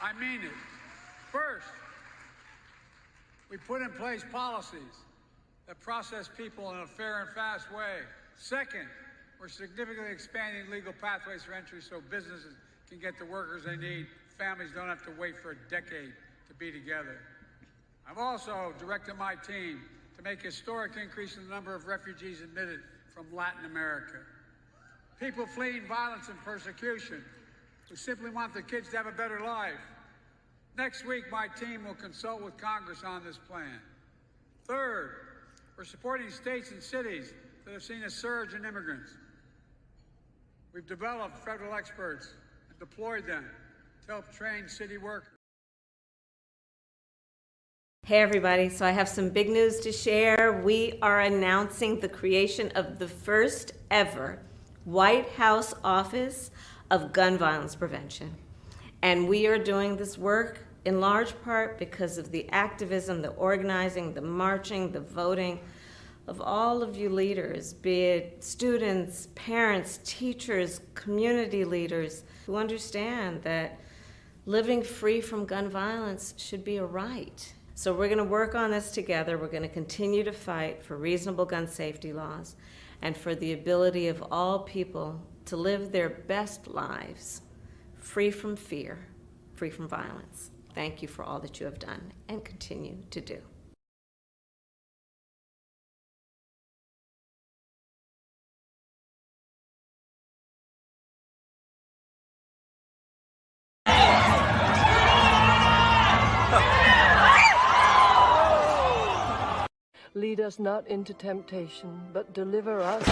I mean it. First, we put in place policies that process people in a fair and fast way. Second, we're significantly expanding legal pathways for entry so businesses can get the workers they need. Families don't have to wait for a decade to be together. I've also directed my team to make a historic increase in the number of refugees admitted from Latin America. People fleeing violence and persecution who simply want their kids to have a better life. Next week, my team will consult with Congress on this plan. Third, we're supporting states and cities that have seen a surge in immigrants. We've developed federal experts and deployed them to help train city workers. Hey everybody, so I have some big news to share. We are announcing the creation of the first ever White House Office of Gun Violence Prevention. And we are doing this work in large part because of the activism, the organizing, the marching, the voting of all of you leaders, be it students, parents, teachers, community leaders, who understand that living free from gun violence should be a right. So we're going to work on this together. We're going to continue to fight for reasonable gun safety laws and for the ability of all people to live their best lives free from fear, free from violence. Thank you for all that you have done and continue to do. Lead us not into temptation, but deliver us.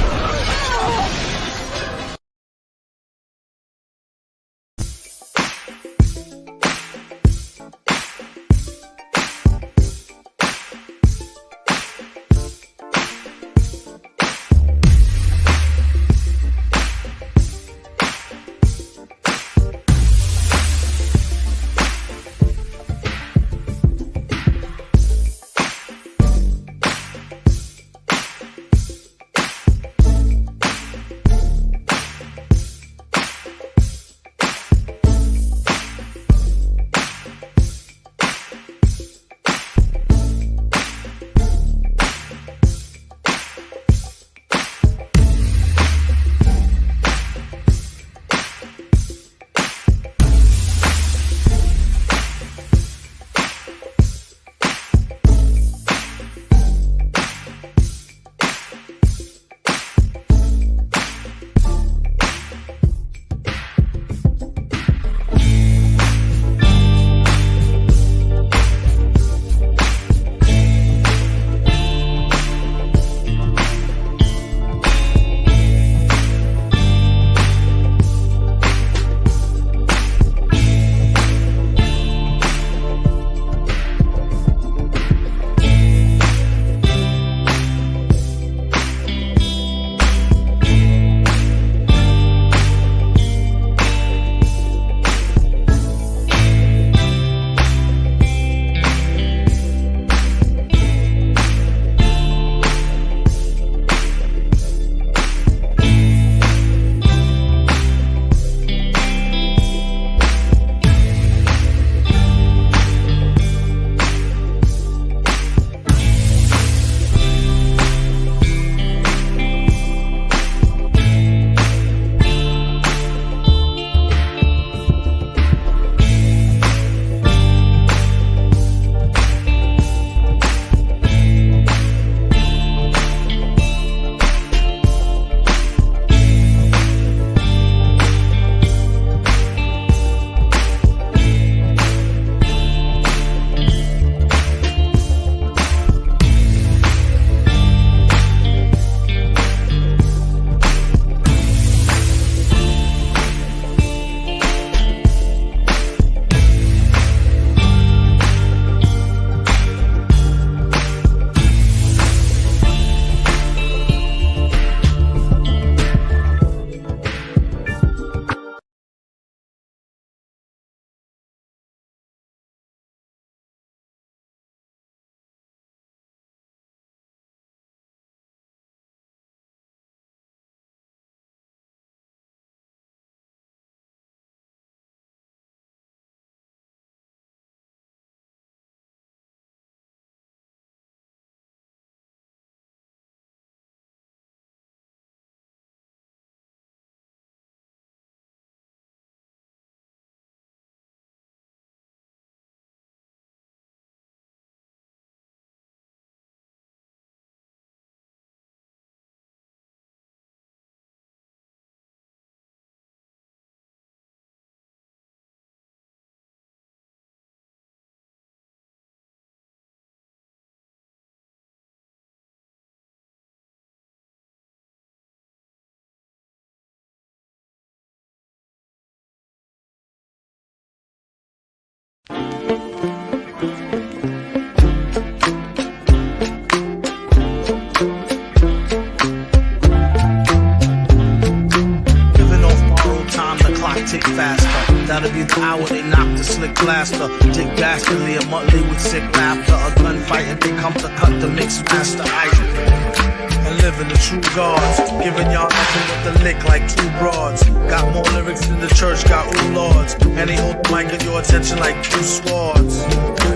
That'll be the hour they knock the slick blaster. Dick Dastardly, a Muttley with sick laughter. A gunfight and they come to cut the mixed master. And living the true gods, giving y'all nothing but the lick like two broads. Got more lyrics than the church got ooh lords. And they hold the mic at your attention like two swords.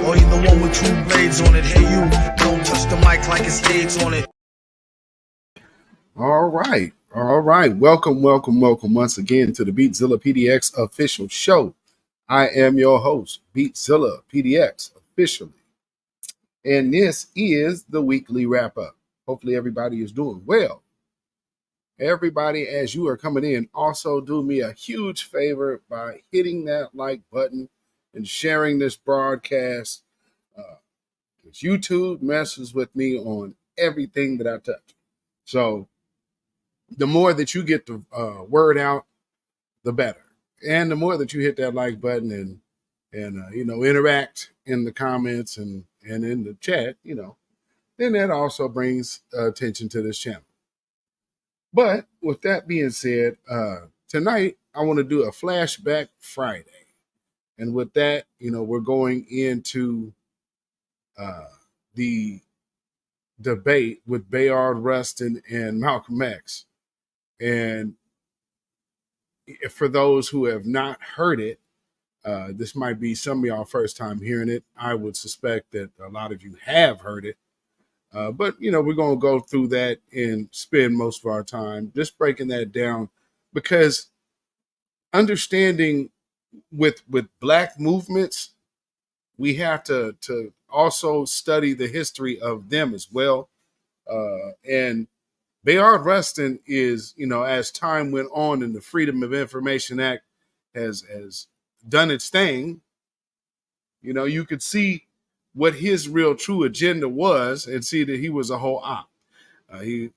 Or either one with two blades on it. Hey you, don't touch the mic like it's AIDS on it. All right. Welcome once again to the beatzillapdx official show. I am your host, beatzillapdx officially. And this is the weekly wrap-up. Hopefully everybody is doing well. Everybody, as you are coming in, also do me a huge favor by hitting that like button and sharing this broadcast. Because YouTube messes with me on everything that I touch. So the more that you get the word out, the better. And the more that you hit that like button and interact in the comments and in the chat, then that also brings attention to this channel. But with that being said, tonight I want to do a Flashback Friday. And with that, we're going into the debate with Bayard, Rustin, and Malcolm X. And for those who have not heard it, this might be some of y'all first time hearing it. I would suspect that a lot of you have heard it. But, we're going to go through that and spend most of our time just breaking that down, because understanding with Black movements, we have to also study the history of them as well. And Bayard Rustin is, as time went on and the Freedom of Information Act has done its thing, you could see what his real true agenda was and see that he was a whole op.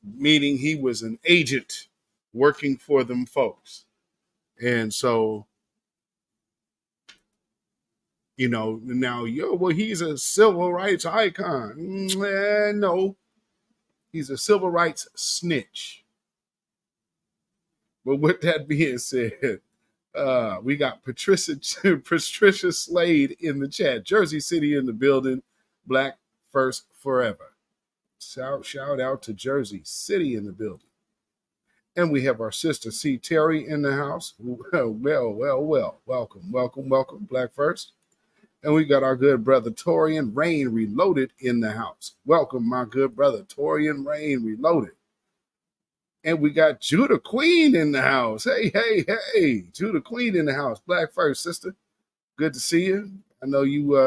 Meaning he was an agent working for them folks. And so, now, he's a civil rights icon. No, he's a civil rights snitch. But with that being said, we got Patricia Slade in the chat. Jersey City in the building. Black first forever. Shout out to Jersey City in the building. And we have our sister C. Terry in the house. Well. Welcome. Black first. And we got our good brother Torian Rain Reloaded in the house. Welcome, my good brother Torian Rain Reloaded. And we got Judah Queen in the house. Hey. Judah Queen in the house. Black first, sister. Good to see you. I know you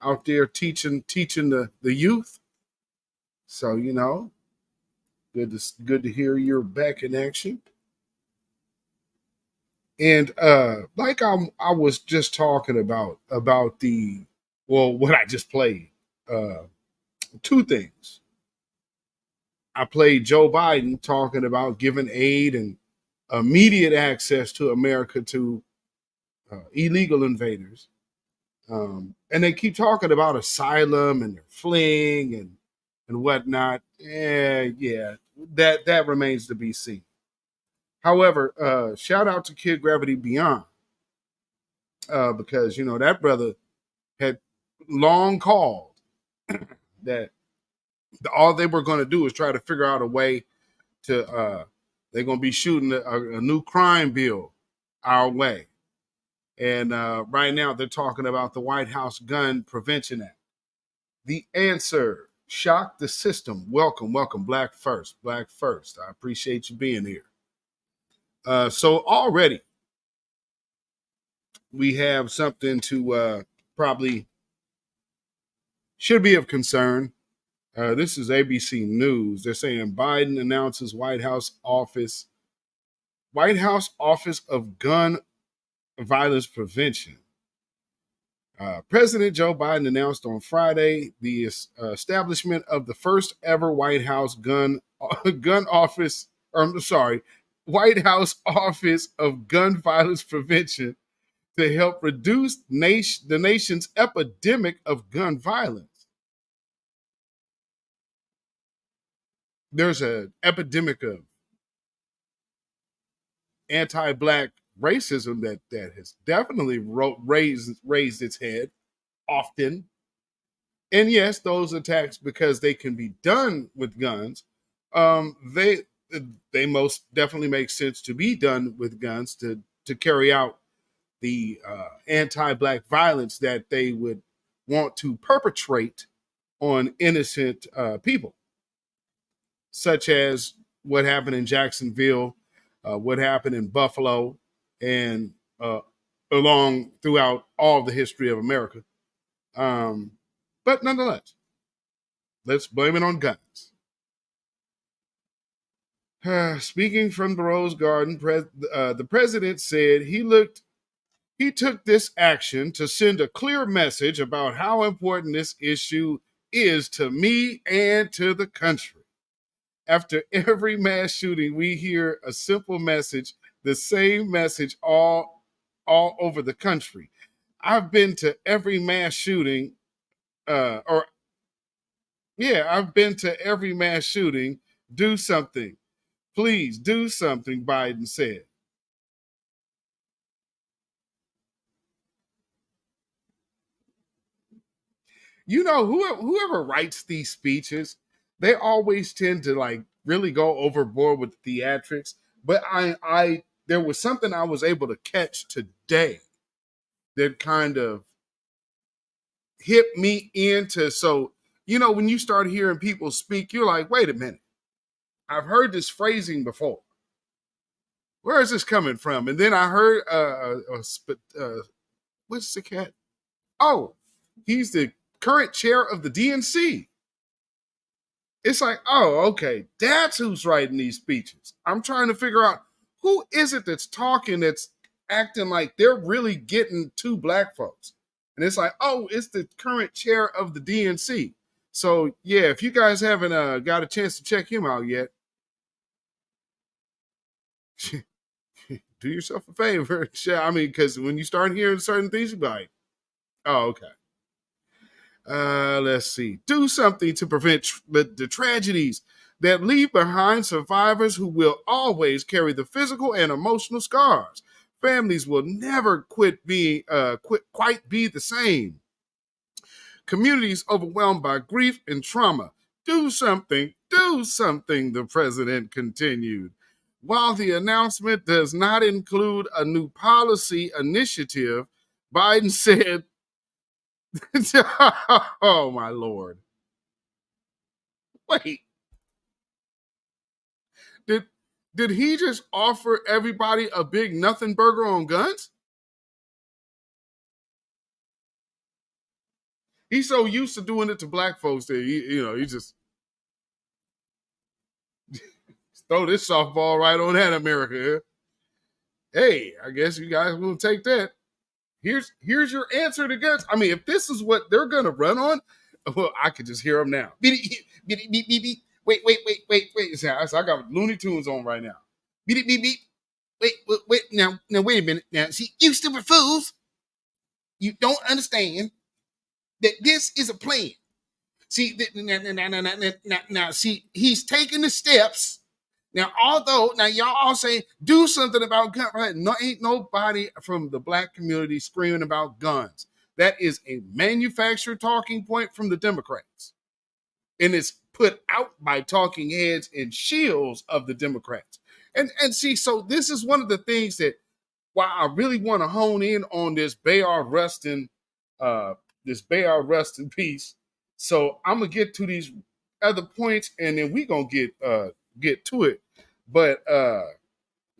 out there teaching the youth. So, good to hear you're back in action. And like I was just talking about what I just played. Two things. I played Joe Biden talking about giving aid and immediate access to America to illegal invaders. And they keep talking about asylum and their fleeing and whatnot. Yeah, that remains to be seen. However, shout out to Kid Gravity Beyond, because, that brother had long called that all they were going to do is try to figure out a way to, they're going to be shooting a new crime bill our way. And right now they're talking about the White House Gun Prevention Act. The answer: shock the system. Welcome, Black first. I appreciate you being here. So already we have something to probably should be of concern. This is ABC News. They're saying Biden announces White House Office of Gun Violence Prevention. President Joe Biden announced on Friday the establishment of the first ever White House White House Office of Gun Violence Prevention to help reduce the nation's epidemic of gun violence. There's an epidemic of anti-Black racism that has definitely raised its head often. And yes, those attacks, because they can be done with guns, they most definitely make sense to be done with guns to carry out the anti-black violence that they would want to perpetrate on innocent people, such as what happened in Jacksonville, what happened in Buffalo, and along throughout all the history of America. But nonetheless, let's blame it on guns. Speaking from the Rose Garden, the president said he took this action to send a clear message about how important this issue is to me and to the country. After every mass shooting, we hear a simple message, the same message all over the country. I've been to every mass shooting, I've been to every mass shooting. Do something. Please do something, Biden said. You know, whoever writes these speeches, they always tend to like really go overboard with theatrics. But I there was something I was able to catch today that kind of hit me into. So, you know, when you start hearing people speak, you're like, wait a minute. I've heard this phrasing before. Where is this coming from? And then I heard, what's the cat? Oh, he's the current chair of the DNC. It's like, oh, okay, that's who's writing these speeches. I'm trying to figure out who is it that's talking, that's acting like they're really getting to black folks. And it's like, oh, it's the current chair of the DNC. So, yeah, if you guys haven't got a chance to check him out yet, do yourself a favor. I mean, because when you start hearing certain things, you'll be like, oh, okay. Let's see. Do something to prevent the tragedies that leave behind survivors who will always carry the physical and emotional scars. Families will never quite be the same. Communities overwhelmed by grief and trauma. Do something, the president continued. While the announcement does not include a new policy initiative, Biden said, oh, my Lord. Wait. Did he just offer everybody a big nothing burger on guns? He's so used to doing it to black folks that, he just throw this softball right on that, America. Hey, I guess you guys will take that. Here's your answer to guns. I mean, if this is what they're going to run on, well, I could just hear them now. Wait. So I got Looney Tunes on right now. Wait. Now, wait a minute. Now, see, you stupid fools. You don't understand that this is a plan. See, now, see, he's taking the steps. Now, y'all all say, do something about gun violence. No, ain't nobody from the black community screaming about guns. That is a manufactured talking point from the Democrats. And it's put out by talking heads and shills of the Democrats. And see, so this is one of the things that, while I really want to hone in on this Bayard Rustin piece. So I'm going to get to these other points and then we're going to get to it. But let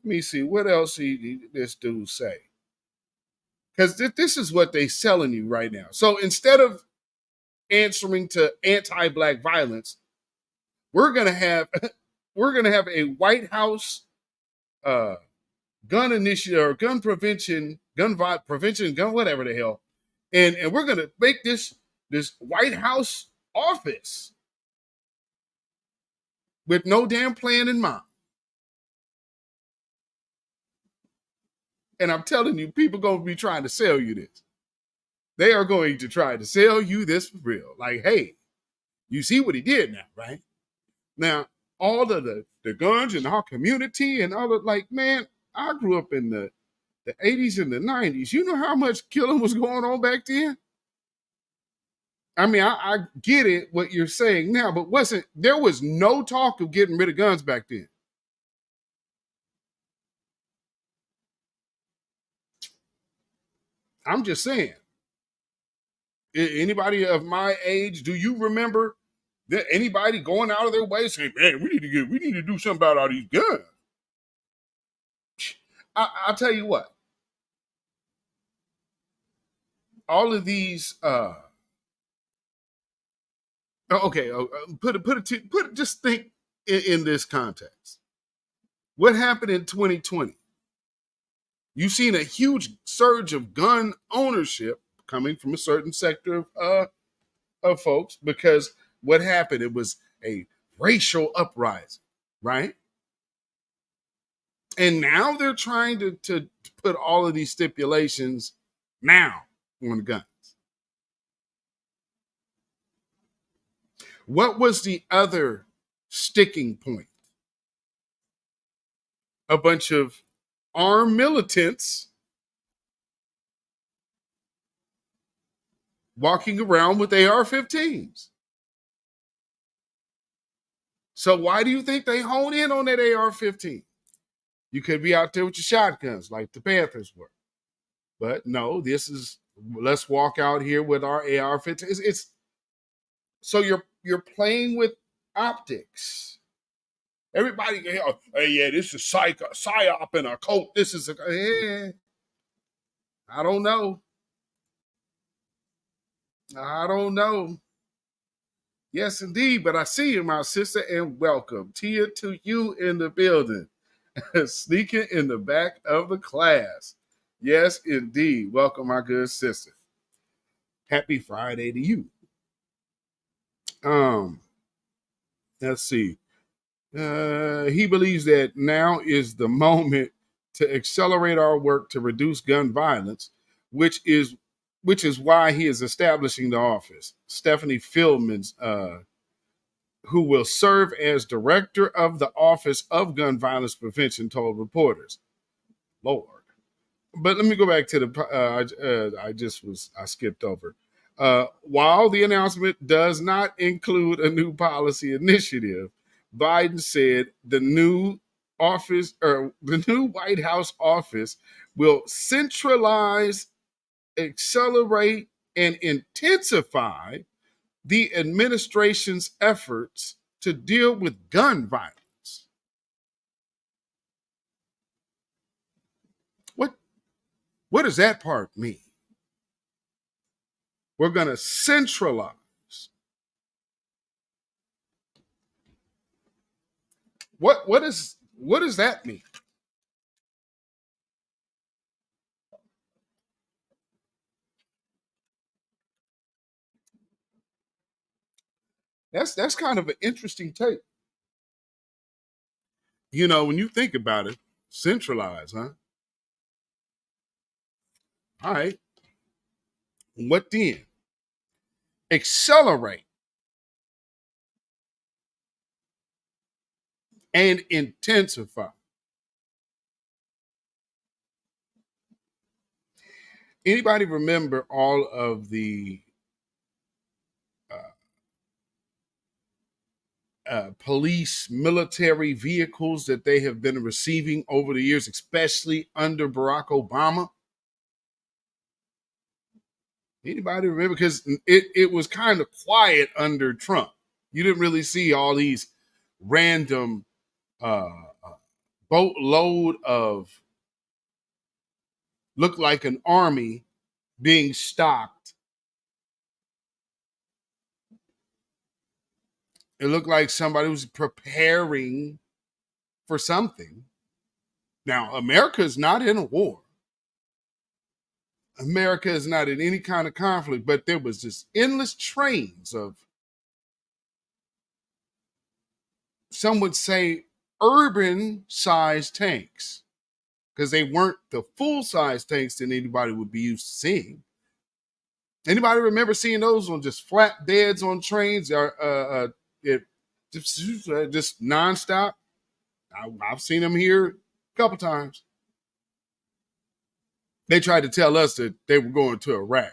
me see, what else this dude say? Because this is what they selling you right now. So instead of answering to anti-black violence, we're gonna have a White House gun initiative or gun prevention, gun whatever the hell, and we're gonna make this White House office with no damn plan in mind. And I'm telling you, people going to be trying to sell you this. They are going to try to sell you this for real. Like, hey, you see what he did now, right? Now, all of the guns in our community and all of, like, man, I grew up in the the 80s and the 90s, you know how much killing was going on back then? I mean, I get it, what you're saying now, but there was no talk of getting rid of guns back then. I'm just saying. Anybody of my age, do you remember that anybody going out of their way saying, man, we need to do something about all these guns? I'll tell you what. All of these just think in this context. What happened in 2020? You've seen a huge surge of gun ownership coming from a certain sector of folks, because what happened? It was a racial uprising, right? And now they're trying to put all of these stipulations now on guns. What was the other sticking point? A bunch of armed militants walking around with AR-15s. So why do you think they hone in on that AR-15? You could be out there with your shotguns like the Panthers were. But no, this is, let's walk out here with our AR-15. It's so you're playing with optics. Everybody, hey, yeah, this is psyop and a cult. This is I don't know. I don't know. Yes, indeed. But I see you, my sister, and welcome. Tia to you in the building. Sneaking in the back of the class. Yes, indeed. Welcome, my good sister. Happy Friday to you. Let's see. He believes that now is the moment to accelerate our work to reduce gun violence, which is why he is establishing the office. Stephanie Fillman's, who will serve as director of the Office of Gun Violence Prevention, told reporters. Lord. But let me go back to the, I skipped over. While the announcement does not include a new policy initiative, Biden said the new White House office will centralize, accelerate, and intensify the administration's efforts to deal with gun violence. What does that part mean? We're going to centralize. What does that mean? That's kind of an interesting take. You know, when you think about it, centralize, huh? All right. What then? Accelerate and intensify. Anybody remember all of the police, military vehicles that they have been receiving over the years, especially under Barack Obama? Anybody remember? Because it was kind of quiet under Trump. You didn't really see all these random boatload of looked like an army being stocked. It looked like somebody was preparing for something. Now, America is not in a war. America is not in any kind of conflict, but there was just endless trains of, some would say, urban-sized tanks, because they weren't the full-size tanks that anybody would be used to seeing. Anybody remember seeing those on just flat beds on trains? Just nonstop. I've seen them here a couple times. They tried to tell us that they were going to Iraq.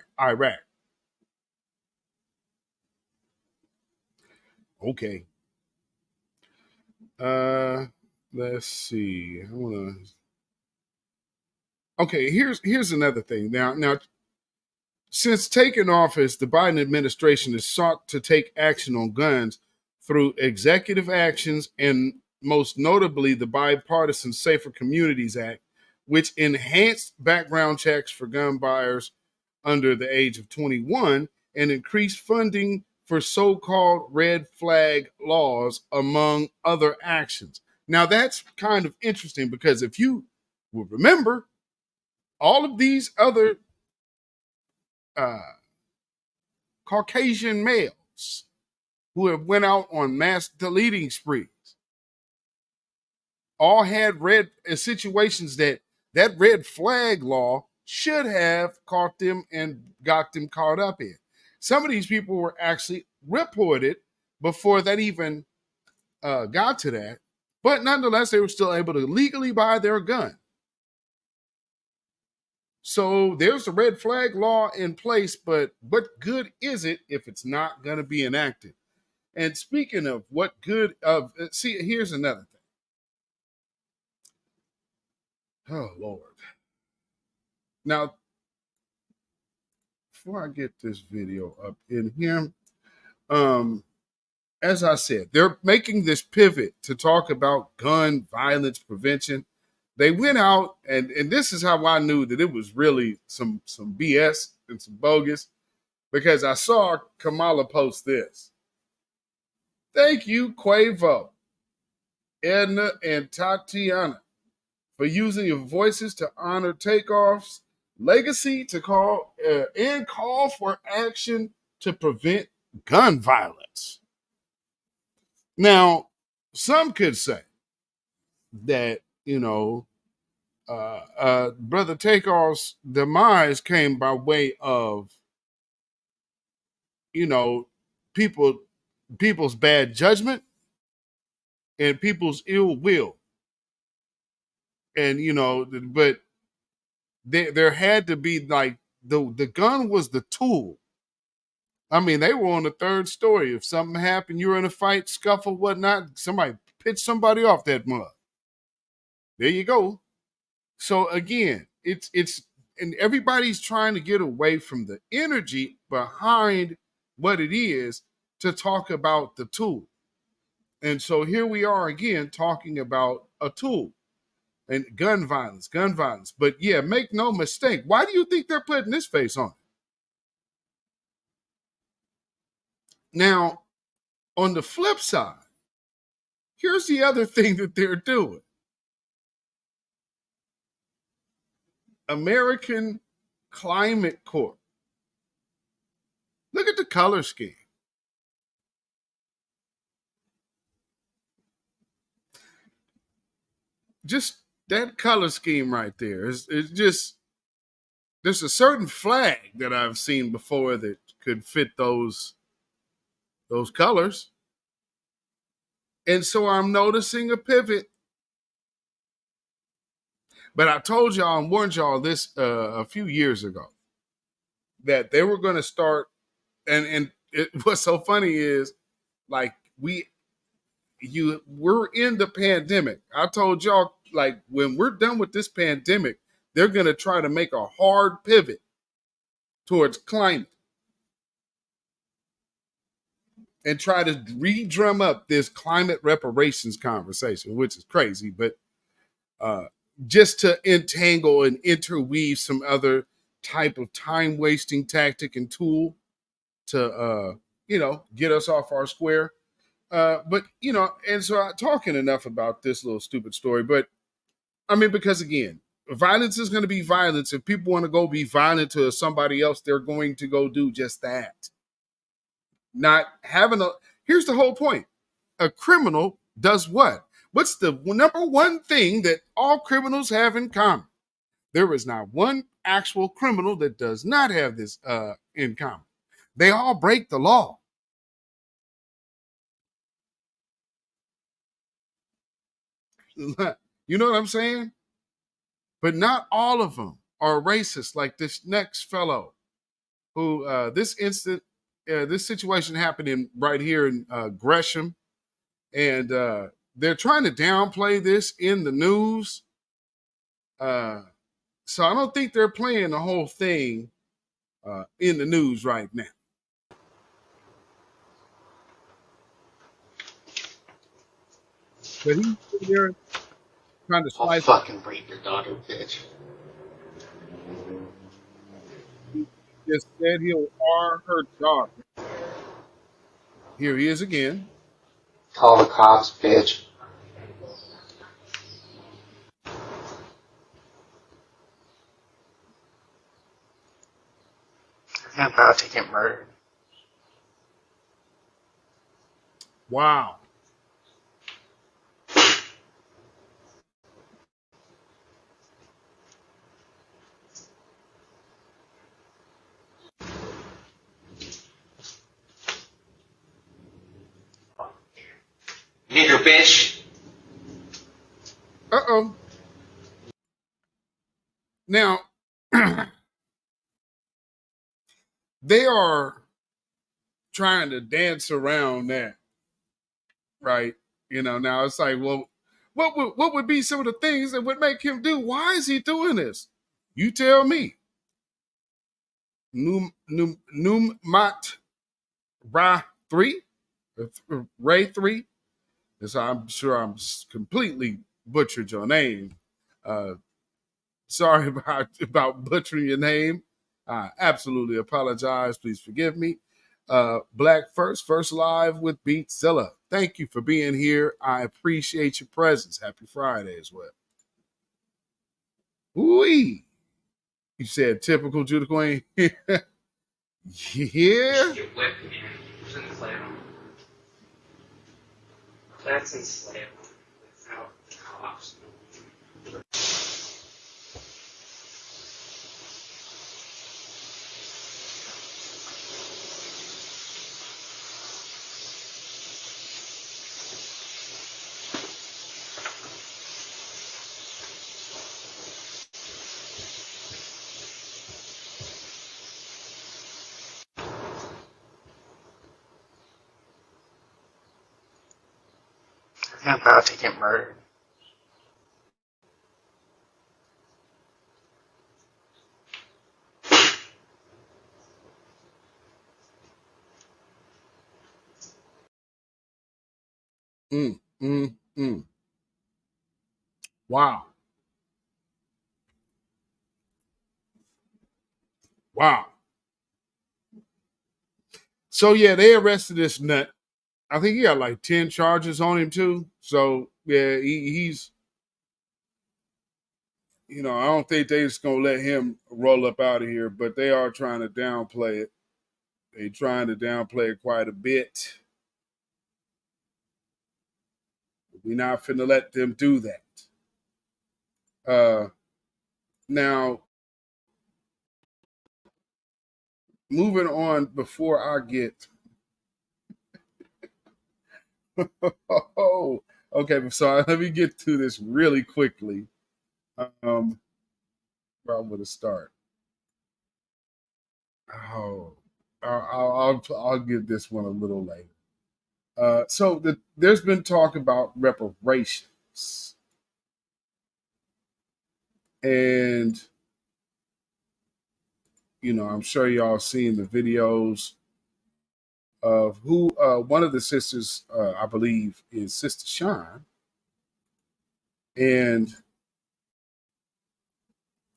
Okay. Let's see. I want to. Okay, here's another thing. Now, since taking office, the Biden administration has sought to take action on guns through executive actions and most notably the Bipartisan Safer Communities Act, which enhanced background checks for gun buyers under the age of 21 and increased funding for so-called red flag laws, among other actions. Now, that's kind of interesting because if you will remember, all of these other Caucasian males who have went out on mass deleting sprees all had situations that red flag law should have caught them and got them caught up in. Some of these people were actually reported before that even got to that, but nonetheless, they were still able to legally buy their gun. So there's the red flag law in place, but what good is it if it's not going to be enacted? And speaking of what good of, see, here's another thing. Oh, Lord. Now, before I get this video up in here, as I said, they're making this pivot to talk about gun violence prevention. They went out, and this is how I knew that it was really some BS and some bogus, because I saw Kamala post this. Thank you, Quavo, Edna, and Tatiana, for using your voices to honor Takeoff's legacy to call for action to prevent gun violence. Now, some could say that, Brother Takeoff's demise came by way of, people's bad judgment and people's ill will. And, but there had to be like the gun was the tool. I mean, they were on the third story. If something happened, you were in a fight, scuffle, whatnot, somebody pitched somebody off that mud. There you go. So again, it's and everybody's trying to get away from the energy behind what it is to talk about the tool. And so here we are again talking about a tool and gun violence. But yeah, make no mistake. Why do you think they're putting this face on? Now, on the flip side, here's the other thing that they're doing. American Climate Corp. Look at the color scheme. Just that color scheme right there is just, there's a certain flag that I've seen before that could fit those colors. And so I'm noticing a pivot. But I told y'all and warned y'all this a few years ago that they were going to start. And what's so funny is, like, we're in the pandemic. I told y'all, like, when we're done with this pandemic, they're going to try to make a hard pivot towards climate and try to re-drum up this climate reparations conversation, which is crazy, but just to entangle and interweave some other type of time-wasting tactic and tool to, get us off our square. But, and so I'm talking enough about this little stupid story, but I mean, because again, violence is going to be violence. If people want to go be violent to somebody else, they're going to go do just that. Not having here's the whole point. A criminal does what? What's the number one thing that all criminals have in common? There is not one actual criminal that does not have this in common. They all break the law. You know what I'm saying? But not all of them are racist, like this next fellow who this situation happened in right here in Gresham, and they're trying to downplay this in the news. So I don't think they're playing the whole thing in the news right now. But he's there trying to I'll slice. fucking rape your daughter, bitch. Just said he'll R her daughter. Here he is again. Call the cops, bitch. I'm about to get murdered. Wow. Nigger, bitch. Uh-oh. Now, they are trying to dance around that, right? Now it's like, well, what would be some of the things that would make him do? Why is he doing this? You tell me. Numat Ra 3? Ray 3? So I'm sure I'm completely butchered your name. Sorry about butchering your name. I absolutely apologize. Please forgive me. Black First Live with Beatzilla. Thank you for being here. I appreciate your presence. Happy Friday as well. Ooh-wee. You said typical Judah Queen. Yeah. Get whipped, man. Enslave him. Let's enslave him without the cops. I'm about to get murdered. Wow. Wow. So yeah, they arrested this nut. I think he got like 10 charges on him too. So yeah, he's I don't think they just gonna let him roll up out of here, but they are trying to downplay it. They're trying to downplay it quite a bit. We're not finna let them do that. Now, moving on before I get oh, okay, so let me get to this really quickly. Where I'm gonna start. Oh, I'll give this one a little later. So there's been talk about reparations, and I'm sure y'all seen the videos of who one of the sisters, I believe, is Sister Shine, and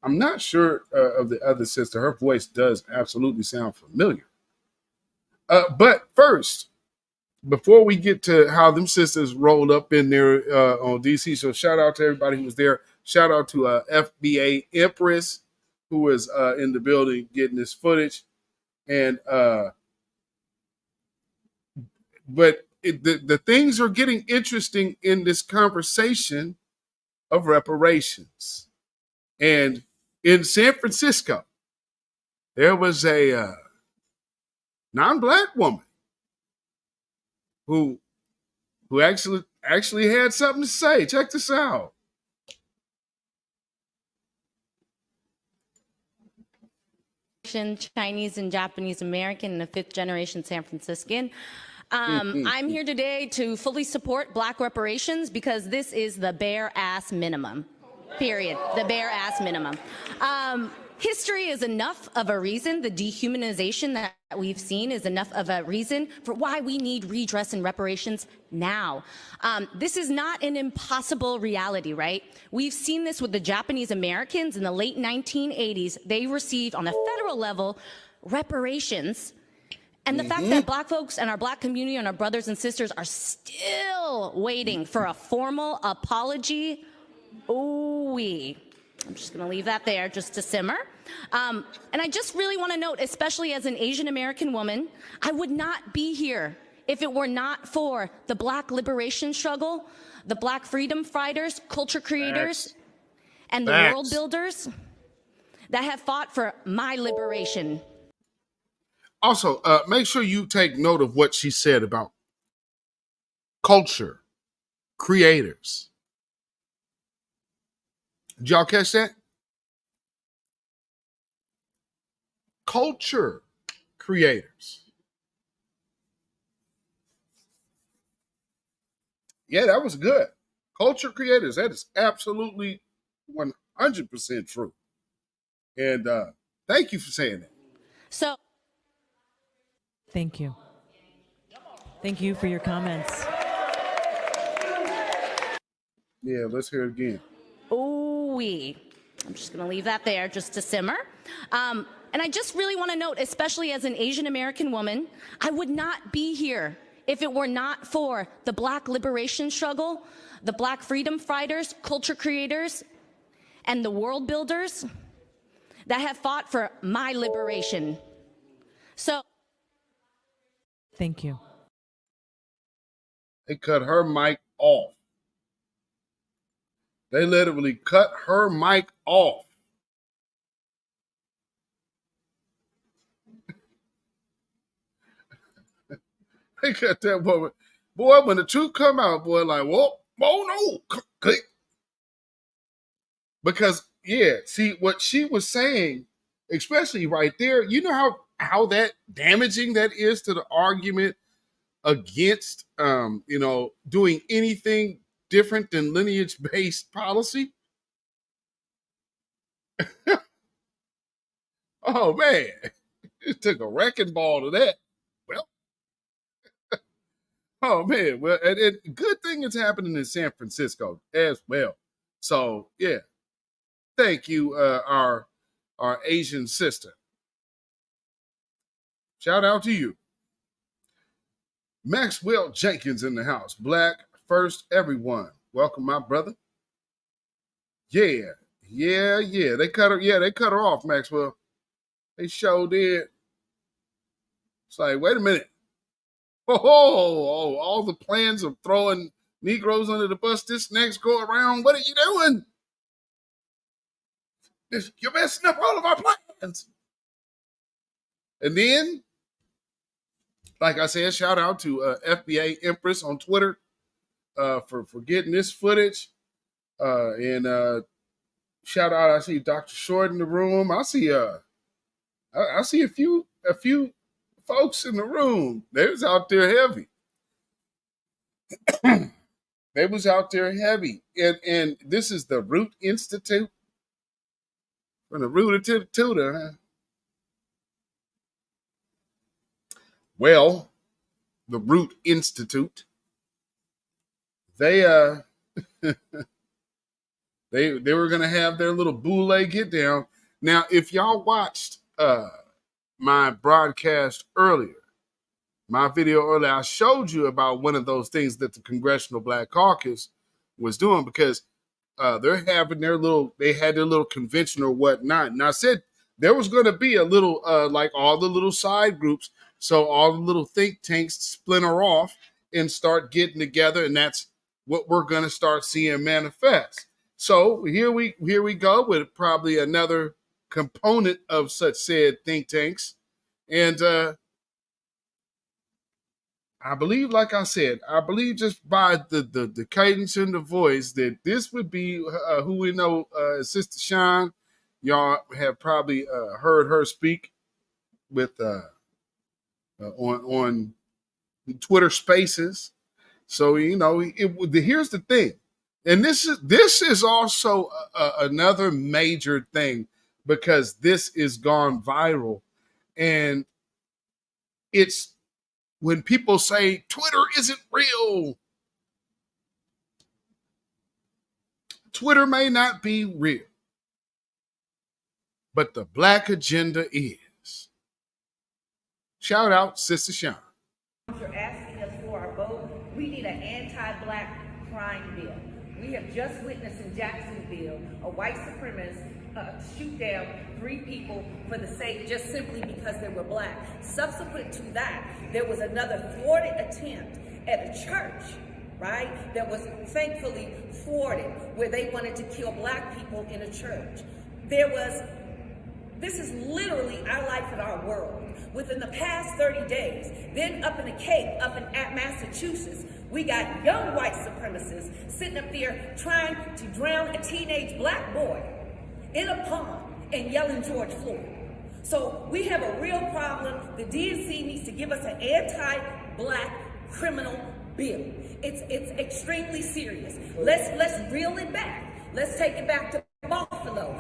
I'm not sure of the other sister. Her voice does absolutely sound familiar. But first, before we get to how them sisters rolled up in there on DC, so shout out to everybody who was there. Shout out to FBA Empress, who was in the building getting this footage. And but the things are getting interesting in this conversation of reparations. And in San Francisco, there was a non-black woman who actually had something to say. Check this out. generation Chinese and Japanese American and a 5th generation San Franciscan. I'm here today to fully support Black reparations because this is the bare ass minimum. Period. The bare ass minimum. History is enough of a reason. The dehumanization that we've seen is enough of a reason for why we need redress and reparations now. This is not an impossible reality, right? We've seen this with the Japanese Americans in the late 1980s. They received on a federal level reparations. And the fact that Black folks and our Black community and our brothers and sisters are still waiting for a formal apology, I'm just going to leave that there just to simmer. And I just really want to note, especially as an Asian American woman, I would not be here if it were not for the Black liberation struggle, the Black freedom fighters, culture creators, and the world builders that have fought for my liberation. Also, make sure you take note of what she said about culture creators. Did y'all catch that? Culture creators. Yeah, that was good. Culture creators. That is absolutely 100% true. And thank you for saying that. So, thank you. Thank you for your comments. Yeah, let's hear it again. I'm just going to leave that there just to simmer. And I just really want to note, especially as an Asian American woman, I would not be here if it were not for the Black liberation struggle, the Black freedom fighters, culture creators, and the world builders that have fought for my liberation. So, thank you. They cut her mic off. They literally cut her mic off. They cut that woman. Boy, when the truth come out, boy, like, whoa, oh no. Click. Because, yeah, see, what she was saying, especially right there, you know how that damaging that is to the argument against, doing anything different than lineage-based policy? Oh, man. It took a wrecking ball to that. Well, oh, man. Well, and good thing it's happening in San Francisco as well. So, yeah. Thank you, our Asian sister. Shout out to you. Maxwell Jenkins in the house. Black first, everyone. Welcome, my brother. Yeah. They cut her off, Maxwell. They sure did. It's like, wait a minute. Oh, all the plans of throwing Negroes under the bus this next go around. What are you doing? You're messing up all of our plans. And then, like I said, shout out to FBA Empress on Twitter for getting this footage. And shout out, I see Dr. Short in the room. I see a few folks in the room. They was out there heavy. They was out there heavy. And this is the Root Institute. From the rooter to the tutor, huh? Well, the Root Institute, they they were gonna have their little boule get down. Now, if y'all watched my broadcast earlier, my video earlier, I showed you about one of those things that the Congressional Black Caucus was doing, because they're having they had their little convention or whatnot. And I said there was going to be a little, like all the little side groups. So all the little think tanks splinter off and start getting together. And that's what we're going to start seeing manifest. So here we go with probably another component of such said think tanks. And I believe, like I said, just by the cadence and the voice that this would be who we know, Sister Sean. Y'all have probably heard her speak with on Twitter Spaces. So here's the thing, and this is also another major thing, because this is gone viral, and it's when people say Twitter isn't real. Twitter may not be real, but the Black agenda is. Shout out, Sister Sean. You're asking us for our vote. We need an anti-Black crime bill. We have just witnessed in Jacksonville a white supremacist shoot down 3 people for the sake, just simply because they were Black. Subsequent to that, there was another thwarted attempt at a church, right, that was thankfully thwarted, where they wanted to kill Black people in a church. This is literally our life and our world. Within the past 30 days, then up in the Cape, up in Massachusetts, we got young white supremacists sitting up there trying to drown a teenage Black boy in a pond and yelling George Floyd. So we have a real problem. The DNC needs to give us an anti-Black criminal bill. It's extremely serious. Let's reel it back. Let's take it back to Buffalo.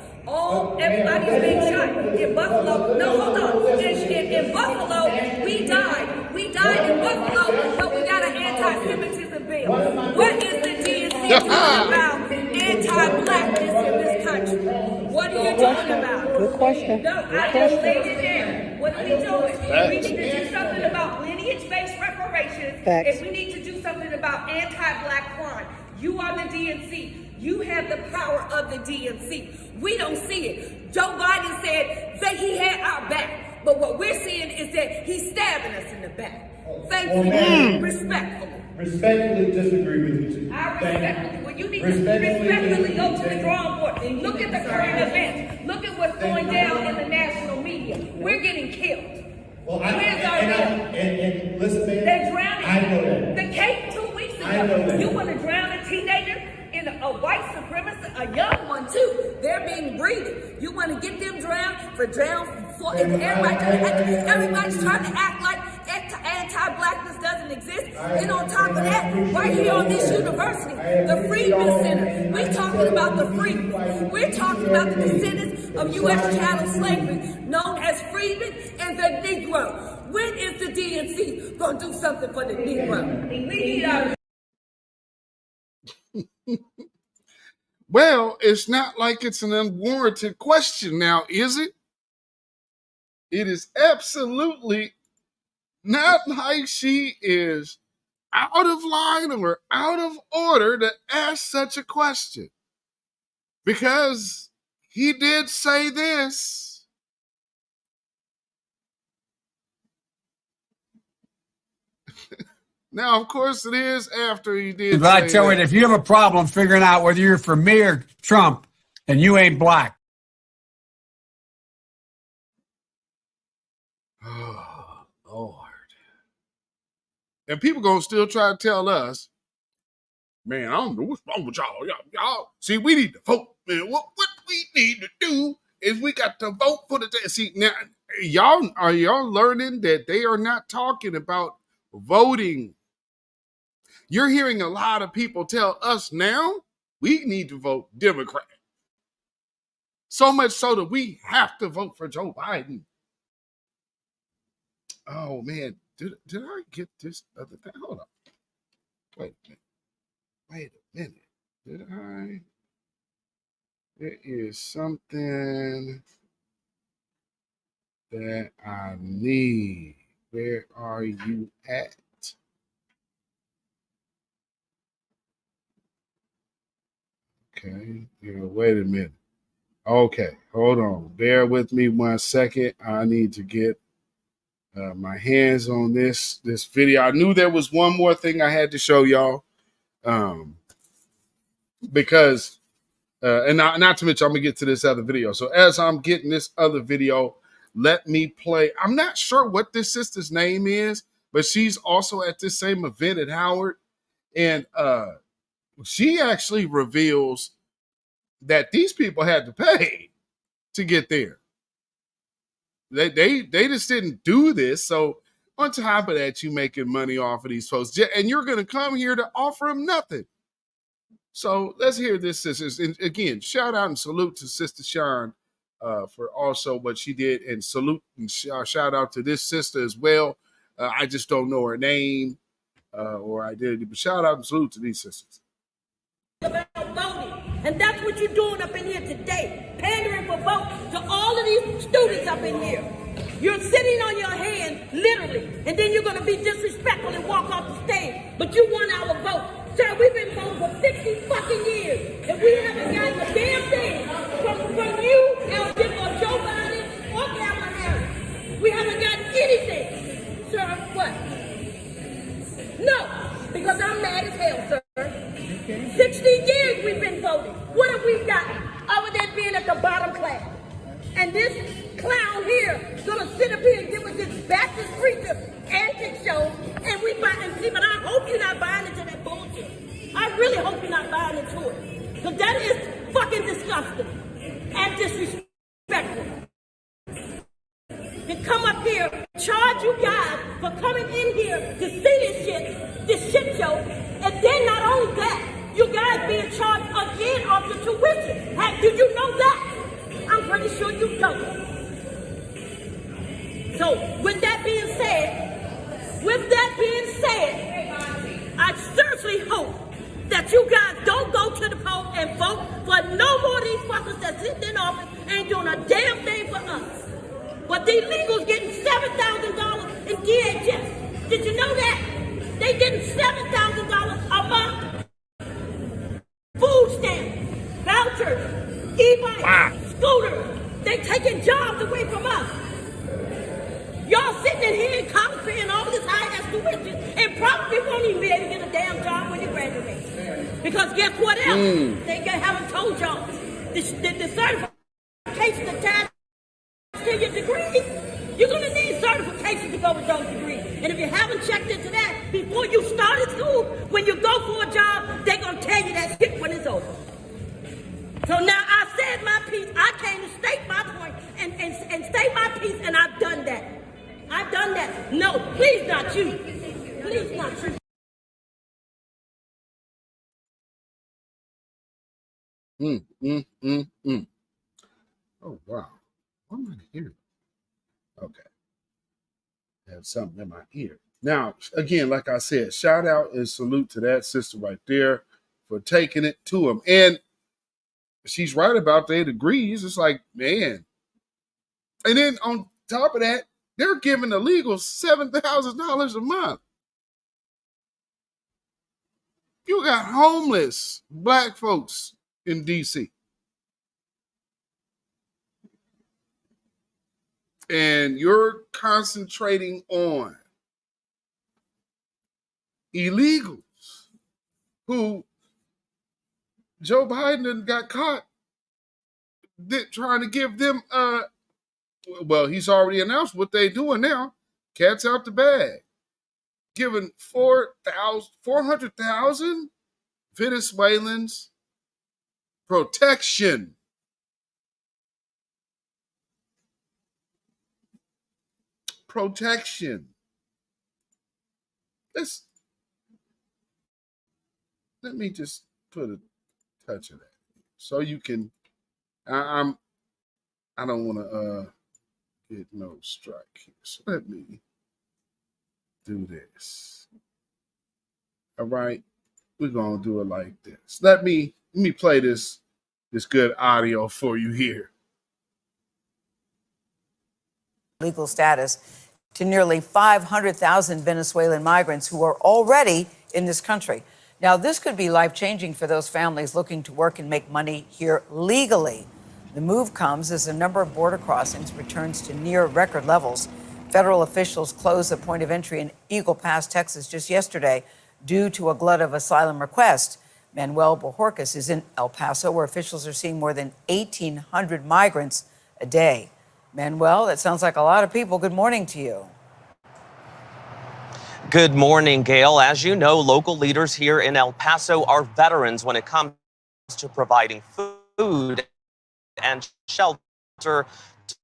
Everybody's being shot in Buffalo. No, hold on. In Buffalo, we died. We died in Buffalo, but we got an anti-Semitism bill. What is the DNC doing about anti-Blackness in this country? What are you doing about it? Good question. No, I just laid it down. What are we doing? We need to do something about lineage-based reparations. Facts. And we need to do something about anti-Black crime. You are the DNC. You have the power of the DNC. We don't see it. Joe Biden said that he had our back, but what we're seeing is that he's stabbing us in the back. Thankfully, respectfully. Respectfully disagree with you two. I respectfully. Well, you need to respectfully go to the drawing board. Look at the current events. Look at what's going down in the national media. We're getting killed. Well, and listen, man. They're drowning. I know that. The Cape 2 weeks ago. I know that. You want to drown a teenager in a white supremacist, a young one too. They're being breeded. You want to get them drowned everybody's trying to act like anti-Blackness doesn't exist. And on top of that, right here on this university, the Freedmen Center, we're talking about the Freedmen. We're talking about the descendants of U.S. chattel slavery, known as Freedmen and the Negro. When is the DNC going to do something for the Negro? We need our... Well, it's not like it's an unwarranted question now, is it? It is absolutely not like she is out of line or out of order to ask such a question. Because he did say this. Now, of course, it is after he did. But I tell you, if you have a problem figuring out whether you're for me or Trump, then you ain't Black. Oh, Lord. And people gonna still try to tell us, man, I don't know what's wrong with y'all. Y'all, see, we need to vote. Man, what we need to do is we got to vote for the. See, now, are y'all learning that they are not talking about voting? You're hearing a lot of people tell us now we need to vote Democrat. So much so that we have to vote for Joe Biden. Oh, man. Did I get this other thing? Hold on. Wait a minute. Did I? There is something that I need. Where are you at? Okay. Wait a minute. Okay. Hold on. Bear with me 1 second. I need to get my hands on this video. I knew there was one more thing I had to show y'all. Because and not to mention, I'm gonna get to this other video. So as I'm getting this other video, let me play. I'm not sure what this sister's name is, but she's also at this same event at Howard. And she actually reveals that these people had to pay to get there. They just didn't do this. So on top of that, you making money off of these folks, and you're going to come here to offer them nothing. So let's hear this, sisters. And again, shout out and salute to Sister Sean for also what she did, and salute and shout out to this sister as well. I just don't know her name or identity, but shout out and salute to these sisters. About voting, and that's what you're doing up in here today, pandering for votes to all of these students up in here. You're sitting on your hands, literally, and then you're going to be disrespectful and walk off the stage, but you won our vote. Sir, we've been voting for 60 fucking years, and we haven't gotten a damn thing from you, or Joe Biden, or Kamala Harris. We haven't gotten anything. Sir, what? No, because I'm mad as hell, sir. 60 years we've been voting. What have we gotten other than being at the bottom class? And this clown here is gonna sit up here and give us this Baptist preacher antic show, and we buy and see. But I hope you're not buying into that bullshit. I really hope you're not buying into it, because that is fucking disgusting and disrespectful. To come up here, charge you guys for coming in here to see this shit show, and then not only that, you guys being charged again off the tuition. Hey, do you know that? I'm pretty sure you don't. So, with that being said, I seriously hope that you guys don't go to the poll and vote for no more of these fuckers that sit in office ain't doing a damn thing for us. But these legals getting $7,000 in DHS. Did you know that? They getting $7,000 a month. Food stamps, vouchers, e-bikes, scooters. They taking jobs away from us. Y'all sitting in here in college paying all this high-ass tuition and probably won't even be able to get a damn job when you graduate. Because guess what else? They haven't told y'all. The certification attached to your degrees, you're going to need certification to go with those degrees. And if you haven't checked into that before you started school, when you go for a job, they're going to tell you that shit when it's over. So now I said my piece. I came to state my point and state my piece, and I've done that. I've done that. No, please not you. Please not you. Oh, wow. What am I hearing? Okay. I have something in my ear. Now, again, like I said, shout out and salute to that sister right there for taking it to him. And she's right about their degrees. It's like, man. And then on top of that, they're giving the legals $7,000 a month. You got homeless black folks in D.C. And you're concentrating on illegals who Joe Biden got caught trying to give them, well, he's already announced what they're doing now. Cat's out the bag. Giving 400,000 Venezuelans protection. Protection. Let me just put a touch of that so you can. I don't want to get no strike here, so let me do this. All right, we're gonna do it like this. Let me play this good audio for you here. Legal status to nearly 500,000 Venezuelan migrants who are already in this country. Now, this could be life-changing for those families looking to work and make money here legally. The move comes as the number of border crossings returns to near record levels. Federal officials closed the point of entry in Eagle Pass, Texas, just yesterday due to a glut of asylum requests. Manuel Bojorquez is in El Paso, where officials are seeing more than 1,800 migrants a day. Manuel, that sounds like a lot of people. Good morning to you. Good morning, Gail. As you know, local leaders here in El Paso are veterans when it comes to providing food and shelter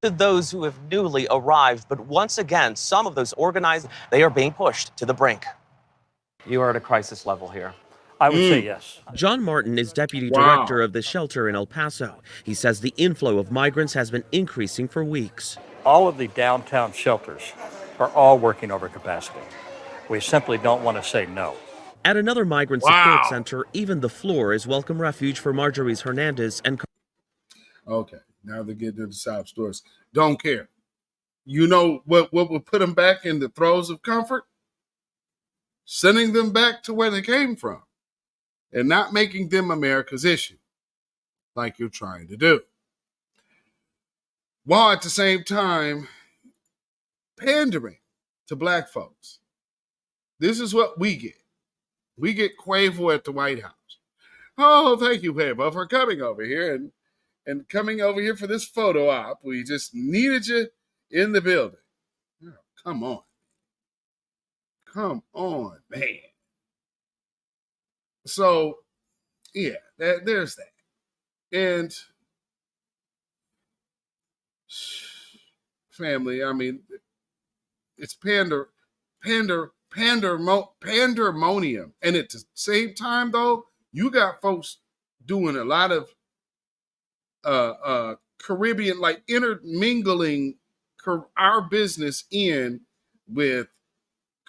to those who have newly arrived. But once again, some of those organized, they are being pushed to the brink. You are at a crisis level here. I would say yes. John Martin is deputy Wow. director of the shelter in El Paso. He says the inflow of migrants has been increasing for weeks. All of the downtown shelters are all working over capacity. We simply don't want to say no. At another migrant support center, even the floor is welcome refuge for Marjorie's Hernandez and... Okay, now they're getting to the sob stories. Don't care. You know what will put them back in the throes of comfort? Sending them back to where they came from and not making them America's issue like you're trying to do. While at the same time pandering to black folks. This is what we get. We get Quavo at the White House. Oh, thank you, Quavo, for coming over here and coming over here for this photo op. We just needed you in the building. Oh, come on. Come on, man. So, yeah, there's that. And family, I mean, it's pandemonium. And at the same time, though, you got folks doing a lot of Caribbean, like intermingling our business in with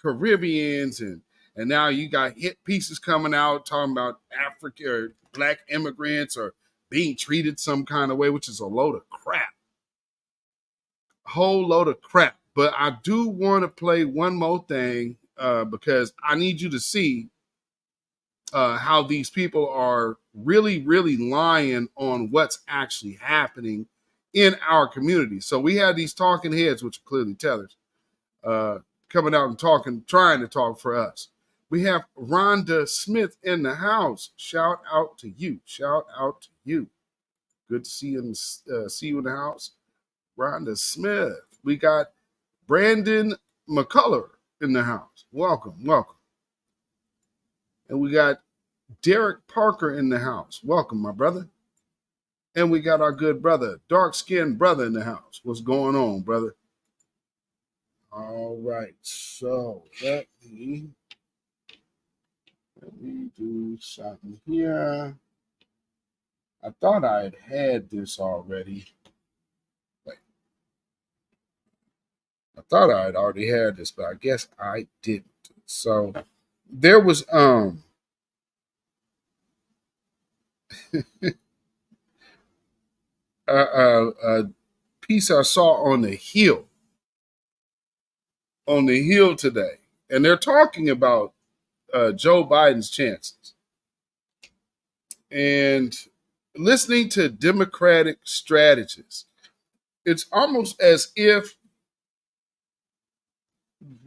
Caribbeans, and now you got hit pieces coming out talking about Africa or black immigrants or being treated some kind of way, which is a load of crap. A whole load of crap. But I do want to play one more thing because I need you to see how these people are really, really lying on what's actually happening in our community. So we have these talking heads, which are clearly tellers, coming out and talking, trying to talk for us. We have Rhonda Smith in the house. Shout out to you. Shout out to you. Good to see you in the house. Rhonda Smith. We got Brandon McCullough in the house. Welcome, welcome. And we got Derek Parker in the house. Welcome, my brother. And we got our good brother, dark-skinned brother in the house. What's going on, brother? All right, so let me do something here. I thought I had this already. Wait. I thought I had already had this, but I guess I didn't. So there was a piece I saw on the Hill today, and they're talking about Joe Biden's chances. And listening to Democratic strategists, it's almost as if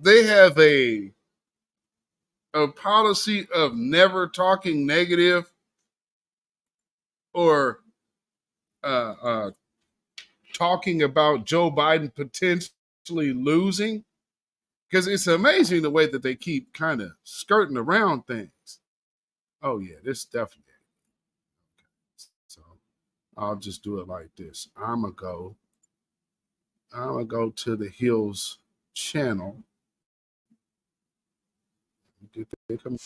they have a policy of never talking negative or talking about Joe Biden potentially losing, because it's amazing the way that they keep kind of skirting around things. Oh yeah, this definitely. Okay. So I'll just do it like this. I'm gonna go to the Hills channel. Did they come?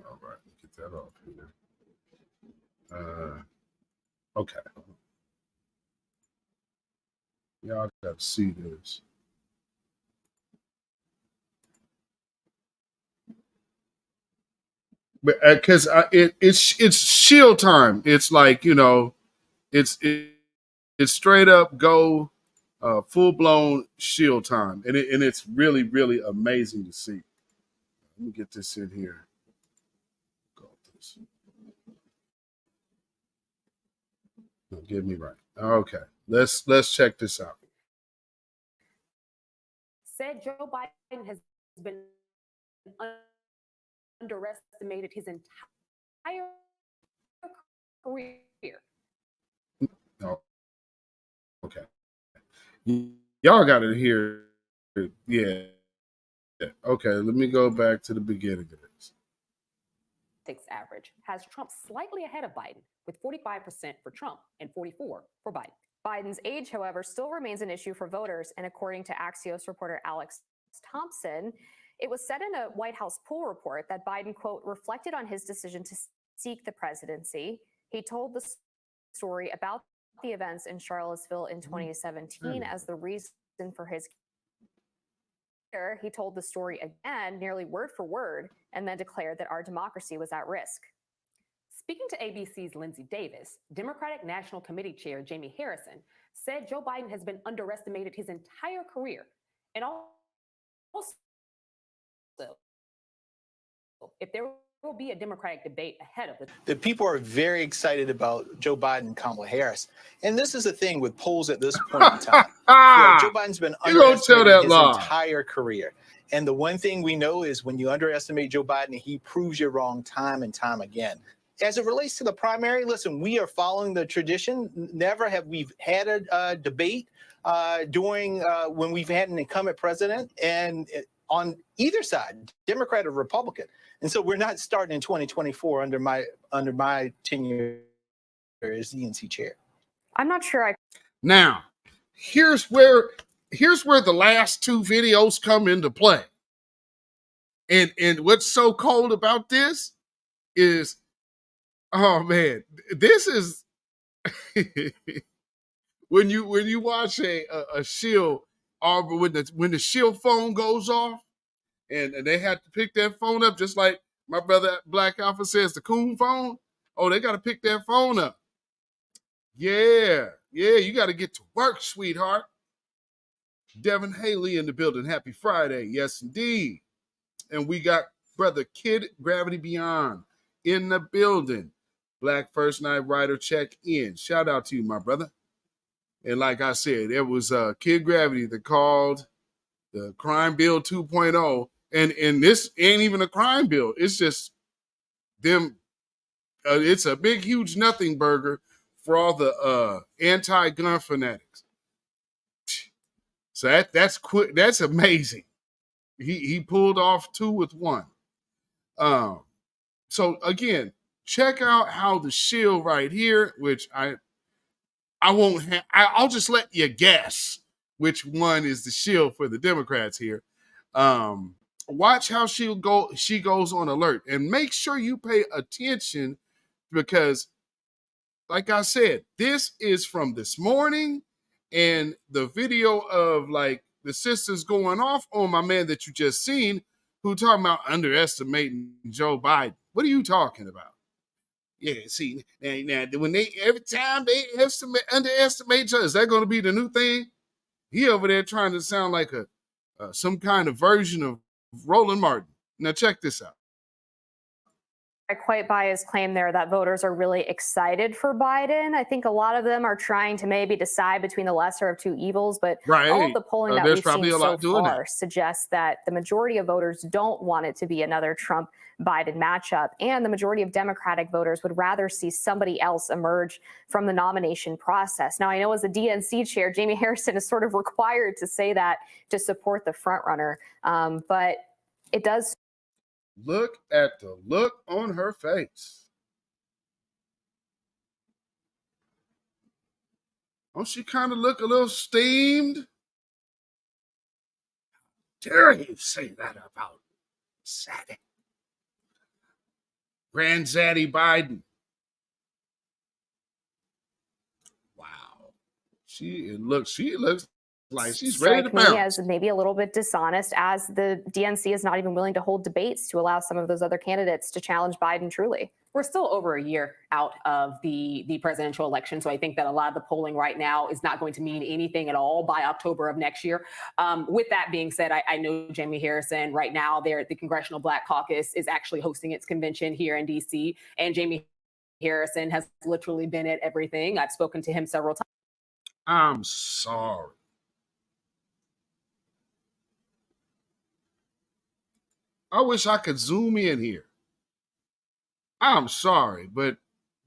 All right, get that off here. Okay. Y'all got to see this. But because it's shield time. It's like, you know, it's straight up go full blown shield time, and it's really, really amazing to see. Let me get this in here. No, get me right. Okay, let's check this out. Said Joe Biden has been underestimated his entire career. Oh, okay. Y'all got to hear. Yeah. Okay, let me go back to the beginning of this. average has Trump slightly ahead of Biden, with 45% for Trump and 44% for Biden. Biden's age, however, still remains an issue for voters, and according to Axios reporter Alex Thompson, it was said in a White House poll report that Biden, quote, reflected on his decision to seek the presidency. He told the story about the events in Charlottesville in 2017 as the reason for his. He told the story again, nearly word for word, and then declared that our democracy was at risk. Speaking to ABC's Lindsay Davis, Democratic National Committee Chair Jamie Harrison said Joe Biden has been underestimated his entire career. And also, if there will be a Democratic debate ahead of the people are very excited about Joe Biden and Kamala Harris. And this is the thing with polls at this point in time. Joe Biden's been underestimated his entire career. And the one thing we know is when you underestimate Joe Biden, he proves you wrong time and time again. As it relates to the primary, listen, we are following the tradition. Never have we had a debate during when we've had an incumbent president and on either side, Democrat or Republican. And so we're not starting in 2024 under my tenure as DNC chair. I'm not sure. Now, here's where the last two videos come into play. And what's so cold about this is, oh man, this is when you watch a shield, or when the shield phone goes off, and they have to pick that phone up, just like my brother Black Alpha says, the coon phone. Oh, they got to pick that phone up. Yeah, you got to get to work, sweetheart. Devin Haley in the building. Happy Friday. Yes, indeed. And we got brother Kid Gravity Beyond in the building. Black First Night Rider check in. Shout out to you, my brother. And like I said, it was Kid Gravity that called the Crime Bill 2.0. And this ain't even a crime bill. It's just them. It's a big, huge nothing burger for all the anti-gun fanatics. So that's quick. That's amazing. He pulled off 2 with 1. So again, check out how the shield right here, which I won't have. I'll just let you guess which one is the shield for the Democrats here. Watch how she goes on alert, and make sure you pay attention because, like I said, this is from this morning, and the video of like the sisters going off on my man that you just seen, who talking about underestimating Joe Biden. What are you talking about? Yeah, see, now when every time they underestimate each other, is that going to be the new thing? He over there trying to sound like some kind of version of Roland Martin. Now check this out. I quite buy his claim there that voters are really excited for Biden. I think a lot of them are trying to maybe decide between the lesser of two evils, but all of the polling that we've seen so far suggests that the majority of voters don't want it to be another Trump-Biden matchup, and the majority of Democratic voters would rather see somebody else emerge from the nomination process. Now, I know as the DNC chair, Jamie Harrison is sort of required to say that to support the frontrunner, but it does. Look at the look on her face. Don't she kind of look a little steamed? Dare you say that about Zaddy? Grand Zaddy Biden. Wow. She looks like she's ready to bounce. Me as maybe a little bit dishonest, as the DNC is not even willing to hold debates to allow some of those other candidates to challenge Biden truly. We're still over a year out of the presidential election, so I think that a lot of the polling right now is not going to mean anything at all by October of next year. With that being said, I know Jamie Harrison right now, the Congressional Black Caucus is actually hosting its convention here in D.C., and Jamie Harrison has literally been at everything. I've spoken to him several times. I'm sorry. I wish I could zoom in here. I'm sorry, but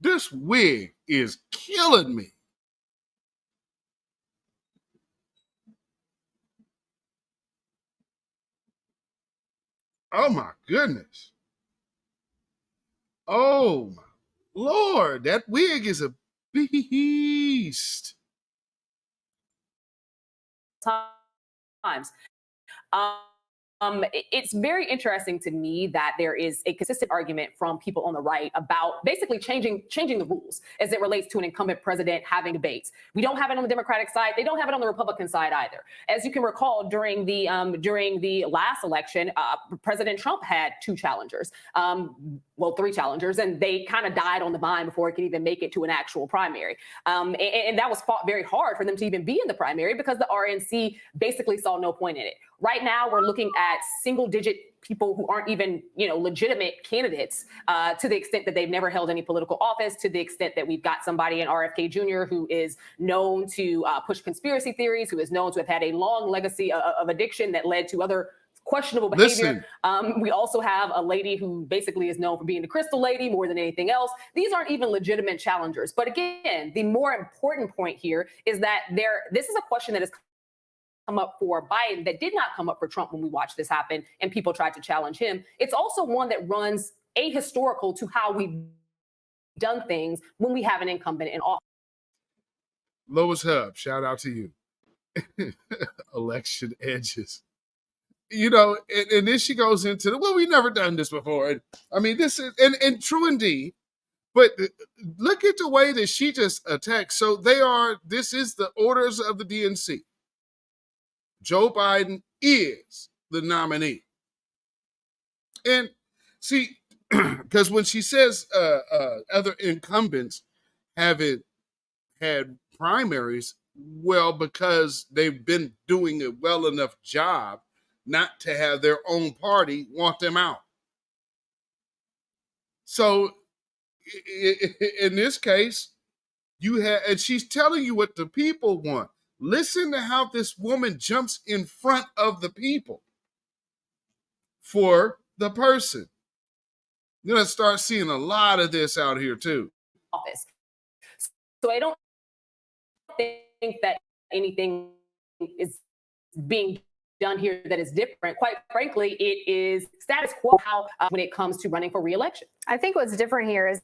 this wig is killing me. Oh my goodness. Oh, my Lord, that wig is a beast. Times. It's very interesting to me that there is a consistent argument from people on the right about basically changing the rules as it relates to an incumbent president having debates. We don't have it on the Democratic side. They don't have it on the Republican side either. As you can recall, during the last election, President Trump had two challengers. Three challengers, and they kind of died on the vine before it could even make it to an actual primary. And that was fought very hard for them to even be in the primary because the RNC basically saw no point in it. Right now, we're looking at single-digit people who aren't even, legitimate candidates to the extent that they've never held any political office, to the extent that we've got somebody in RFK Jr. who is known to push conspiracy theories, who is known to have had a long legacy of addiction that led to other questionable behavior. We also have a lady who basically is known for being the crystal lady more than anything else. These aren't even legitimate challengers. But again, the more important point here is that this is a question that has come up for Biden that did not come up for Trump when we watched this happen and people tried to challenge him. It's also one that runs ahistorical to how we've done things when we have an incumbent in office. Lois Hub, shout out to you. Election edges. And then she goes into we've never done this before. And I mean, this is, and true indeed, but look at the way that she just attacked. So this is the orders of the DNC. Joe Biden is the nominee. And see, because when she says other incumbents haven't had primaries, well, because they've been doing a well enough job not to have their own party want them out. So in this case, and she's telling you what the people want. Listen to how this woman jumps in front of the people for the person. You're going to start seeing a lot of this out here too. Office. So I don't think that anything is being done here that is different. Quite frankly, it is status quo when it comes to running for re-election. I think what's different here is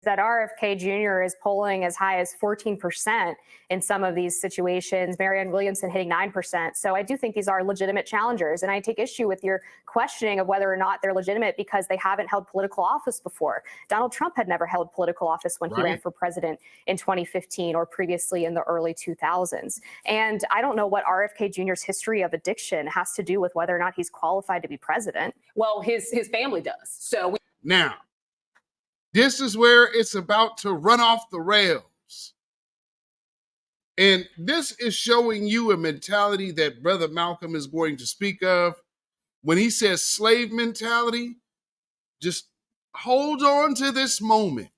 that RFK Jr. is polling as high as 14% in some of these situations. Marianne Williamson hitting 9%. So I do think these are legitimate challengers. And I take issue with your questioning of whether or not they're legitimate because they haven't held political office before. Donald Trump had never held political office when he ran for president in 2015 or previously in the early 2000s. And I don't know what RFK Jr.'s history of addiction has to do with whether or not he's qualified to be president. Well, his family does. So now, this is where it's about to run off the rails. And this is showing you a mentality that Brother Malcolm is going to speak of. When he says slave mentality, just hold on to this moment.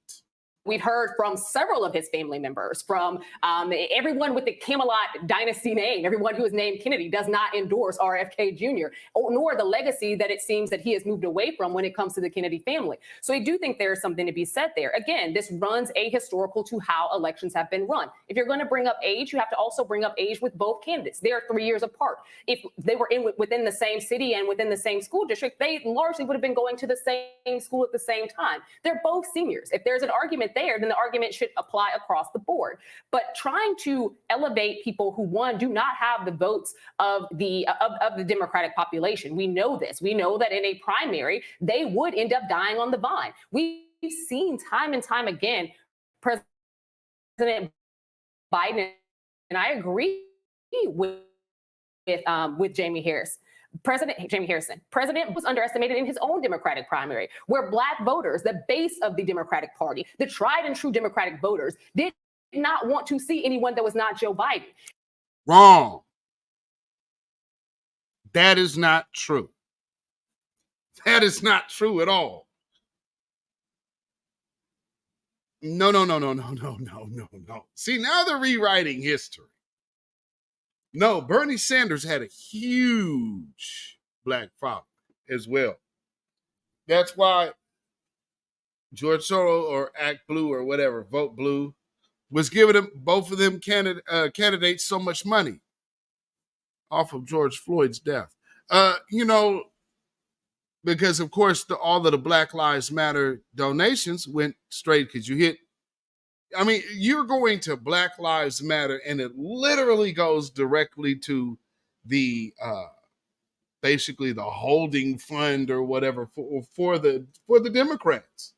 We've heard from several of his family members, from everyone with the Camelot dynasty name, everyone who is named Kennedy does not endorse RFK Jr., nor the legacy that it seems that he has moved away from when it comes to the Kennedy family. So I do think there's something to be said there. Again, this runs ahistorical to how elections have been run. If you're going to bring up age, you have to also bring up age with both candidates. They are 3 years apart. If they were within the same city and within the same school district, they largely would have been going to the same school at the same time. They're both seniors. If there's an argument there, then the argument should apply across the board. But trying to elevate people who, one, do not have the votes of the Democratic population. We know this. We know that in a primary, they would end up dying on the vine. We've seen time and time again, President Biden, and I agree with Jamie Harris. President Jamie Harrison, president was underestimated in his own Democratic primary, where Black voters, the base of the Democratic Party, the tried and true Democratic voters, did not want to see anyone that was not Joe Biden. Wrong. That is not true. That is not true at all. No. See, now they're rewriting history. No, Bernie Sanders had a huge Black following as well. That's why George Soros or Act Blue or whatever, Vote Blue, was giving them, both of them candidates so much money off of George Floyd's death. because of course all of the Black Lives Matter donations went straight, because you're going to Black Lives Matter and it literally goes directly to the basically the holding fund or whatever for the Democrats.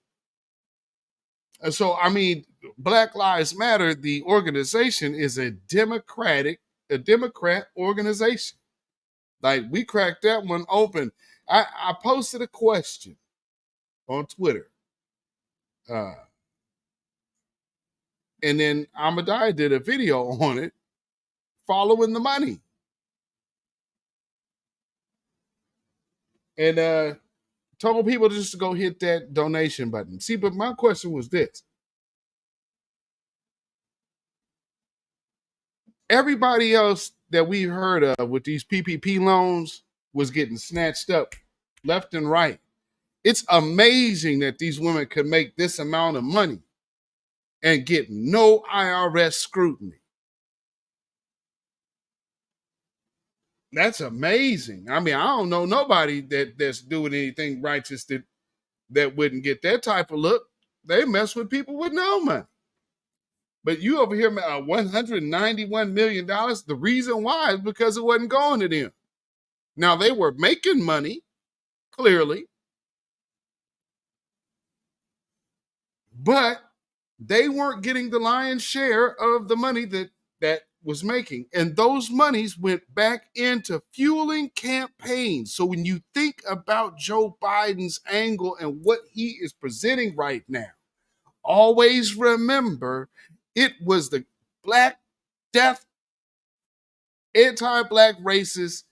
And so Black Lives Matter, the organization, is a Democrat organization. Like, we cracked that one open. I posted a question on Twitter. And then Ahmadiyya did a video on it, following the money. And told people just to go hit that donation button. See, but my question was this. Everybody else that we heard of with these PPP loans was getting snatched up left and right. It's amazing that these women could make this amount of money and get no IRS scrutiny. That's amazing. I don't know nobody that's doing anything righteous that wouldn't get that type of look. They mess with people with no money. But you over here, $191 million, the reason why is because it wasn't going to them. Now, they were making money, clearly, but they weren't getting the lion's share of the money that was making. And those monies went back into fueling campaigns. So when you think about Joe Biden's angle and what he is presenting right now, always remember it was the Black Death, anti-Black racist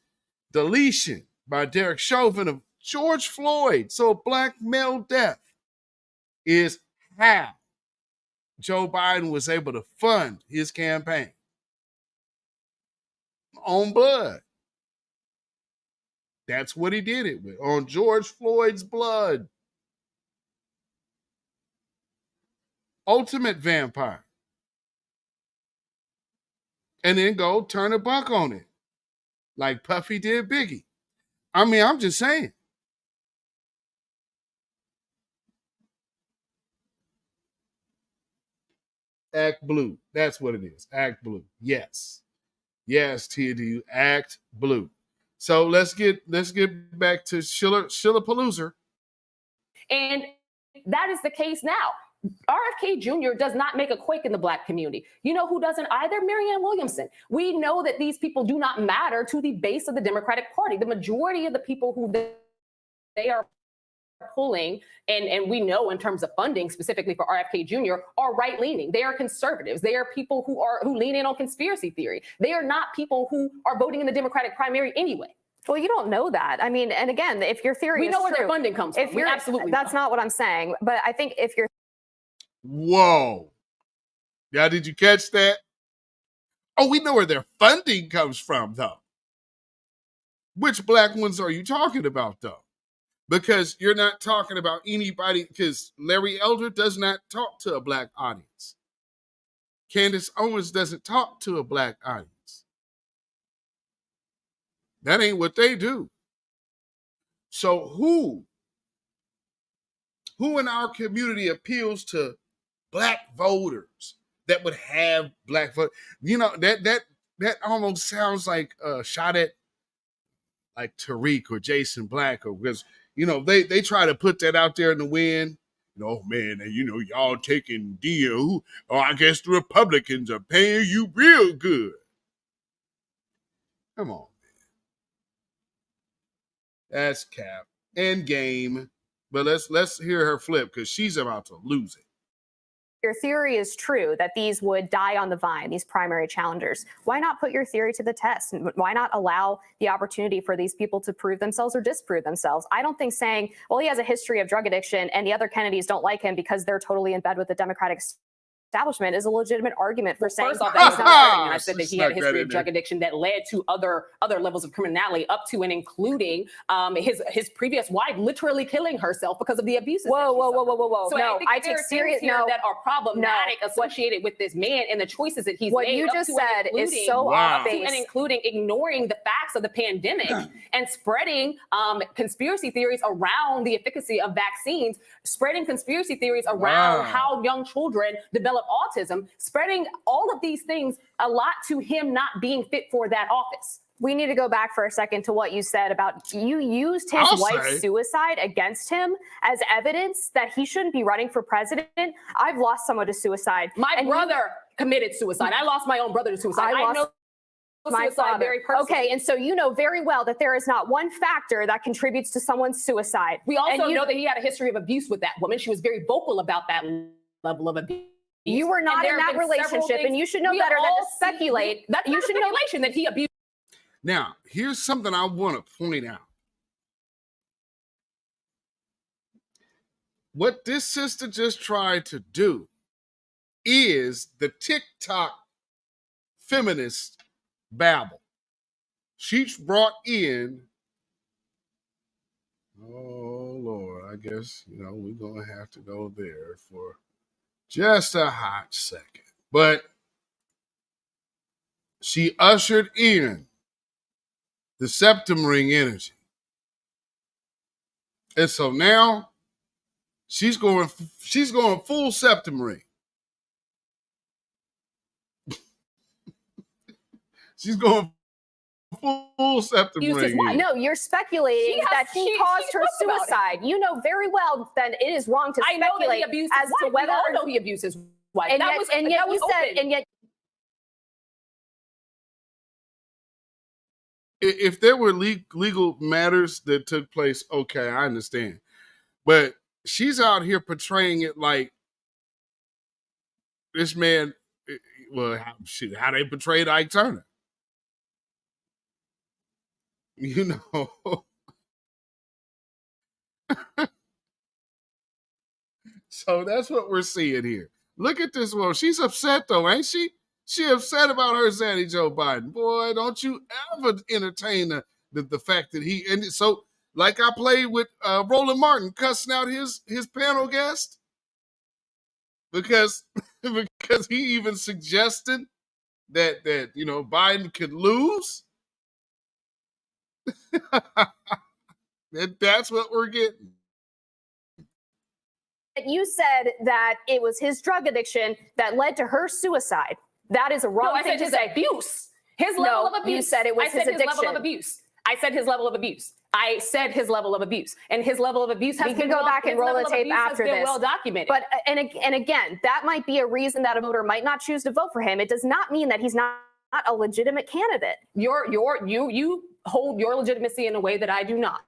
deletion by Derek Chauvin of George Floyd. So Black male death is how Joe Biden was able to fund his campaign. On blood. That's what he did it with, on George Floyd's blood. Ultimate vampire. And then go turn a buck on it, like Puffy did Biggie. I'm just saying. Act Blue. That's what it is. Act Blue. Yes. Yes, TND. Act Blue. So let's get back to Shillapalooza. And that is the case now. RFK Jr. does not make a quake in the Black community. You know who doesn't either? Marianne Williamson. We know that these people do not matter to the base of the Democratic Party. The majority of the people who they are pulling, and we know in terms of funding specifically for RFK Jr., are right-leaning. They are conservatives. They are people who lean in on conspiracy theory. They are not people who are voting in the Democratic primary anyway. Well, you don't know that. And again, if your theory we is know where true, their funding comes from. That's not what I'm saying. But I think if you're Whoa. Yeah, did you catch that? Oh, we know where their funding comes from, though. Which Black ones are you talking about, though? Because you're not talking about anybody, because Larry Elder does not talk to a Black audience. Candace Owens doesn't talk to a Black audience. That ain't what they do. So who in our community appeals to Black voters that would have Black vote? That almost sounds like a shot at like Tariq or Jason Black, or because they try to put that out there in the wind. Man, and y'all taking deal. Oh, I guess the Republicans are paying you real good. Come on, man. That's cap and game. But let's hear her flip, because she's about to lose it. your theory is true that these would die on the vine, these primary challengers, why not put your theory to the test? Why not allow the opportunity for these people to prove themselves or disprove themselves? I don't think saying, well, he has a history of drug addiction and the other Kennedys don't like him because they're totally in bed with the Democratic establishment is a legitimate argument for saying First off, that that was he's not not arguing. I said that he had a history of drug addiction that led to other levels of criminality, up to and including his previous wife literally killing herself because of the abuses. Whoa. So No, I take serious. No, that are problematic associated with this man and the choices that he's what made. you just said is so off off base, base. and including ignoring the facts of the pandemic and spreading conspiracy theories around the efficacy of vaccines, spreading conspiracy theories around how young children develop autism, spreading all of these things a lot to him not being fit for that office. We need to go back for a second to what you said about you used his wife's suicide against him as evidence that he shouldn't be running for president. I've lost someone to suicide. My brother committed suicide. I lost my own brother to suicide. I know my father. Very personally. Okay, and so you know very well that there is not one factor that contributes to someone's suicide. We also know that he had a history of abuse with that woman. She was very vocal about that level of abuse. You were not in that relationship, and you should know better than to speculate. That's you should know that he abused. Now, here's something I want to point out. What this sister just tried to do is the TikTok feminist babble. She's brought in, oh Lord, I guess, we're going to have to go there for just a hot second. But she ushered in the septum ring energy. And so now she's going full septum ring. She's going full septum ring. No, you're speculating that he caused her suicide. You know very well that it is wrong to speculate I know that he abused his wife. whether We all know he abused his wife. And yet if there were legal matters that took place, okay, I understand. But she's out here portraying it like this man, how they portrayed Ike Turner. So that's what we're seeing here. Look at this woman. She's upset though, ain't she? She upset about her saying Joe Biden. Boy, don't you ever entertain the fact that he, and so like I played with Roland Martin cussing out his panel guest because he even suggested that Biden could lose. That's what we're getting. You said that it was his drug addiction that led to her suicide. That is a wrong thing to say. Abuse. His level of abuse. You said it was his addiction. Level of abuse. I said his level of abuse. I said his level of abuse, and his level of abuse has been. We can go back and roll the tape after this. Well documented. But and again, that might be a reason that a voter might not choose to vote for him. It does not mean that he's not a legitimate candidate. You hold your legitimacy in a way that I do not,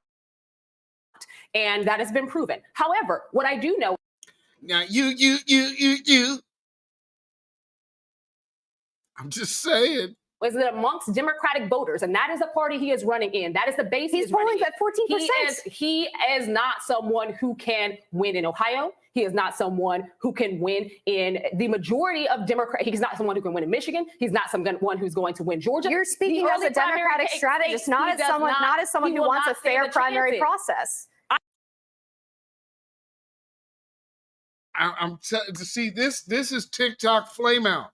and that has been proven. However, what I do know. Now you. I'm just saying. Was that amongst Democratic voters, and that is the party he is running in. That is the base. He's polling at 14%. He is not someone who can win in Ohio. He is not someone who can win in the majority of Democrat. He's not someone who can win in Michigan. He's not someone who's going to win Georgia. You're speaking as a Democratic strategist, not as someone who wants a fair primary process. See this is TikTok flame out.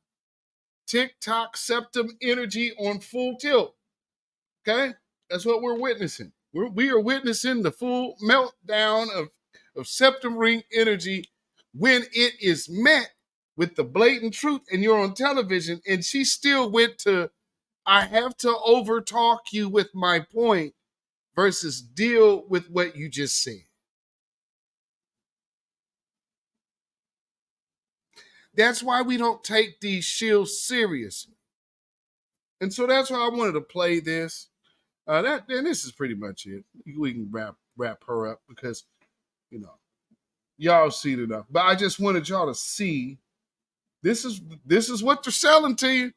TikTok septum energy on full tilt. Okay? That's what we're witnessing. We are witnessing the full meltdown of septum ring energy when it is met with the blatant truth and you're on television, and she still went to, I have to overtalk you with my point versus deal with what you just said. That's why we don't take these shills seriously. And so that's why I wanted to play this. And this is pretty much it. We can wrap her up because, y'all seen it enough. But I just wanted y'all to see this is what they're selling to you.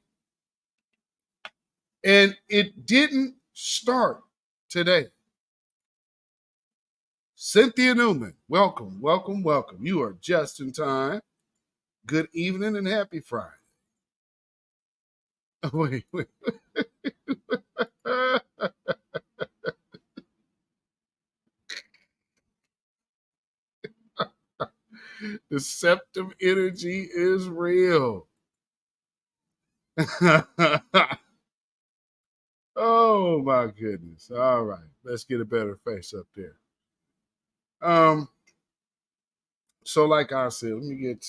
And it didn't start today. Cynthia Newman, welcome. You are just in time. Good evening and happy Friday. Wait. Deceptive energy is real. Oh my goodness. All right. Let's get a better face up there. So like I said, let me get,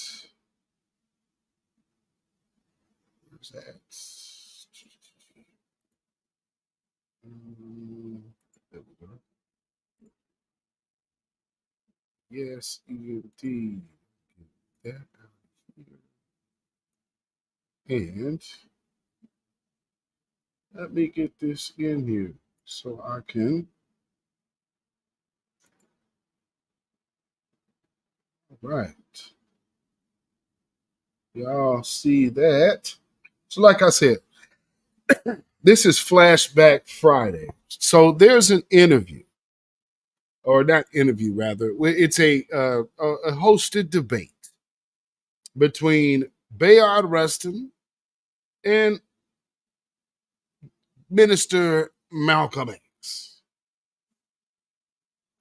where's that? There we go. Yes, EMT. That out here. And let me get this in here so I can. Right. Y'all see that? So like I said, this is Flashback Friday. So there's an interview, or not interview, rather. It's a hosted debate between Bayard Rustin and Minister Malcolm X.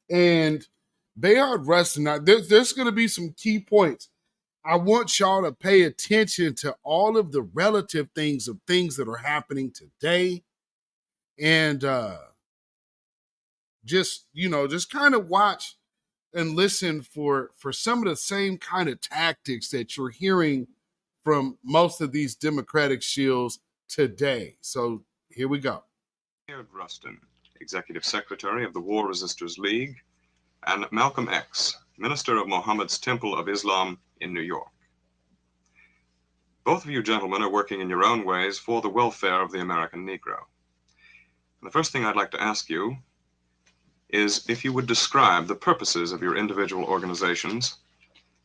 And Bayard Rustin, now there's going to be some key points. I want y'all to pay attention to all of the relative things that are happening today. And just kind of watch and listen for some of the same kind of tactics that you're hearing from most of these Democratic shills today. So here we go. Bayard Rustin, Executive Secretary of the War Resisters League, and Malcolm X, Minister of Mohammed's Temple of Islam in New York. Both of you gentlemen are working in your own ways for the welfare of the American Negro. And the first thing I'd like to ask you is if you would describe the purposes of your individual organizations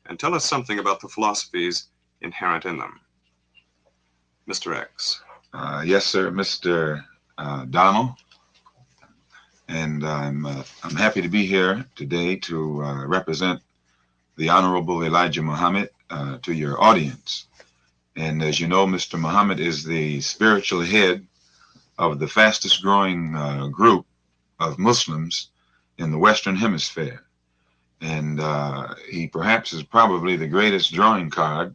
and tell us something about the philosophies inherent in them. Mr. X. Yes, sir, Mr. Donald. And I'm happy to be here today to represent the Honorable Elijah Muhammad to your audience. And as you know, Mr. Muhammad is the spiritual head of the fastest growing group of Muslims in the Western Hemisphere. And he perhaps is probably the greatest drawing card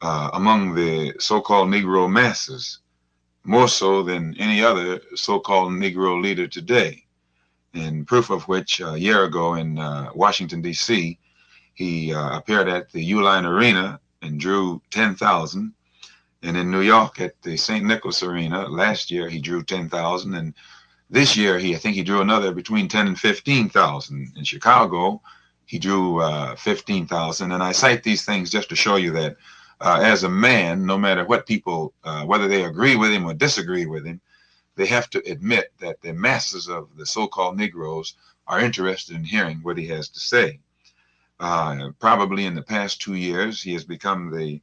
among the so-called Negro masses, more so than any other so-called Negro leader today. And proof of which, a year ago in Washington, D.C., he appeared at the Uline Arena and drew 10,000. And in New York at the St. Nicholas Arena, last year he drew 10,000. And this year, I think he drew another between 10 and 15,000. In Chicago, he drew 15,000. And I cite these things just to show you that as a man, no matter what people, whether they agree with him or disagree with him, they have to admit that the masses of the so-called Negroes are interested in hearing what he has to say. Probably in the past 2 years, he has become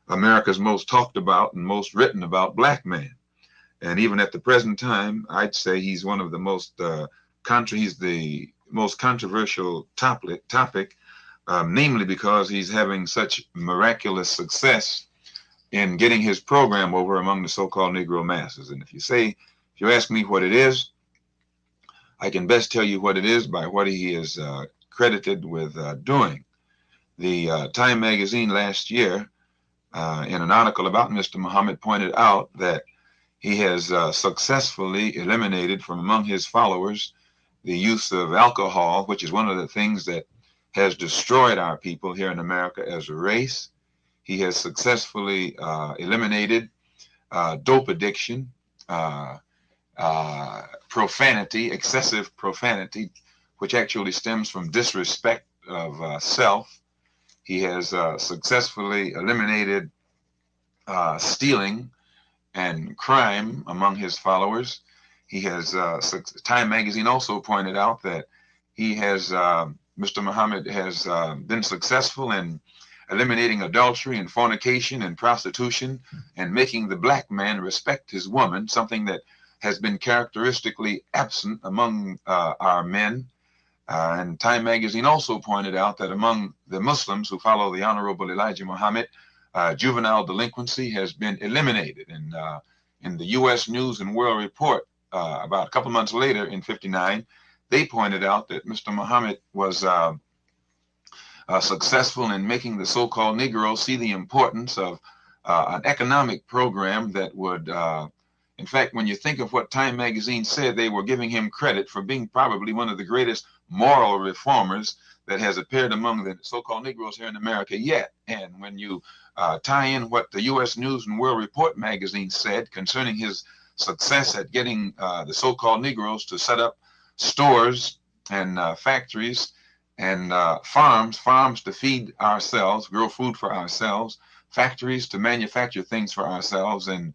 America's most talked about and most written about black man. And even at the present time, I'd say he's one of the most he's the most controversial topic, namely because he's having such miraculous success in getting his program over among the so-called Negro masses. And if you ask me what it is, I can best tell you what it is by what he is credited with doing. The Time magazine last year, in an article about Mr. Muhammad, pointed out that he has successfully eliminated from among his followers the use of alcohol, which is one of the things that has destroyed our people here in America as a race. He has successfully eliminated dope addiction, profanity, excessive profanity, which actually stems from disrespect of self. He has successfully eliminated stealing and crime among his followers. He has, Time magazine also pointed out that he has, Mr. Muhammad has been successful in eliminating adultery and fornication and prostitution and making the black man respect his woman, something that has been characteristically absent among our men. And Time magazine also pointed out that among the Muslims who follow the Honorable Elijah Muhammad, juvenile delinquency has been eliminated. And in the U.S. News and World Report, about a couple months later in '59, they pointed out that Mr. Muhammad was successful in making the so-called Negro see the importance of an economic program that would, in fact, when you think of what Time magazine said, they were giving him credit for being probably one of the greatest moral reformers that has appeared among the so-called Negroes here in America yet. And when you tie in what the U.S. News and World Report magazine said concerning his success at getting the so-called Negroes to set up stores and factories and farms to feed ourselves, grow food for ourselves, factories to manufacture things for ourselves, and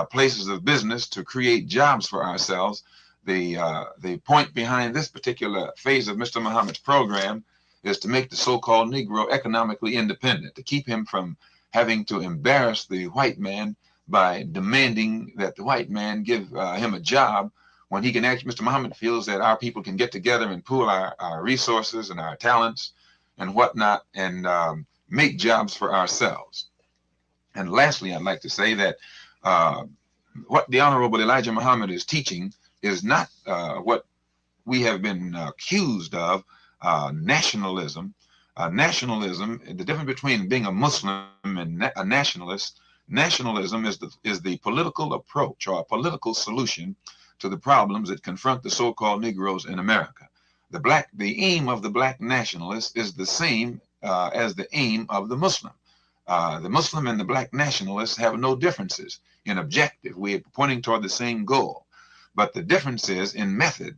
places of business to create jobs for ourselves. The point behind this particular phase of Mr. Muhammad's program is to make the so-called Negro economically independent, to keep him from having to embarrass the white man by demanding that the white man give him a job, when he can actually, Mr. Muhammad feels that our people can get together and pool our resources and our talents and whatnot and make jobs for ourselves. And lastly, I'd like to say that what the Honorable Elijah Muhammad is teaching is not what we have been accused of, nationalism. Nationalism, the difference between being a Muslim and a nationalist, nationalism is the political approach or a political solution to the problems that confront the so-called Negroes in America. The aim of the black nationalist is the same as the aim of the Muslim. The Muslim and the black nationalists have no differences in objective. We are pointing toward the same goal, but the difference is in method,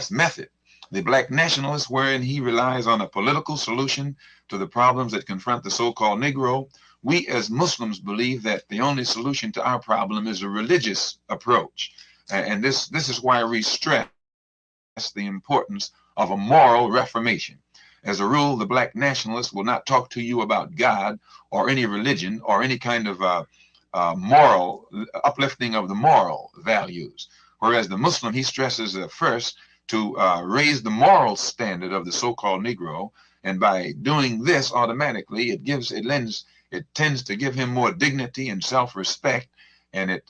method. The black nationalist, wherein he relies on a political solution to the problems that confront the so-called Negro, we as Muslims believe that the only solution to our problem is a religious approach. And this is why we stress the importance of a moral reformation. As a rule, the black nationalist will not talk to you about God or any religion or any kind of moral uplifting of the moral values. Whereas the Muslim, he stresses first to raise the moral standard of the so-called Negro. And by doing this, automatically, it tends to give him more dignity and self-respect, and it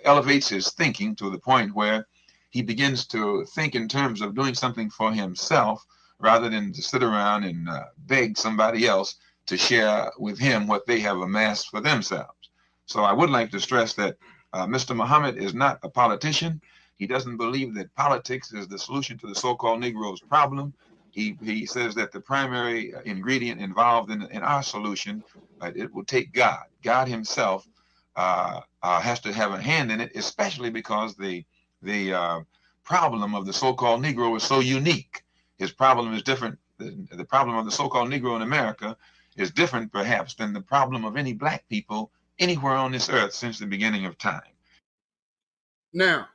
elevates his thinking to the point where he begins to think in terms of doing something for himself rather than to sit around and beg somebody else to share with him what they have amassed for themselves. So I would like to stress that Mr. Muhammad is not a politician. He doesn't believe that politics is the solution to the so-called Negro's problem. He says that the primary ingredient involved in our solution, it will take God. God himself has to have a hand in it, especially because the problem of the so-called Negro is so unique. His problem is different. The problem of the so-called Negro in America is different, perhaps, than the problem of any black people anywhere on this earth since the beginning of time. Now,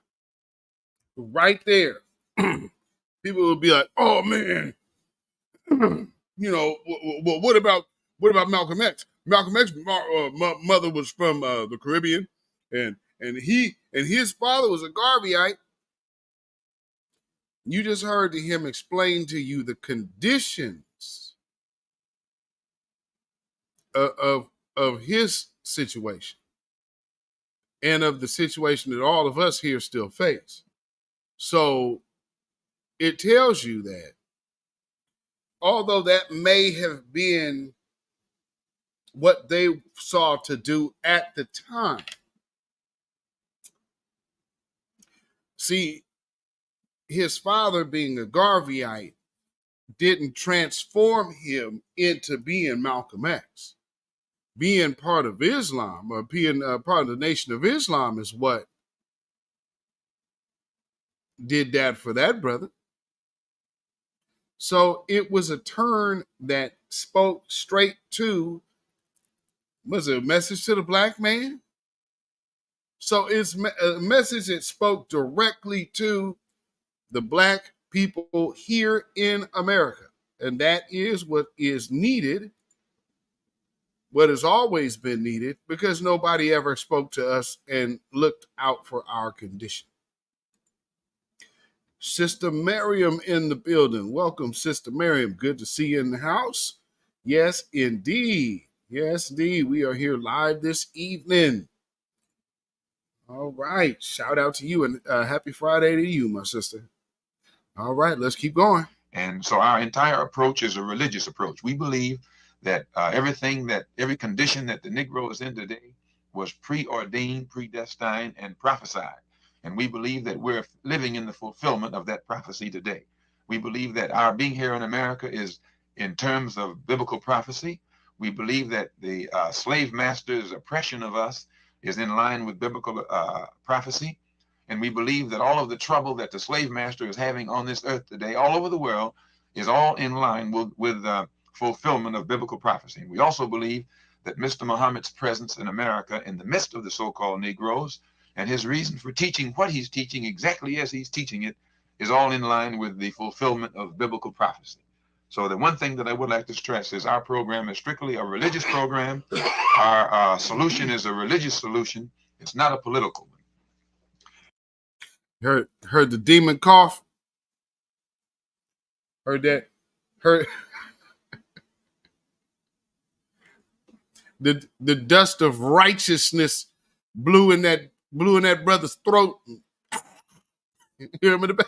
right there, people will be like, "Oh man, what about Malcolm X? Malcolm X's mother was from the Caribbean, and his father was a Garveyite." You just heard him explain to you the conditions of his situation and of the situation that all of us here still face. So it tells you that although that may have been what they saw to do at the time, see, his father being a Garveyite didn't transform him into being Malcolm X. Being part of Islam or being part of the Nation of Islam is what did that for that brother. So it was a turn that spoke straight to, was it a message to the black man? So it's a message that spoke directly to the black people here in America. And that is what is needed, what has always been needed, because nobody ever spoke to us and looked out for our condition. Sister Miriam in the building. Welcome, Sister Miriam. Good to see you in the house. Yes, indeed. Yes, indeed. We are here live this evening. All right. Shout out to you and happy Friday to you, my sister. All right, let's keep going. And so our entire approach is a religious approach. We believe that every condition that the Negro is in today was preordained, predestined, and prophesied. And we believe that we're living in the fulfillment of that prophecy today. We believe that our being here in America is in terms of biblical prophecy. We believe that the slave master's oppression of us is in line with biblical prophecy. And we believe that all of the trouble that the slave master is having on this earth today, all over the world, is all in line with fulfillment of biblical prophecy. And we also believe that Mr. Muhammad's presence in America in the midst of the so-called Negroes and his reason for teaching what he's teaching exactly as he's teaching it is all in line with the fulfillment of biblical prophecy. So the one thing that I would like to stress is our program is strictly a religious program. Our solution is a religious solution. It's not a political one. Heard the demon cough. Heard that. Heard the dust of righteousness blew in that brother's throat. You hear him in the back.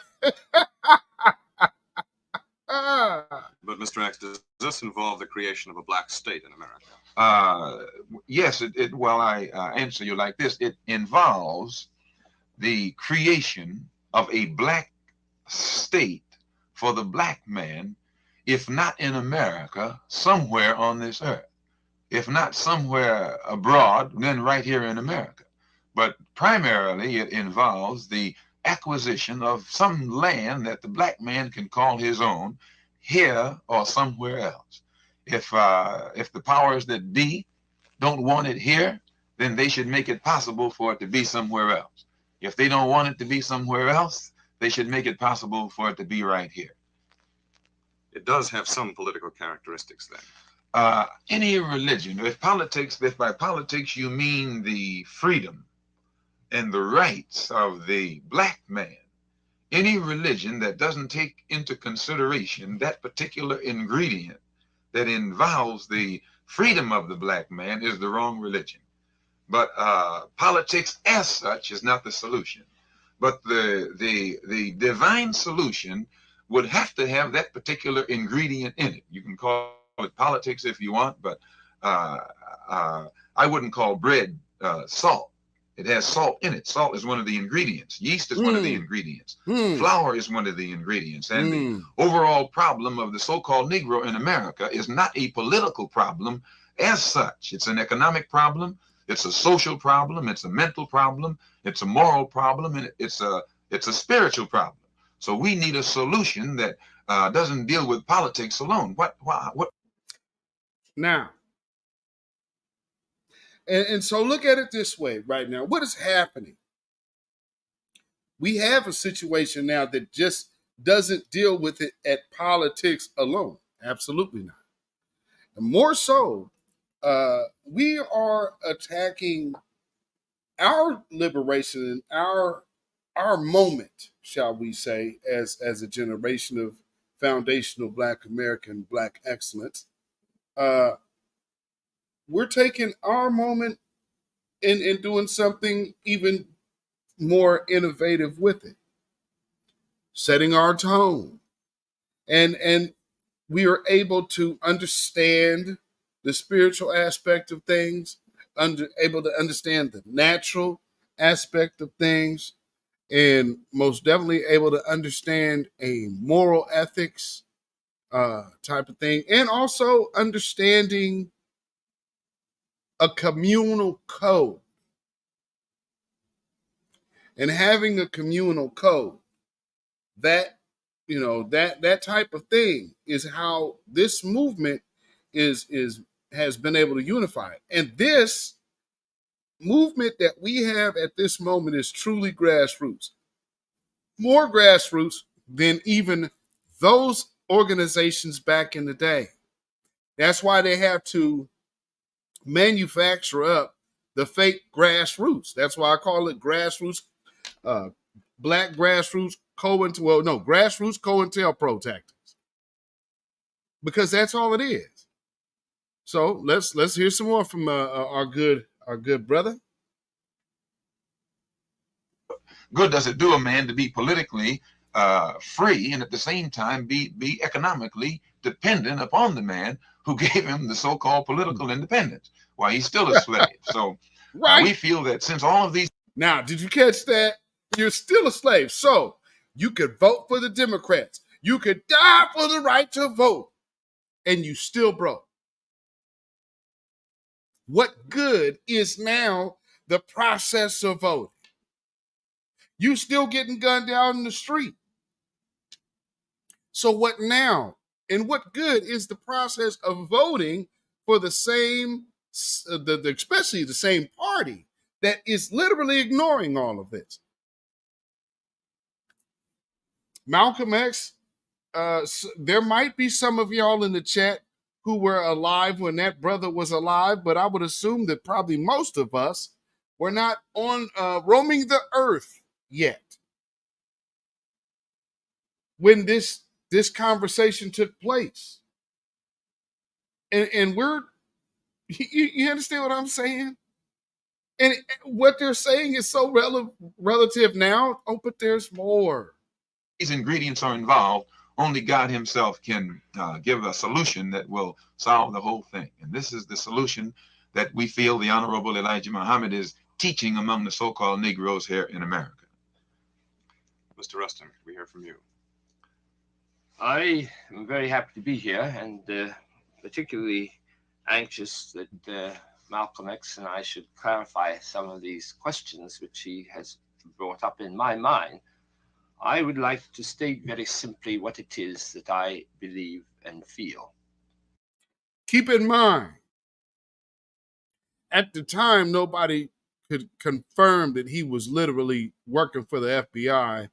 But Mr. X, does this involve the creation of a black state in America? Yes. Well, I answer you like this. It involves the creation of a black state for the black man, if not in America, somewhere on this earth. If not somewhere abroad, then right here in America. But primarily it involves the acquisition of some land that the black man can call his own here or somewhere else. If the powers that be don't want it here, then they should make it possible for it to be somewhere else. If they don't want it to be somewhere else, they should make it possible for it to be right here. It does have some political characteristics then. Any religion, if by politics you mean the freedom and the rights of the black man, any religion that doesn't take into consideration that particular ingredient that involves the freedom of the black man is the wrong religion. But politics as such is not the solution. But the divine solution would have to have that particular ingredient in it. You can call it politics if you want, but I wouldn't call bread salt. It has salt in it. Salt is one of the ingredients. Yeast is one of the ingredients. Flour is one of the ingredients. And the overall problem of the so-called Negro in America is not a political problem as such. It's an economic problem. It's a social problem. It's a mental problem. It's a moral problem. And it's a spiritual problem. So we need a solution that doesn't deal with politics alone. What? Now, and so look at it this way right now. What is happening? We have a situation now that just doesn't deal with it at politics alone. Absolutely not. And more so, we are attacking our liberation and our moment, shall we say, as a generation of foundational Black American Black excellence. We're taking our moment and doing something even more innovative with it, setting our tone, and we are able to understand the spiritual aspect of things, able to understand the natural aspect of things, and most definitely able to understand a moral ethics type of thing, and also understanding a communal code. And having a communal code, that type of thing is how this movement has been able to unify. And this movement that we have at this moment is truly grassroots. More grassroots than even those organizations back in the day. That's why they have to manufacture up the fake grassroots. That's why I call it grassroots, Black grassroots grassroots COINTELPRO tactics. Because that's all it is. So let's hear some more from our good brother. Good does it do a man to be politically free and at the same time be economically dependent upon the man who gave him the so-called political independence? Why, he's still a slave. So right. We feel that since all of these... Now, did you catch that? You're still a slave. So you could vote for the Democrats. You could die for the right to vote. And you still broke. What good is now the process of voting? You still getting gunned down in the street. So what now? And what good is the process of voting for the same, especially the same party that is literally ignoring all of this? Malcolm X, there might be some of y'all in the chat who were alive when that brother was alive, but I would assume that probably most of us were not on roaming the earth yet when this conversation took place. And we're, you understand what I'm saying? And what they're saying is so relative now. Oh, but there's more. These ingredients are involved. Only God himself can give a solution that will solve the whole thing. And this is the solution that we feel the Honorable Elijah Muhammad is teaching among the so-called Negroes here in America. Mr. Rustin, can we hear from you? I am very happy to be here and particularly anxious that Malcolm X and I should clarify some of these questions which he has brought up in my mind. I would like to state very simply what it is that I believe and feel. Keep in mind, at the time, nobody could confirm that he was literally working for the FBI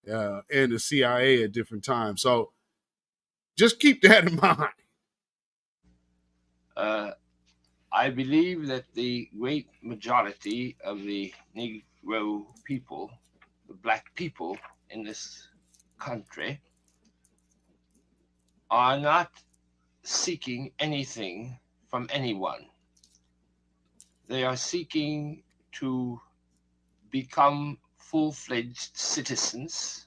and the CIA at different times. So just keep that in mind. I believe that the great majority of the Negro people, the black people in this country, are not seeking anything from anyone. They are seeking to become full-fledged citizens.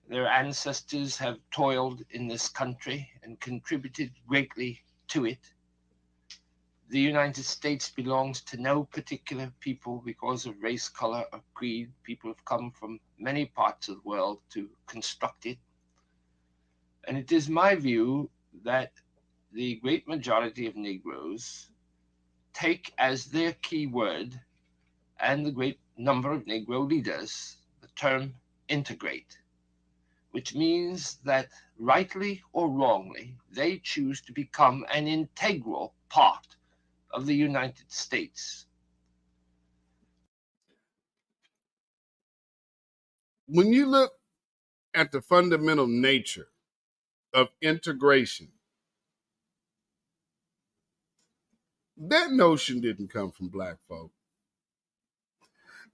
Their ancestors have toiled in this country and contributed greatly to it. The United States belongs to no particular people because of race, color, or creed. People have come from many parts of the world to construct it. And it is my view that the great majority of Negroes take as their key word, and the great number of Negro leaders, the term integrate, which means that rightly or wrongly, they choose to become an integral part of the United States. When you look at the fundamental nature of integration, that notion didn't come from black folk,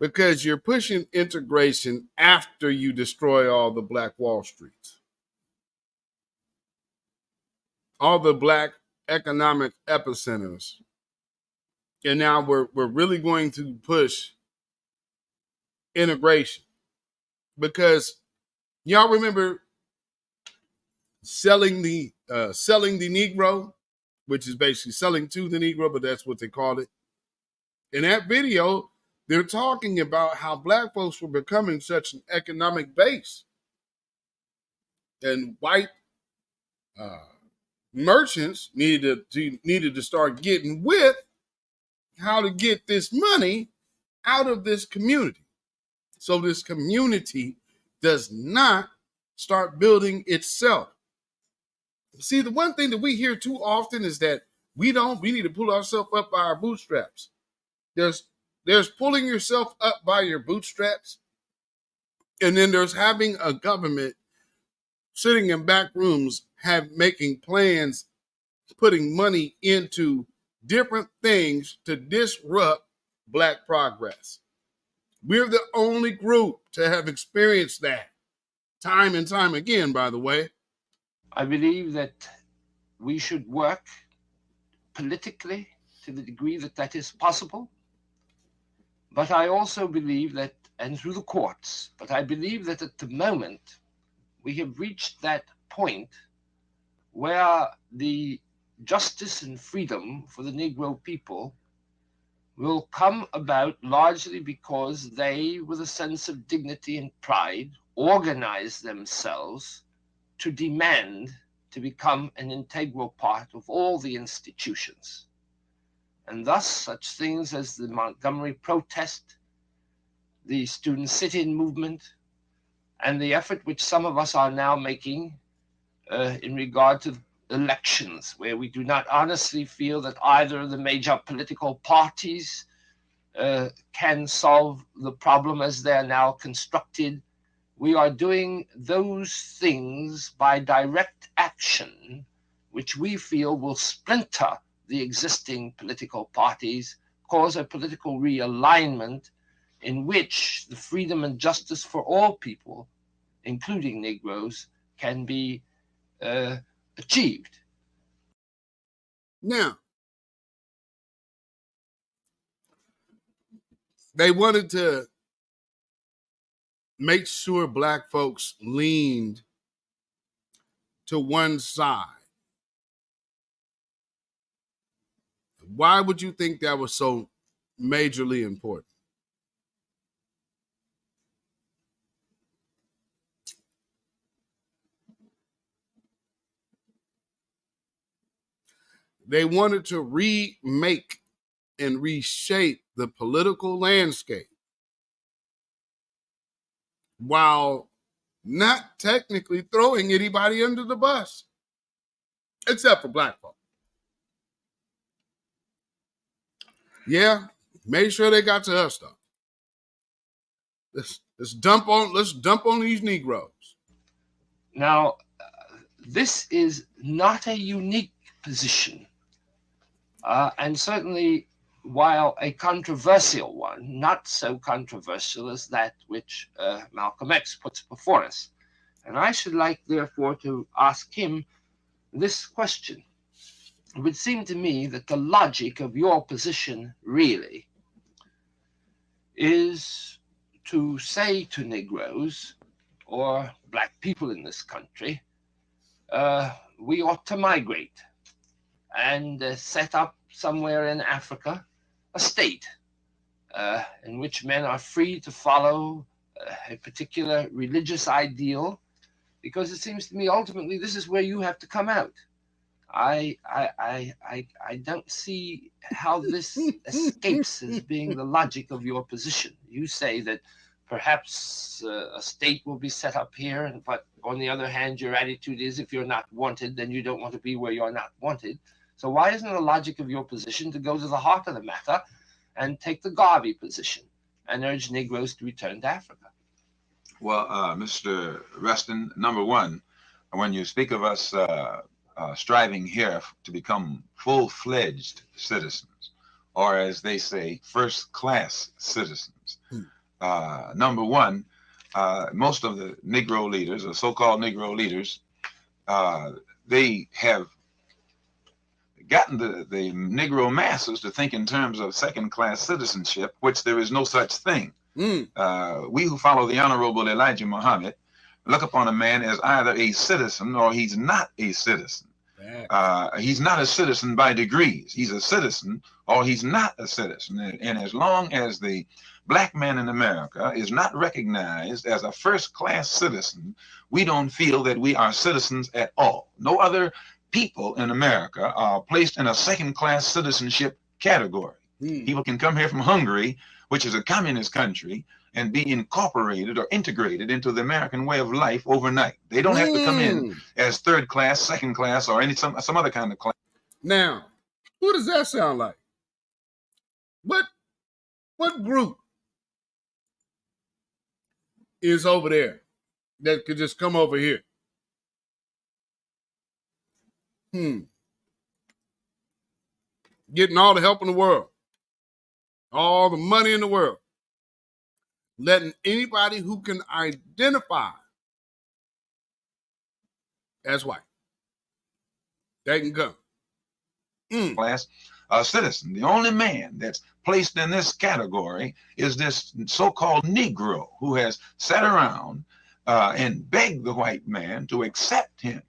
because you're pushing integration after you destroy all the black Wall Streets, all the black economic epicenters. And now we're really going to push integration, because y'all remember selling the Negro, which is basically selling to the Negro, but that's what they called it. In that video, they're talking about how black folks were becoming such an economic base, and white merchants needed to start getting with how to get this money out of this community, so this community does not start building itself. See, the one thing that we hear too often is that we need to pull ourselves up by our bootstraps. There's pulling yourself up by your bootstraps, and then there's having a government sitting in back rooms making plans, putting money into different things to disrupt black progress. We're the only group to have experienced that time and time again, by the way. I believe that we should work politically to the degree that that is possible. But I also believe that, and through the courts, but I believe that at the moment we have reached that point where the justice and freedom for the Negro people will come about largely because they, with a sense of dignity and pride, organize themselves to demand to become an integral part of all the institutions. And thus, such things as the Montgomery protest, the student sit-in movement, and the effort which some of us are now making in regard to elections, where we do not honestly feel that either of the major political parties can solve the problem as they are now constructed. We are doing those things by direct action, which we feel will splinter the existing political parties, cause a political realignment in which the freedom and justice for all people, including Negroes, can be achieved. Now, they wanted to make sure black folks leaned to one side. Why would you think that was so majorly important? They wanted to remake and reshape the political landscape while not technically throwing anybody under the bus, except for black folk. Yeah, make sure they got to us stuff. Let's dump on these Negroes. Now, this is not a unique position, and certainly, while a controversial one, not so controversial as that which Malcolm X puts before us. And I should like, therefore, to ask him this question. It would seem to me that the logic of your position really is to say to Negroes, or black people in this country, we ought to migrate and set up somewhere in Africa a state in which men are free to follow a particular religious ideal, because it seems to me ultimately this is where you have to come out. I don't see how this escapes as being the logic of your position. You say that perhaps a state will be set up here, but on the other hand, your attitude is if you're not wanted, then you don't want to be where you're not wanted. So why isn't the logic of your position to go to the heart of the matter and take the Garvey position and urge Negroes to return to Africa? Well, Mr. Rustin, number one, when you speak of us striving here to become full-fledged citizens, or as they say, first-class citizens, number one, most of the Negro leaders, or so-called Negro leaders, they have gotten the Negro masses to think in terms of second-class citizenship, which there is no such thing. We who follow the Honorable Elijah Muhammad look upon a man as either a citizen or he's not a citizen. He's not a citizen by degrees. He's a citizen or he's not a citizen. And as long as the black man in America is not recognized as a first-class citizen, we don't feel that we are citizens at all. No other people in America are placed in a second-class citizenship category. People can come here from Hungary, which is a communist country, and be incorporated or integrated into the American way of life overnight. They don't have to come in as third class, second class, or some other kind of class. Now, who does that sound like? What group is over there that could just come over here? Getting all the help in the world, all the money in the world, letting anybody who can identify as white, they can come. class citizen. The only man that's placed in this category is this so-called Negro who has sat around and begged the white man to accept him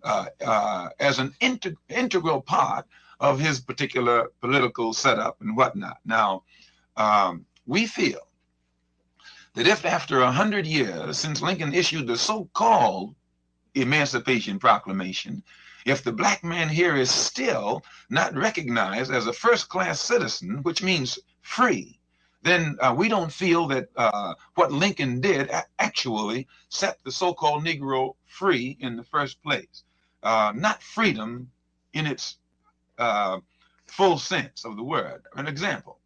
as an integral part of his particular political setup and whatnot. Now, we feel that if after 100 years since Lincoln issued the so-called Emancipation Proclamation, if the black man here is still not recognized as a first-class citizen, which means free, then we don't feel that what Lincoln did actually set the so-called Negro free in the first place. Not freedom in its full sense of the word. An example,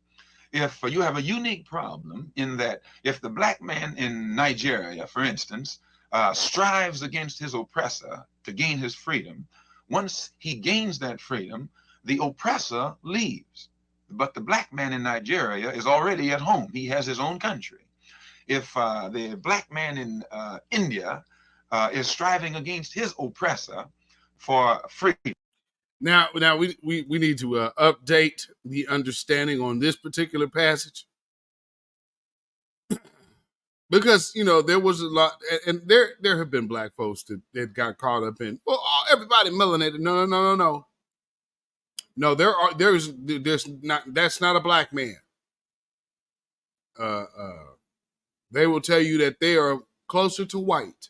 if you have a unique problem in that if the black man in Nigeria, for instance, strives against his oppressor to gain his freedom, once he gains that freedom, the oppressor leaves. But the black man in Nigeria is already at home. He has his own country. If the black man in India is striving against his oppressor for freedom. Now we need to update the understanding on this particular passage. Because, you know, there was a lot, and there have been black folks that got caught up in, well, everybody melanated. No. No, there's not, that's not a black man. They will tell you that they are closer to white.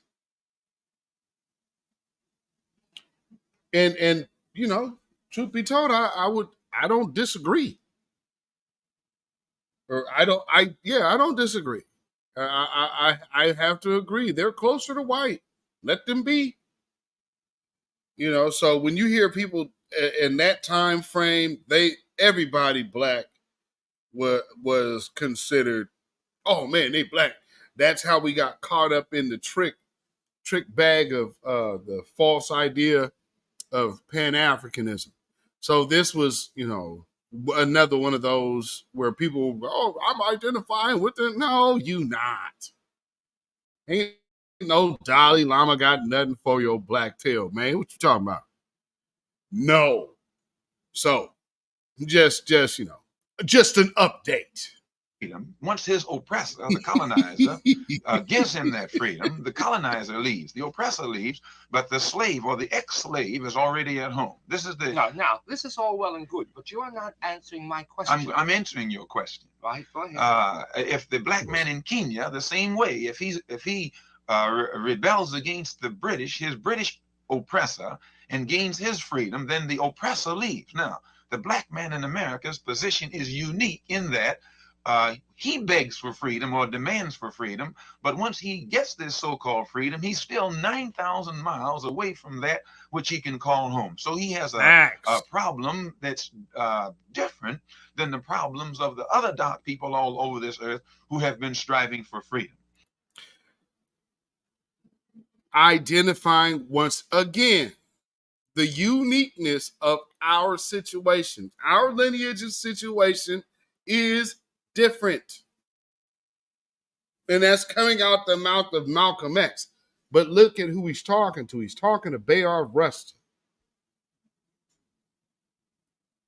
And you know, truth be told, I don't disagree. Or I don't disagree. I have to agree. They're closer to white. Let them be. You know, so when you hear people in that time frame, everybody black was considered, oh man, they black. That's how we got caught up in the trick bag of the false idea of Pan-Africanism. So this was, you know, another one of those where people go, oh, I'm identifying with it. No, you not. Ain't no Dalai Lama got nothing for your black tail, man. What you talking about? No. So just you know, just an update. Once his oppressor, the colonizer, gives him that freedom, the colonizer leaves, the oppressor leaves, but the slave or the ex-slave is already at home. This is the now this is all well and good, but you are not answering my question. I'm answering your question. Right, go ahead. If the black man in Kenya, the same way, if he rebels against the British, his British oppressor, and gains his freedom, then the oppressor leaves. Now, the black man in America's position is unique in that he begs for freedom or demands for freedom, but once he gets this so-called freedom, he's still 9,000 miles away from that which he can call home. So he has a problem that's different than the problems of the other dark people all over this earth who have been striving for freedom. Identifying once again the uniqueness of our situation. Our lineage and situation is different. And that's coming out the mouth of Malcolm X. But look at who he's talking to. He's talking to Bayard Rustin.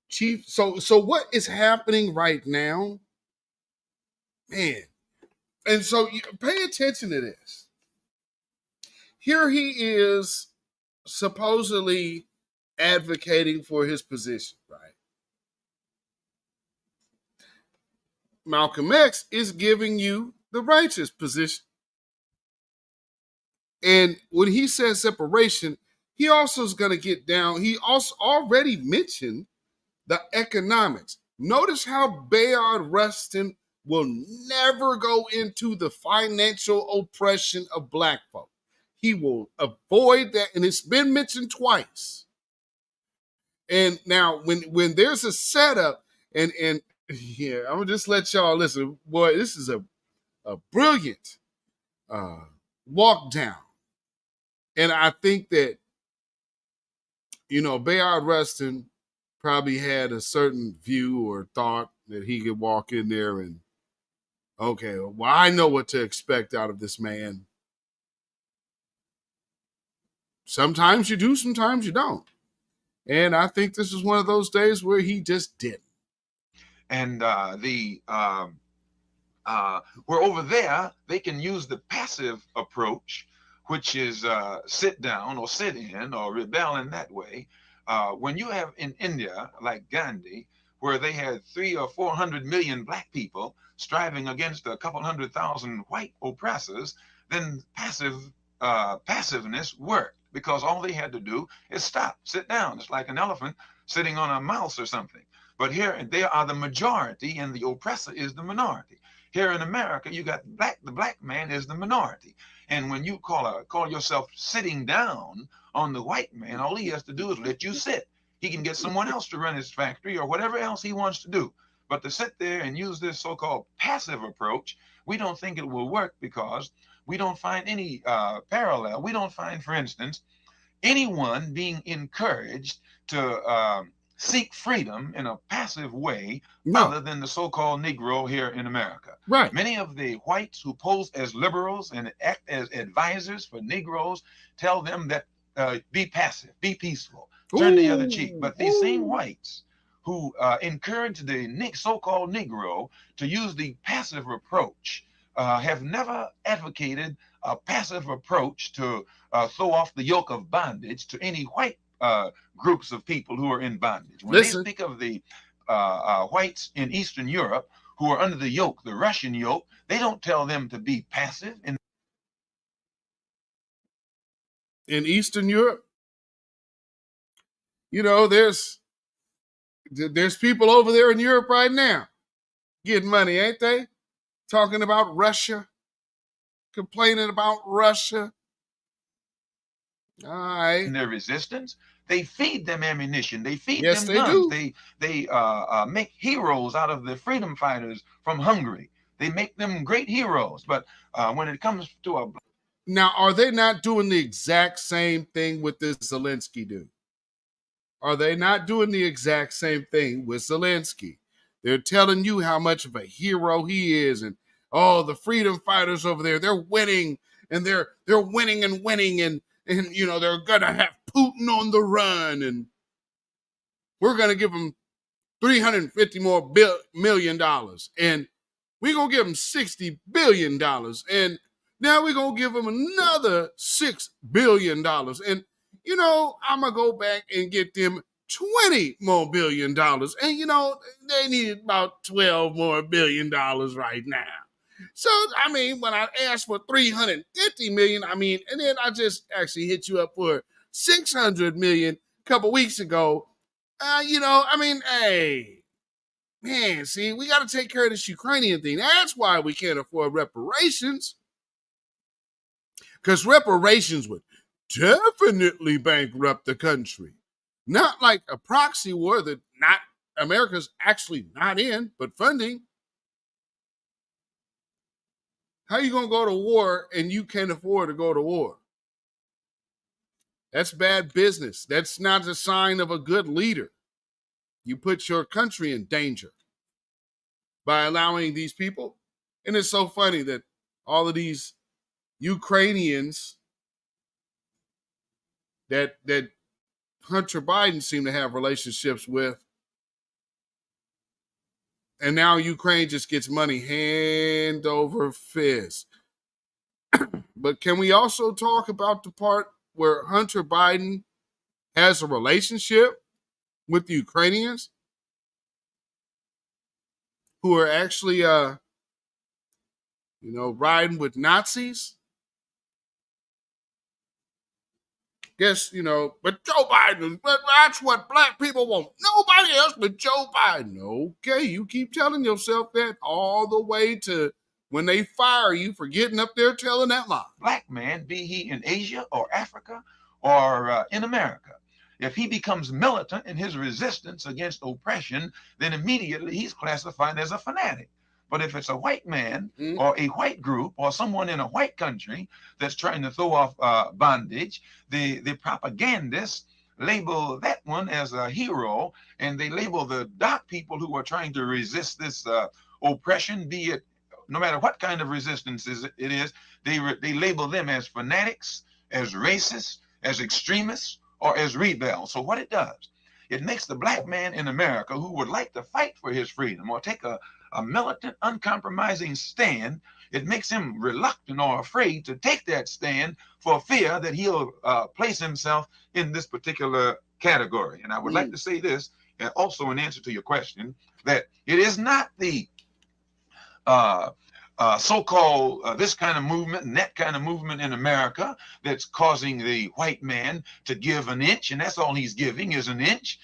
Chief, so what is happening right now? Man. And so pay attention to this. Here he is supposedly advocating for his position, right? Malcolm X is giving you the righteous position. And when he says separation, he also is going to get down. He also already mentioned the economics. Notice how Bayard Rustin will never go into the financial oppression of black folk. He will avoid that, and it's been mentioned twice. And now, when there's a setup, and yeah, I'm gonna just let y'all listen. Boy, this is a brilliant walk down, and I think that, you know, Bayard Rustin probably had a certain view or thought that he could walk in there and, okay, well, I know what to expect out of this man. Sometimes you do, sometimes you don't. And I think this is one of those days where he just didn't. And where over there, they can use the passive approach, which is sit down or sit in or rebel in that way. When you have in India, like Gandhi, where they had 300 or 400 million black people striving against a couple 100,000 white oppressors, then passiveness worked, because all they had to do is stop, sit down. It's like an elephant sitting on a mouse or something. But here they are the majority and the oppressor is the minority. Here in America, you got the black man is the minority. And when you call yourself sitting down on the white man, all he has to do is let you sit. He can get someone else to run his factory or whatever else he wants to do. But to sit there and use this so-called passive approach, we don't think it will work, because we don't find any parallel. We don't find, for instance, anyone being encouraged to seek freedom in a passive way other than the so-called Negro here in America. Right. Many of the whites who pose as liberals and act as advisors for Negroes tell them that be passive, be peaceful, turn the other cheek. But these same whites who encourage the so-called Negro to use the passive approach have never advocated a passive approach to throw off the yoke of bondage to any white groups of people who are in bondage. When they speak of the whites in Eastern Europe who are under the yoke, the Russian yoke, they don't tell them to be passive. In Eastern Europe, you know, there's people over there in Europe right now getting money, ain't they? Talking about Russia, complaining about Russia. All right. In their resistance, they feed them ammunition. They feed Yes, them they guns. do. They make heroes out of the freedom fighters from Hungary. They make them great heroes. But when it comes to a... Now, are they not doing the exact same thing with this Zelensky dude? Are they not doing the exact same thing with Zelensky? They're telling you how much of a hero he is, and the freedom fighters over there, they're winning, and they're winning and winning, and you know, they're gonna have Putin on the run, and we're gonna give them $350 million, and we're gonna give them $60 billion, and now we're gonna give them another $6 billion, and you know, I'm gonna go back and get them $20 more billion, and you know, they need about $12 more billion right now. So, I mean, when I asked for $350 million, I mean, and then I just actually hit you up for $600 million a couple weeks ago. You know, I mean, hey, man, see, we got to take care of this Ukrainian thing. That's why we can't afford reparations. Because reparations would definitely bankrupt the country. Not like a proxy war that America's actually not in, but funding. How you going to go to war and you can't afford to go to war? That's bad business. That's not a sign of a good leader. You put your country in danger by allowing these people. And it's so funny that all of these Ukrainians that Hunter Biden seemed to have relationships with, and now Ukraine just gets money hand over fist. But can we also talk about the part where Hunter Biden has a relationship with the Ukrainians who are actually, riding with Nazis? Guess, but Joe Biden, but that's what black people want. Nobody else but Joe Biden. Okay, you keep telling yourself that all the way to when they fire you for getting up there telling that lie. Black man, be he in Asia or Africa or in America, if he becomes militant in his resistance against oppression, then immediately he's classified as a fanatic. But if it's a white man or a white group or someone in a white country that's trying to throw off bondage, the propagandists label that one as a hero, and they label the dark people who are trying to resist this oppression, be it no matter what kind of resistance it is, they label them as fanatics, as racists, as extremists, or as rebels. So what it does, it makes the black man in America who would like to fight for his freedom or take a militant, uncompromising stand, it makes him reluctant or afraid to take that stand for fear that he'll place himself in this particular category. And I would like to say this, also in answer to your question, that it is not the so-called this kind of movement and that kind of movement in America that's causing the white man to give an inch, and that's all he's giving is an inch.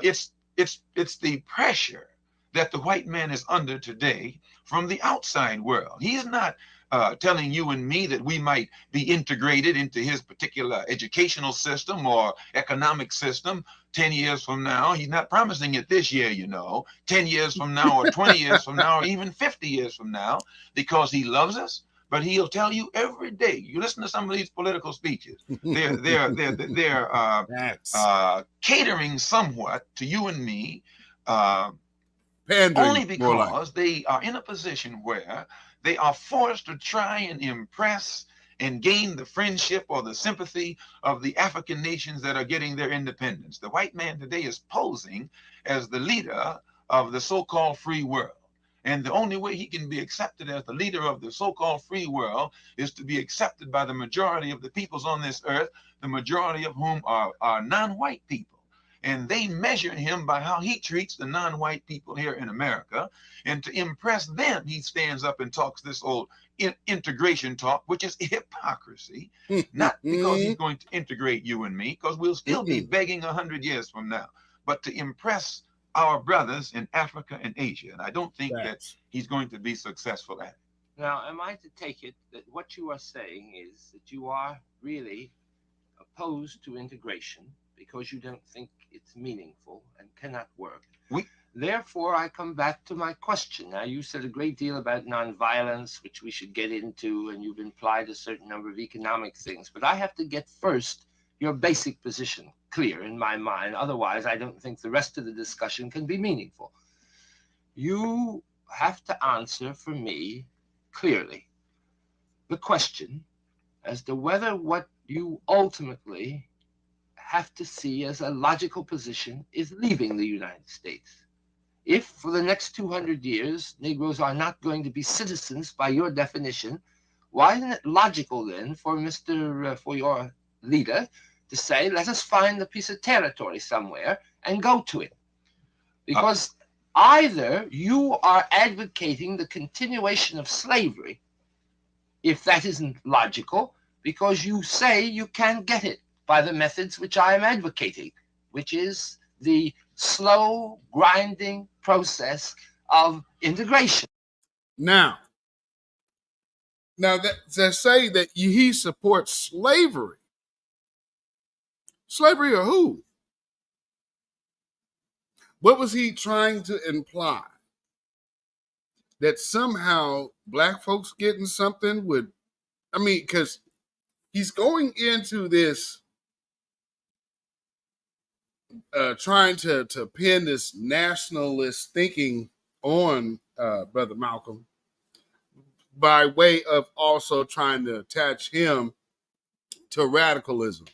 It's the pressure that the white man is under today from the outside world. He's not telling you and me that we might be integrated into his particular educational system or economic system 10 years from now. He's not promising it this year, 10 years from now or 20 years from now or even 50 years from now, because he loves us. But he'll tell you every day. You listen to some of these political speeches. They're catering somewhat to you and me, only because they are in a position where they are forced to try and impress and gain the friendship or the sympathy of the African nations that are getting their independence. The white man today is posing as the leader of the so-called free world. And the only way he can be accepted as the leader of the so-called free world is to be accepted by the majority of the peoples on this earth, the majority of whom are non-white people. And they measure him by how he treats the non-white people here in America. And to impress them, he stands up and talks this old integration talk, which is hypocrisy, not because he's going to integrate you and me, because we'll still be begging 100 years from now, but to impress our brothers in Africa and Asia. And I don't think that he's going to be successful at it. Now, am I to take it that what you are saying is that you are really opposed to integration because you don't think it's meaningful and cannot work? Therefore, I come back to my question. Now, you said a great deal about nonviolence, which we should get into, and you've implied a certain number of economic things. But I have to get first your basic position clear in my mind. Otherwise, I don't think the rest of the discussion can be meaningful. You have to answer for me clearly the question as to whether what you ultimately have to see as a logical position is leaving the United States. If for the next 200 years, Negroes are not going to be citizens by your definition, why isn't it logical then for your leader to say, let us find a piece of territory somewhere and go to it? Because either you are advocating the continuation of slavery, if that isn't logical, because you say you can't get it by the methods which I am advocating, which is the slow, grinding process of integration. Now that to say that he supports slavery. Slavery or who? What was he trying to imply? That somehow black folks getting something would, because he's going into this trying to pin this nationalist thinking on Brother Malcolm by way of also trying to attach him to radicalism.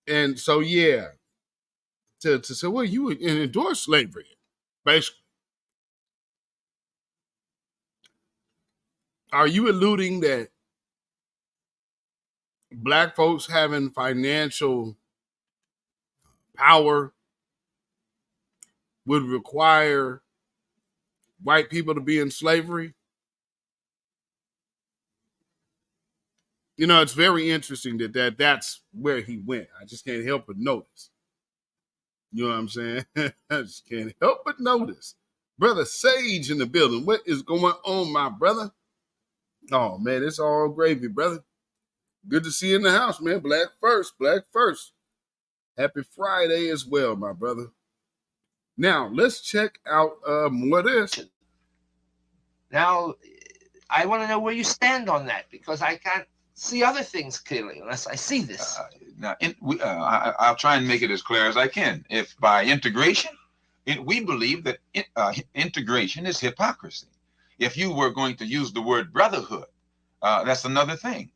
And so, to say, well, you would endorse slavery, basically. Are you alluding that black folks having financial power would require white people to be in slavery? It's very interesting that's where he went. I just can't help but notice. You know what I'm saying? I just can't help but notice. Brother Sage in the building. What is going on, my brother? Oh, man, it's all gravy, brother. Good to see you in the house, man. Black first. Happy Friday as well, my brother. Now, let's check out more of this. Now, I want to know where you stand on that, because I can't see other things clearly unless I see this. I'll try and make it as clear as I can. If by integration, we believe that integration is hypocrisy. If you were going to use the word brotherhood, that's another thing.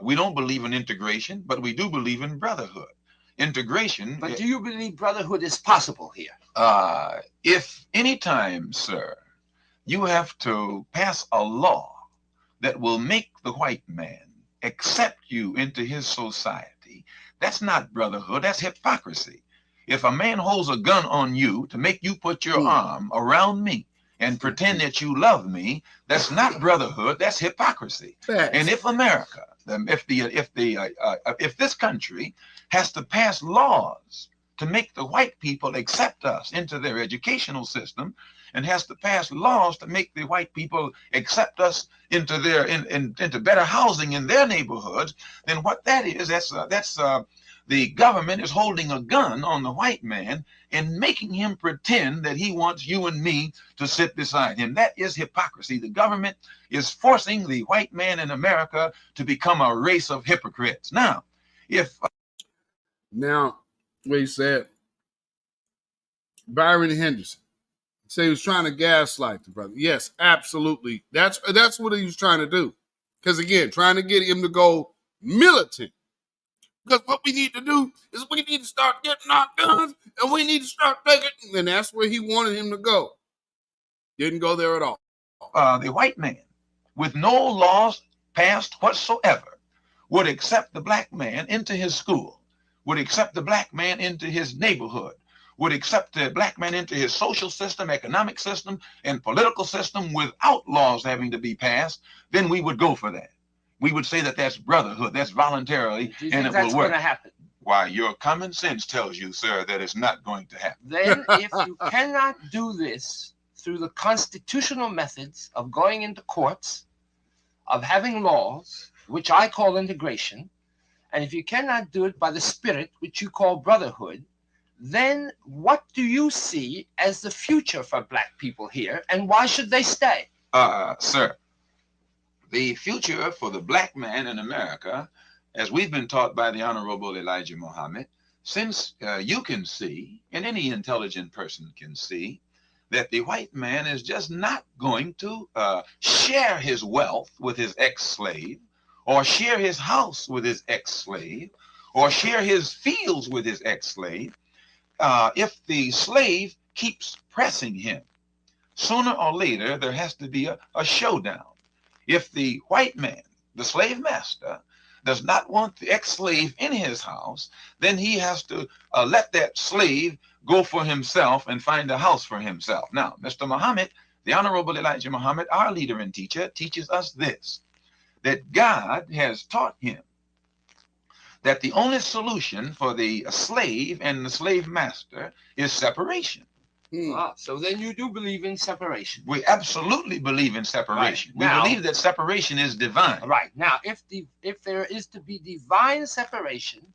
We don't believe in integration, but we do believe in brotherhood. Integration. But do you believe brotherhood is possible here? If anytime, sir, you have to pass a law that will make the white man accept you into his society, that's not brotherhood, that's hypocrisy. If a man holds a gun on you to make you put your arm around me and pretend that you love me, that's not brotherhood, that's hypocrisy. And if America, if this country has to pass laws to make the white people accept us into their educational system, and has to pass laws to make the white people accept us into their into better housing in their neighborhoods, then what that is, that's the government is holding a gun on the white man and making him pretend that he wants you and me to sit beside him. That is hypocrisy. The government is forcing the white man in America to become a race of hypocrites. Now, what he said, Byron Henderson, say he was trying to gaslight the brother. Yes, absolutely. That's what he was trying to do. Because again, trying to get him to go militant. Because what we need to do is we need to start getting our guns and we need to start taking, and that's where he wanted him to go. Didn't go there at all. The white man, with no laws passed whatsoever, would accept the black man into his school, would accept the black man into his neighborhood, would accept the black man into his social system, economic system, and political system without laws having to be passed, then we would go for that. We would say that that's brotherhood, that's voluntarily, and it will work. That's going to happen. Why, your common sense tells you, sir, that it's not going to happen. Then if you cannot do this through the constitutional methods of going into courts, of having laws, which I call integration, and if you cannot do it by the spirit, which you call brotherhood, then what do you see as the future for black people here, and why should they stay? Sir, the future for the black man in America, as we've been taught by the Honorable Elijah Muhammad, since you can see, and any intelligent person can see, that the white man is just not going to share his wealth with his ex-slave, or share his house with his ex-slave, or share his fields with his ex-slave, if the slave keeps pressing him. Sooner or later, there has to be a showdown. If the white man, the slave master, does not want the ex-slave in his house, then he has to let that slave go for himself and find a house for himself. Now, Mr. Muhammad, the Honorable Elijah Muhammad, our leader and teacher, teaches us this, that God has taught him that the only solution for the slave and the slave master is separation. So then you do believe in separation. We absolutely believe in separation. Right. Now, we believe that separation is divine. Right. Now, if there is to be divine separation,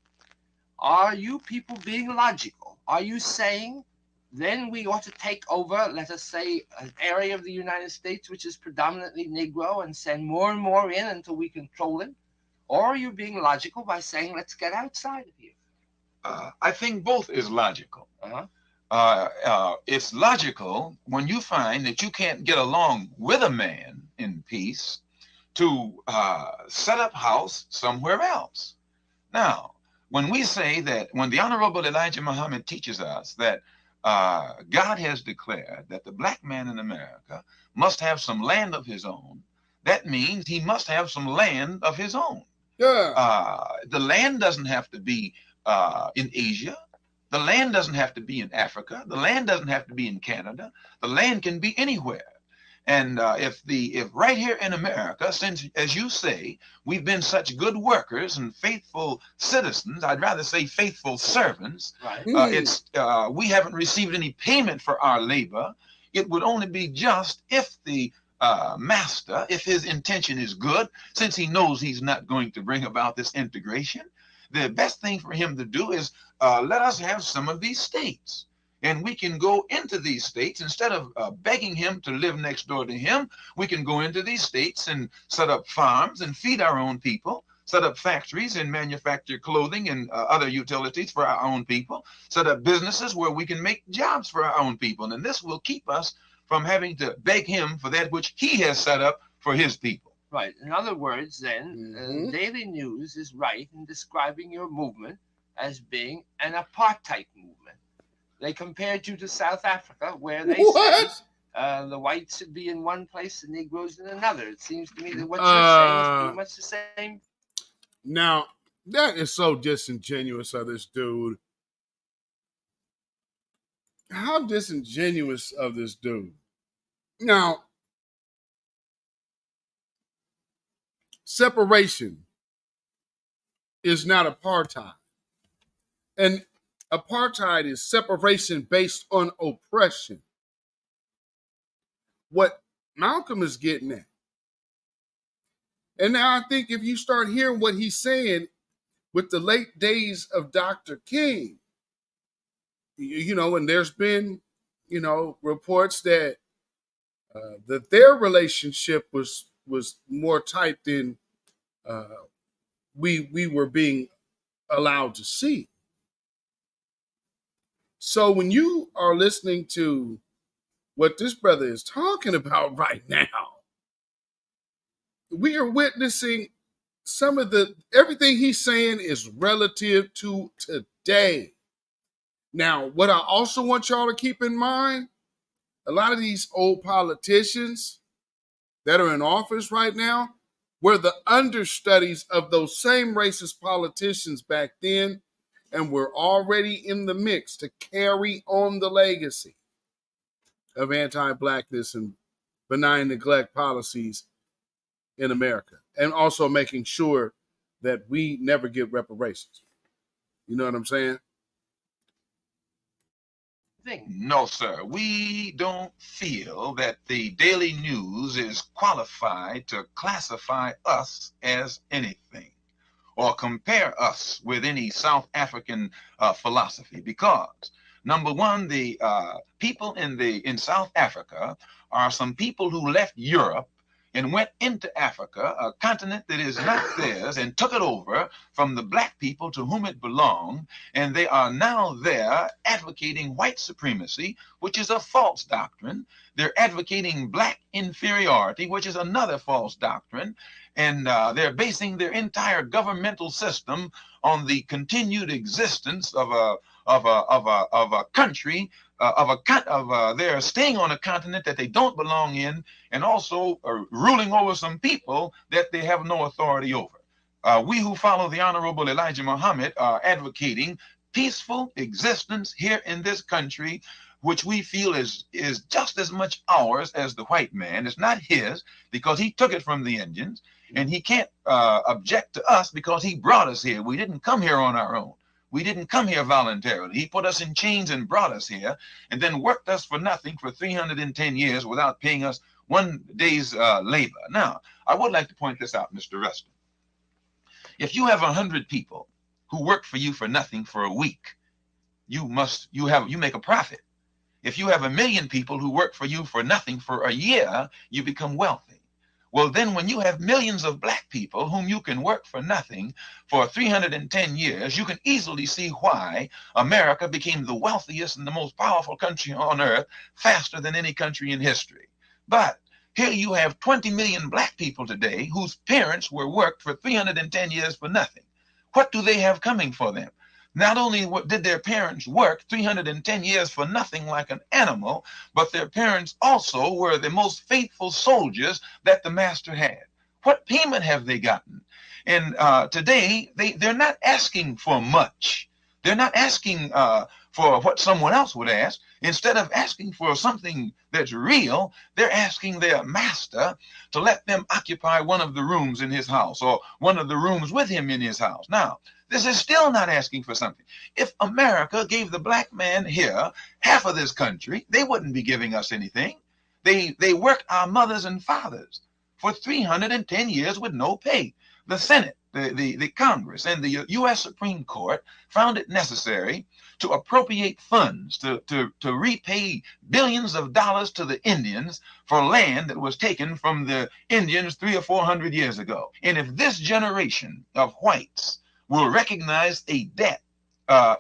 are you people being logical? Are you saying then we ought to take over, let us say, an area of the United States which is predominantly Negro and send more and more in until we control it? Or are you being logical by saying, let's get outside of here? I think both is logical. It's logical when you find that you can't get along with a man in peace to set up house somewhere else. Now, when we say that, when the Honorable Elijah Muhammad teaches us that God has declared that the black man in America must have some land of his own, that means he must have some land of his own. Yeah. The land doesn't have to be in Asia. The land doesn't have to be in Africa. The land doesn't have to be in Canada. The land can be anywhere. And if right here in America, since, as you say, we've been such good workers and faithful citizens, I'd rather say faithful servants, right. We haven't received any payment for our labor. It would only be just if the master, if his intention is good, since he knows he's not going to bring about this integration, the best thing for him to do is let us have some of these states. And we can go into these states instead of begging him to live next door to him. We can go into these states and set up farms and feed our own people, set up factories and manufacture clothing and other utilities for our own people, set up businesses where we can make jobs for our own people. And this will keep us from having to beg him for that which he has set up for his people. Right. In other words, then, Daily News is right in describing your movement as being an apartheid movement. They compared you to South Africa, where they say the whites should be in one place, the Negroes in another. It seems to me that what you're saying is pretty much the same. Now, that is so disingenuous of this dude. How disingenuous of this dude. Now, separation is not apartheid. And apartheid is separation based on oppression. What Malcolm is getting at. And now I think if you start hearing what he's saying with the late days of Dr. King, you know, and there's been, you know, reports that that their relationship was more tight than we were being allowed to see. So when you are listening to what this brother is talking about right now, we are witnessing some of everything he's saying is relative to today. Now, what I also want y'all to keep in mind, a lot of these old politicians that are in office right now were the understudies of those same racist politicians back then, and we're already in the mix to carry on the legacy of anti-blackness and benign neglect policies in America, and also making sure that we never get reparations. You know what I'm saying? No, sir. We don't feel that the Daily News is qualified to classify us as anything or compare us with any South African philosophy, because number one, the people in South Africa are some people who left Europe and went into Africa, a continent that is not theirs, and took it over from the black people to whom it belonged, and they are now there advocating white supremacy, which is a false doctrine. They're advocating black inferiority, which is another false doctrine, and they're basing their entire governmental system on the continued existence of a country, they're staying on a continent that they don't belong in, and also ruling over some people that they have no authority over. We who follow the Honorable Elijah Muhammad are advocating peaceful existence here in this country, which we feel is just as much ours as the white man. It's not his, because he took it from the Indians, and he can't object to us because he brought us here. We didn't come here on our own. We didn't come here voluntarily. He put us in chains and brought us here, and then worked us for nothing for 310 years without paying us one day's labor. Now, I would like to point this out, Mr. Rustin. If you have 100 people who work for you for nothing for a week, you make a profit. If you have 1 million people who work for you for nothing for a year, you become wealthy. Well, then when you have millions of black people whom you can work for nothing for 310 years, you can easily see why America became the wealthiest and the most powerful country on earth faster than any country in history. But here you have 20 million black people today whose parents were worked for 310 years for nothing. What do they have coming for them? Not only did their parents work 310 years for nothing like an animal, but their parents also were the most faithful soldiers that the master had. What payment have they gotten? And today, they're not asking for much. They're not asking for what someone else would ask. Instead of asking for something that's real, they're asking their master to let them occupy one of the rooms in his house, or one of the rooms with him in his house. Now, this is still not asking for something. If America gave the black man here half of this country, they wouldn't be giving us anything. They worked our mothers and fathers for 310 years with no pay. The Senate, the Congress, and the U.S. Supreme Court found it necessary to appropriate funds to repay billions of dollars to the Indians for land that was taken from the Indians 300 or 400 years ago. And if this generation of whites will recognize a debt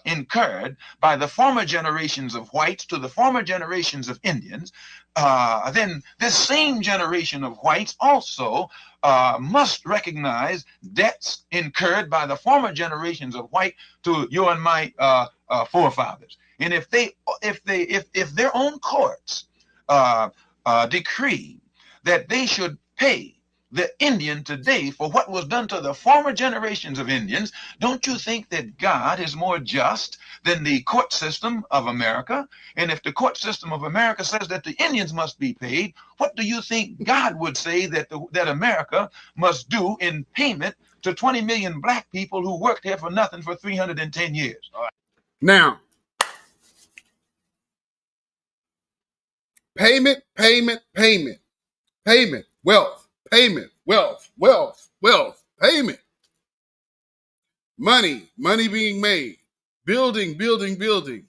incurred by the former generations of whites to the former generations of Indians, then this same generation of whites also must recognize debts incurred by the former generations of white to you and my forefathers. And if their own courts decree that they should pay the Indian today for what was done to the former generations of Indians, don't you think that God is more just than the court system of America? And if the court system of America says that the Indians must be paid, what do you think God would say that America must do in payment to 20 million black people who worked here for nothing for 310 years? Now, payment, payment, payment, payment, wealth, payment, wealth, wealth, wealth, payment. Money, money being made, building, building, building,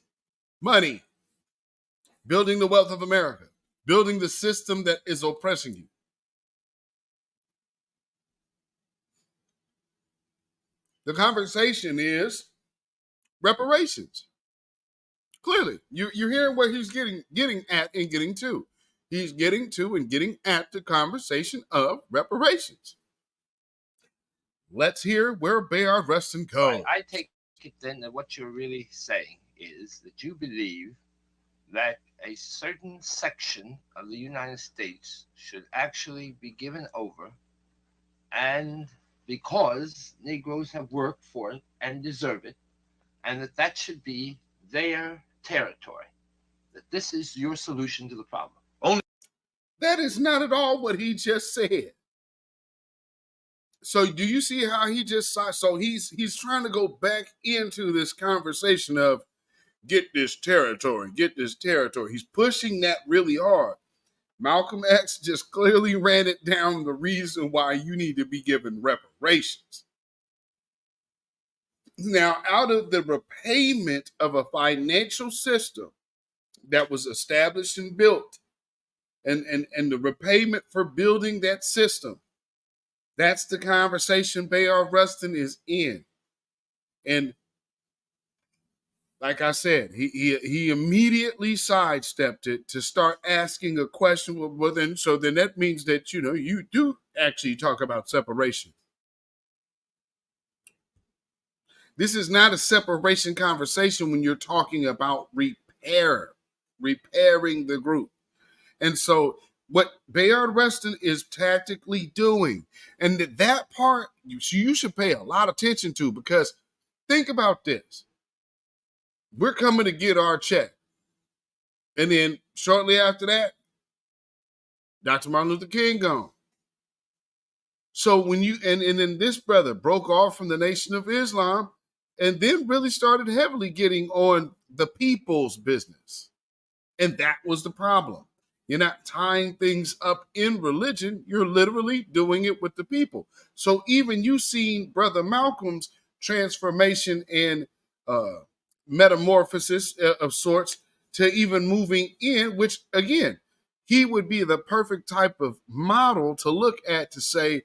money, building the wealth of America, building the system that is oppressing you. The conversation is reparations. Clearly, you're hearing what he's getting at and getting to. He's getting to and getting at the conversation of reparations. Let's hear where Bayard Rustin goes. I take it then that what you're really saying is that you believe that a certain section of the United States should actually be given over, and because Negroes have worked for it and deserve it, and that should be their territory, that this is your solution to the problem. That is not at all what he just said. So do you see how he just saw? So he's trying to go back into this conversation of get this territory, get this territory. He's pushing that really hard. Malcolm X just clearly ran it down the reason why you need to be given reparations. Now, out of the repayment of a financial system that was established and built, and the repayment for building that system, that's the conversation Bayard Rustin is in. And like I said, he immediately sidestepped it to start asking a question. Well, then that means that, you do actually talk about separation. This is not a separation conversation when you're talking about repairing the group. And so what Bayard Rustin is tactically doing, and that part you should pay a lot of attention to, because think about this. We're coming to get our check. And then shortly after that, Dr. Martin Luther King gone. So when and then this brother broke off from the Nation of Islam and then really started heavily getting on the people's business. And that was the problem. You're not tying things up in religion. You're literally doing it with the people. So even you seen Brother Malcolm's transformation and metamorphosis of sorts to even moving in, which again, he would be the perfect type of model to look at to say,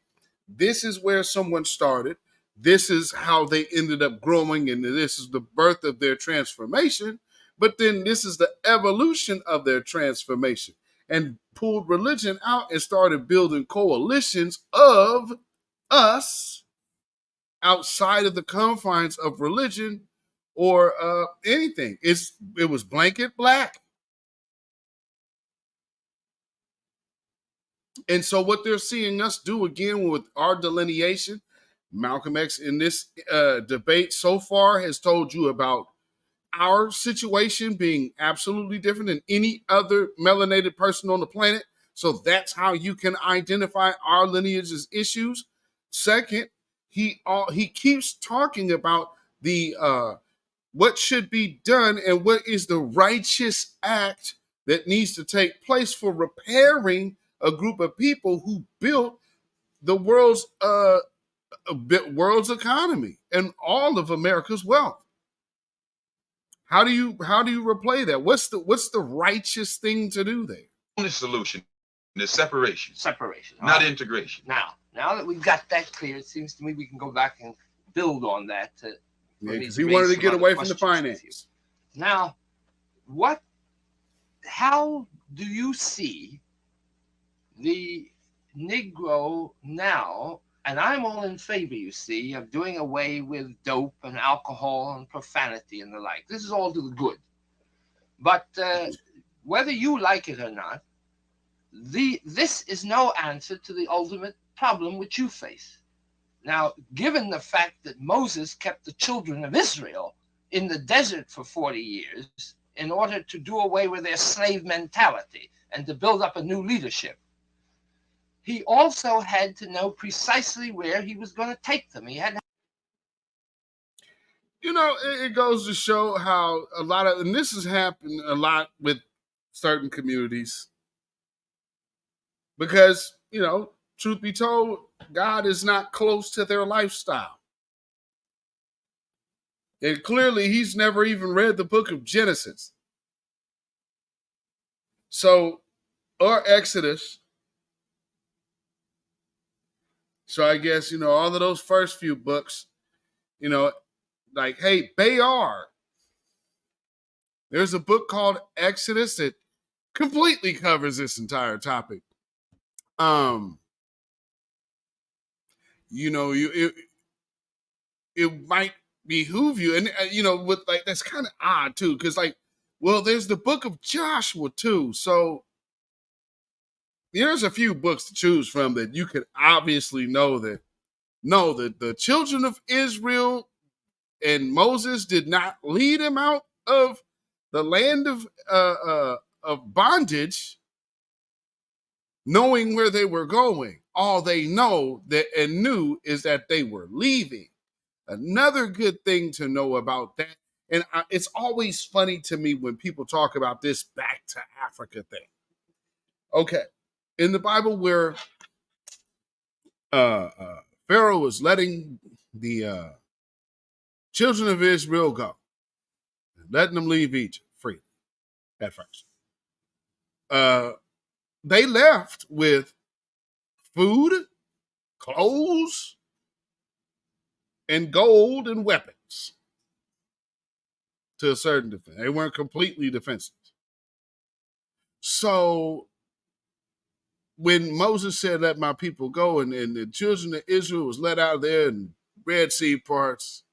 this is where someone started. This is how they ended up growing. And this is the birth of their transformation. But then this is the evolution of their transformation, and pulled religion out and started building coalitions of us outside of the confines of religion or anything. It was blanket black. And so what they're seeing us do again with our delineation, Malcolm X in this debate so far has told you about our situation being absolutely different than any other melanated person on the planet. So that's how you can identify our lineage as issues. Second, he keeps talking about the what should be done and what is the righteous act that needs to take place for repairing a group of people who built the world's economy and all of America's wealth. How do you replay that? What's the righteous thing to do there? The only solution is separation. Separation. Not integration. Now that we've got that clear, it seems to me we can go back and build on that. me because to he raise wanted to some get other away from the questions with you. finance. Now, how do you see the Negro now? And I'm all in favor, you see, of doing away with dope and alcohol and profanity and the like. This is all to the good. But whether you like it or not, this is no answer to the ultimate problem which you face. Now, given the fact that Moses kept the children of Israel in the desert for 40 years in order to do away with their slave mentality and to build up a new leadership, he also had to know precisely where he was going to take them. He had to... You know, it goes to show how a lot of, and this has happened a lot with certain communities, because, you know, truth be told, God is not close to their lifestyle. And clearly, he's never even read the book of Genesis. So, or Exodus. So I guess, you know, all of those first few books, you know, like, hey, Bayard. There's a book called Exodus that completely covers this entire topic. You know, it might behoove you, and you know, with like, that's kind of odd too, because like, well, there's the book of Joshua too. So there's a few books to choose from that you could obviously know that the children of Israel and Moses did not lead them out of the land of bondage, knowing where they were going. All they know that and knew is that they were leaving. Another good thing to know about that, and it's always funny to me when people talk about this back to Africa thing. Okay, in the Bible where Pharaoh was letting the children of Israel go, letting them leave Egypt free at first. They left with food, clothes, and gold and weapons to a certain defense. They weren't completely defenseless. So when Moses said, let my people go, and the children of Israel was let out of there in Red Sea parts,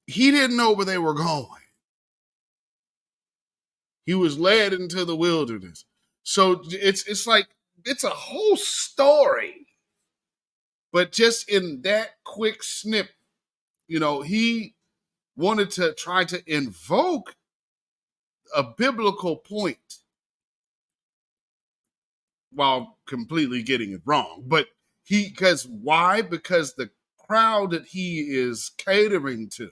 he didn't know where they were going. He was led into the wilderness. So it's like, it's a whole story. But just in that quick snip, you know, he wanted to try to invoke a biblical point while completely getting it wrong. But why? Because the crowd that he is catering to,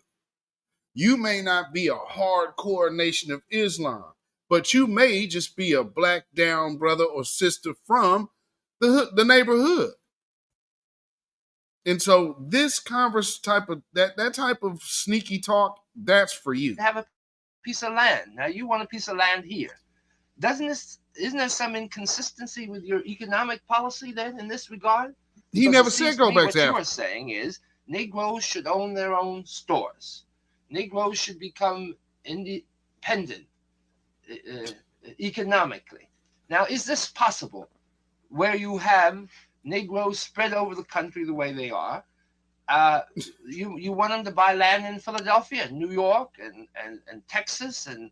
you may not be a hardcore Nation of Islam, but you may just be a black down brother or sister from the neighborhood. And so this type of sneaky talk, that's for you. Have a piece of land. Now you want a piece of land here. Isn't there some inconsistency with your economic policy then in this regard? He Because never it seems said go to me back to what you Africa. are saying is Negroes should own their own stores. Negroes should become independent economically. Now, is this possible where you have Negroes spread over the country the way they are? You want them to buy land in Philadelphia, New York, and Texas, and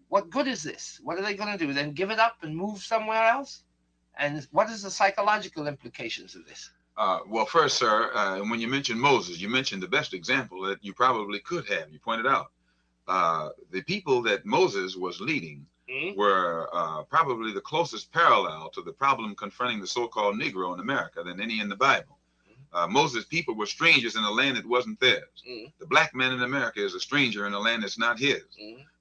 what good is this? What are they going to do? Then give it up and move somewhere else? And what is the psychological implications of this? Well, first, sir, when you mentioned Moses, you mentioned the best example that you probably could have. You pointed out the people that Moses was leading were probably the closest parallel to the problem confronting the so-called Negro in America than any in the Bible. Moses' people were strangers in a land that wasn't theirs. The black man in America is a stranger in a land that's not his.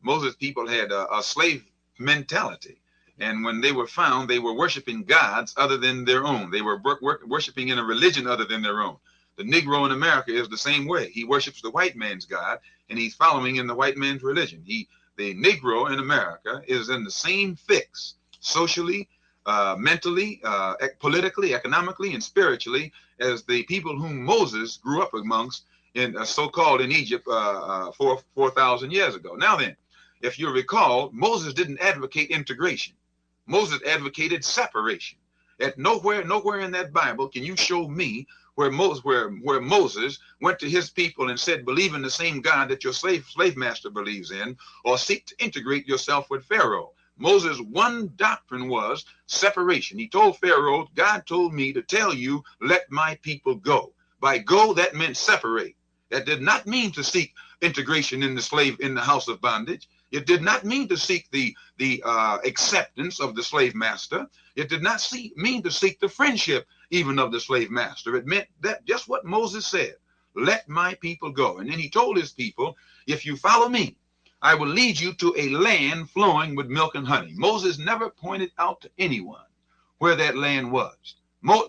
Moses' people had a slave mentality. And when they were found, they were worshiping gods other than their own. They were worshiping in a religion other than their own. The Negro in America is the same way. He worships the white man's God, and he's following in the white man's religion. The Negro in America is in the same fix, socially, mentally, politically, economically, and spiritually as the people whom Moses grew up amongst in so-called in Egypt 4,000 years ago. Now then, if you recall, Moses didn't advocate integration. Moses advocated separation. At nowhere in that Bible can you show me where Moses went to his people and said, believe in the same God that your slave master believes in, or seek to integrate yourself with Pharaoh. Moses' one doctrine was separation. He told Pharaoh, God told me to tell you, let my people go. By go, that meant separate. That did not mean to seek integration in the house of bondage. It did not mean to seek the acceptance of the slave master. It did not mean to seek the friendship even of the slave master. It meant that just what Moses said, let my people go. And then he told his people, if you follow me, I will lead you to a land flowing with milk and honey. Moses never pointed out to anyone where that land was.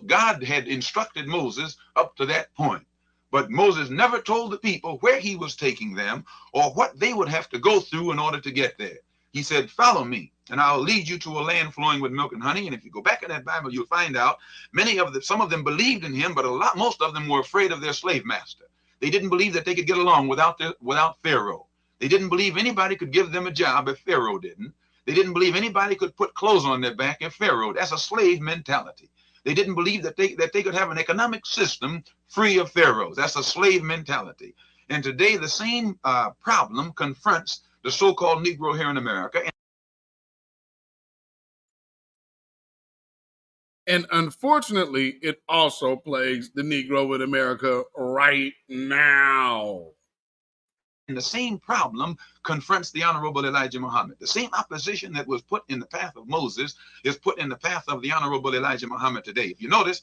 God had instructed Moses up to that point. But Moses never told the people where he was taking them or what they would have to go through in order to get there. He said, follow me, and I'll lead you to a land flowing with milk and honey. And if you go back in that Bible, you'll find out some of them believed in him, but most of them were afraid of their slave master. They didn't believe that they could get along without Pharaoh. They didn't believe anybody could give them a job if Pharaoh didn't. They didn't believe anybody could put clothes on their back if Pharaoh. That's a slave mentality. They didn't believe that they could have an economic system free of pharaohs. That's a slave mentality. And today the same problem confronts the so-called Negro here in America. And unfortunately, it also plagues the Negro in America right now. And the same problem confronts the Honorable Elijah Muhammad. The same opposition that was put in the path of Moses is put in the path of the Honorable Elijah Muhammad today. If you notice,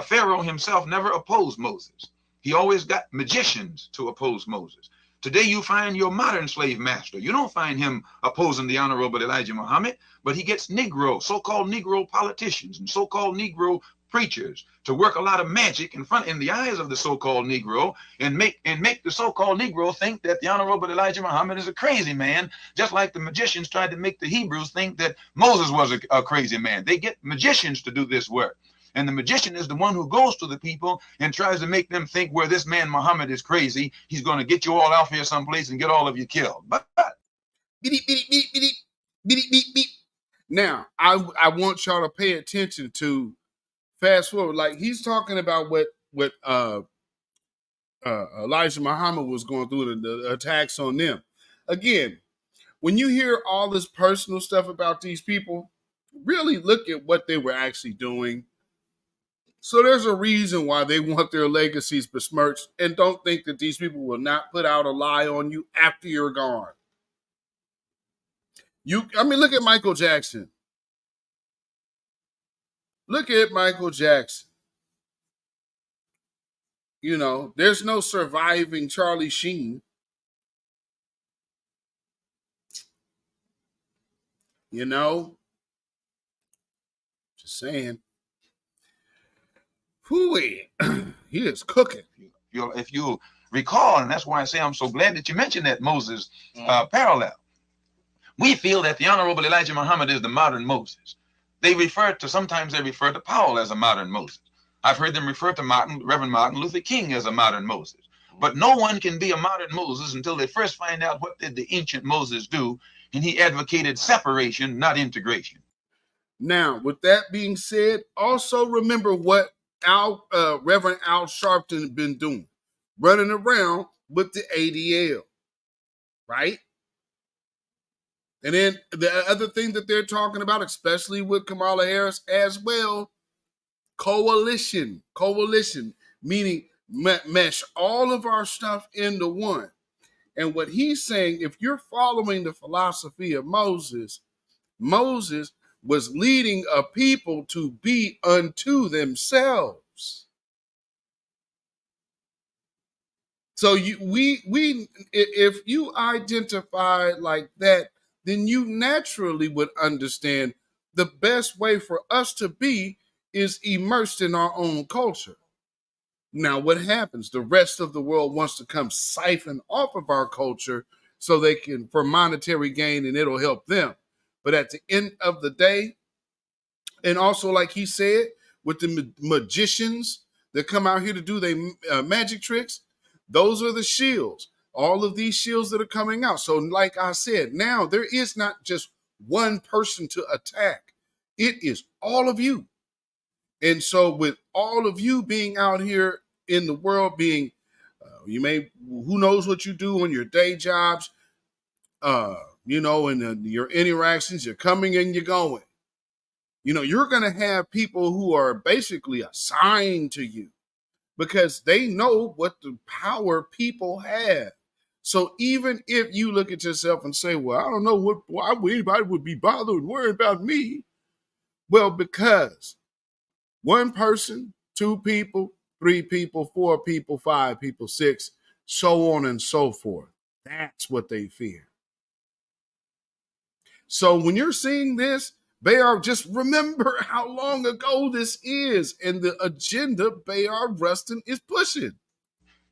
Pharaoh himself never opposed Moses. He always got magicians to oppose Moses. Today you find your modern slave master. You don't find him opposing the Honorable Elijah Muhammad, but he gets so-called Negro politicians and so-called Negro preachers to work a lot of magic in the eyes of the so-called Negro and make the so-called Negro think that the Honorable Elijah Muhammad is a crazy man, just like the magicians tried to make the Hebrews think that Moses was a crazy man. They get magicians to do this work. And the magician is the one who goes to the people and tries to make them think where this man Muhammad is crazy, he's going to get you all out here someplace and get all of you killed. But now, I want y'all to pay attention to fast forward. Like he's talking about what Elijah Muhammad was going through, the attacks on them. Again, when you hear all this personal stuff about these people, really look at what they were actually doing. So there's a reason why they want their legacies besmirched, and don't think that these people will not put out a lie on you after you're gone. Look at Michael Jackson. Look at Michael Jackson. You know, there's no surviving Charlie Sheen. You know, just saying. Hooey, he is cooking. If you recall, and that's why I say I'm so glad that you mentioned that Moses parallel. We feel that the Honorable Elijah Muhammad is the modern Moses. Sometimes they refer to Paul as a modern Moses. I've heard them refer to Reverend Martin Luther King as a modern Moses. But no one can be a modern Moses until they first find out what did the ancient Moses do, and he advocated separation, not integration. Now, with that being said, also remember what Reverend Al Sharpton been doing, running around with the ADL, right? And then the other thing that they're talking about, especially with Kamala Harris as well, coalition, meaning mesh all of our stuff into one. And what he's saying, if you're following the philosophy of Moses was leading a people to be unto themselves. So if you identify like that, then you naturally would understand the best way for us to be is immersed in our own culture. Now, what happens? The rest of the world wants to come siphon off of our culture so they can, for monetary gain, and it'll help them. But at the end of the day, And also, like he said, with the magicians that come out here to do their magic tricks, those are the shields. All of these shields that are coming out. So like I said, now there is not just one person to attack. It is all of you. And so with all of you being out here in the world, being, who knows what you do on your day jobs, and your interactions, you're coming and you're going. You're going to have people who are basically assigned to you because they know what the power people have. So even if you look at yourself and say, well, I don't know why anybody would be bothered and worried about me. Well, because one person, two people, three people, four people, five people, six, so on and so forth. That's what they fear. So when you're seeing this, Bayard, just remember how long ago this is and the agenda Bayard Rustin is pushing.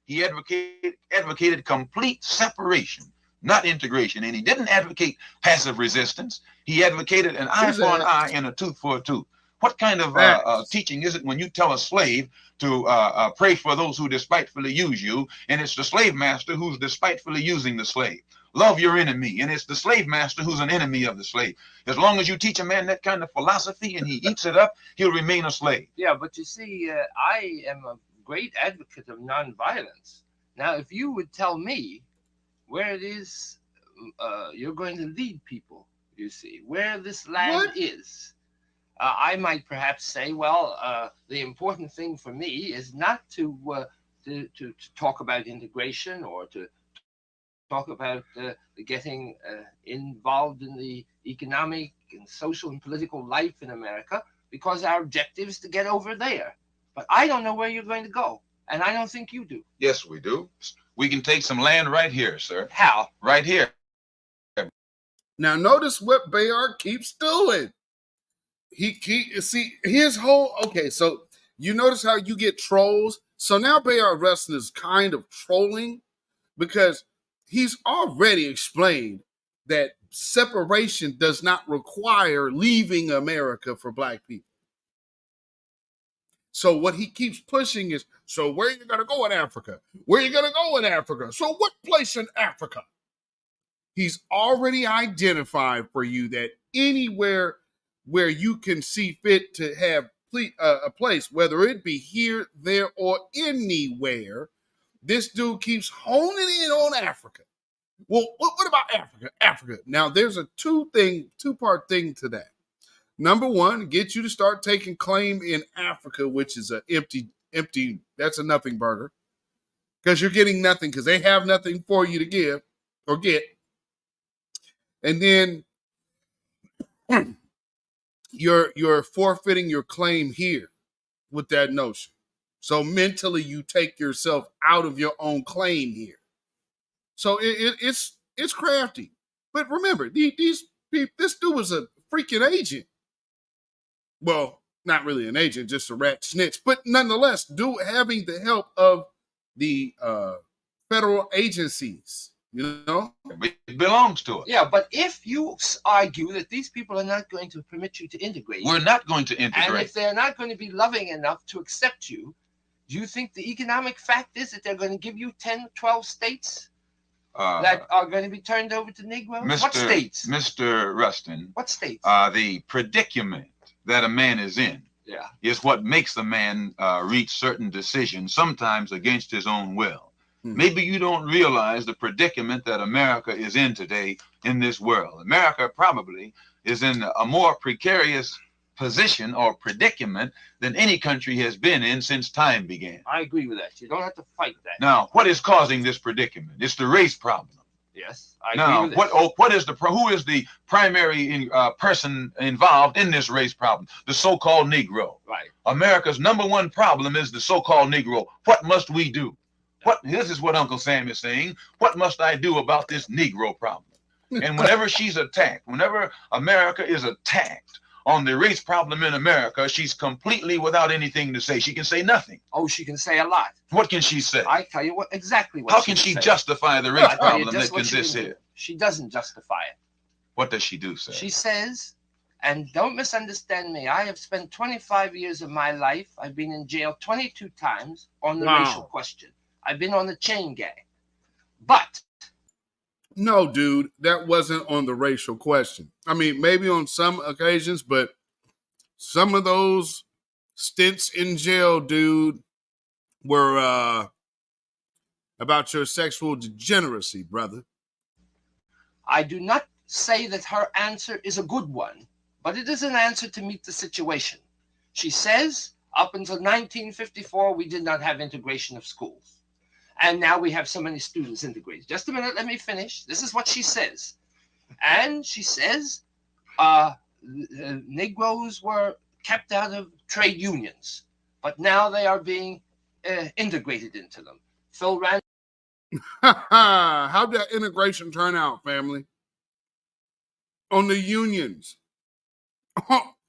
He advocated complete separation, not integration. And he didn't advocate passive resistance. He advocated an eye for an eye and a tooth for a tooth. What kind of teaching is it when you tell a slave to pray for those who despitefully use you, and it's the slave master who's despitefully using the slave? Love your enemy, and it's the slave master who's an enemy of the slave. As long as you teach a man that kind of philosophy and he eats it up, he'll remain a slave. Yeah, but you see, I am a great advocate of nonviolence. Now, if you would tell me where it is you're going to lead people, you see, where this land is, I might perhaps say, well, the important thing for me is not to talk about integration or to talk about getting involved in the economic and social and political life in America, because our objective is to get over there. But I don't know where you're going to go, and I don't think you do. Yes, we do. We can take some land right here, sir. How? Right here. Now, notice what Bayard keeps doing. His whole, okay, so you notice how you get trolls? So now Bayard Rustin is kind of trolling because he's already explained that separation does not require leaving America for black people. So what he keeps pushing is, so where are you going to go in Africa? Where are you going to go in Africa? So what place in Africa? He's already identified for you that anywhere where you can see fit to have a place, whether it be here, there, or anywhere, this dude keeps honing in on Africa. Well, what about Africa? Africa. Now, there's a two-part thing to that. Number one, get you to start taking claim in Africa, which is an empty, that's a nothing burger. Because you're getting nothing, because they have nothing for you to give or get. And then you're forfeiting your claim here with that notion. So mentally, you take yourself out of your own claim here. So it's crafty. But remember, this dude was a freaking agent. Well, not really an agent, just a rat snitch. But nonetheless, having the help of the federal agencies, It belongs to us. Yeah, but if you argue that these people are not going to permit you to integrate. We're not going to integrate. And if they're not going to be loving enough to accept you, do you think the economic fact is that they're going to give you 10, 12 states that are going to be turned over to Negroes? What states? Mr. Rustin. What states? The predicament that a man is in is what makes the man reach certain decisions, sometimes against his own will. Maybe you don't realize the predicament that America is in today in this world. America probably is in a more precarious position or predicament than any country has been in since time began. I agree with that. You don't have to fight that. Now, what is causing this predicament? It's the race problem. Yes, I agree with that. Who is the primary person involved in this race problem? The so-called Negro. Right. America's number one problem is the so-called Negro. What must we do? This is what Uncle Sam is saying. What must I do about this Negro problem? And whenever she's attacked, whenever America is attacked on the race problem in America, she's completely without anything to say. She can say nothing. Oh, she can say a lot. What can she say? I tell you exactly what. How can she justify the race problem that she exists here? She doesn't justify it. What does she do, sir? She says And don't misunderstand me. I have spent 25 years of my life. I've been in jail 22 times on the racial question. I've been on the chain gang. But no, dude, that wasn't on the racial question. I mean, maybe on some occasions, but some of those stints in jail, dude, were about your sexual degeneracy, brother. I do not say that her answer is a good one, but it is an answer to meet the situation. She says, up until 1954, we did not have integration of schools. And now we have so many students integrated. Just a minute, let me finish. This is what she says. And she says, Negroes were kept out of trade unions, but now they are being integrated into them. Phil Rand. How'd that integration turn out, family? On the unions.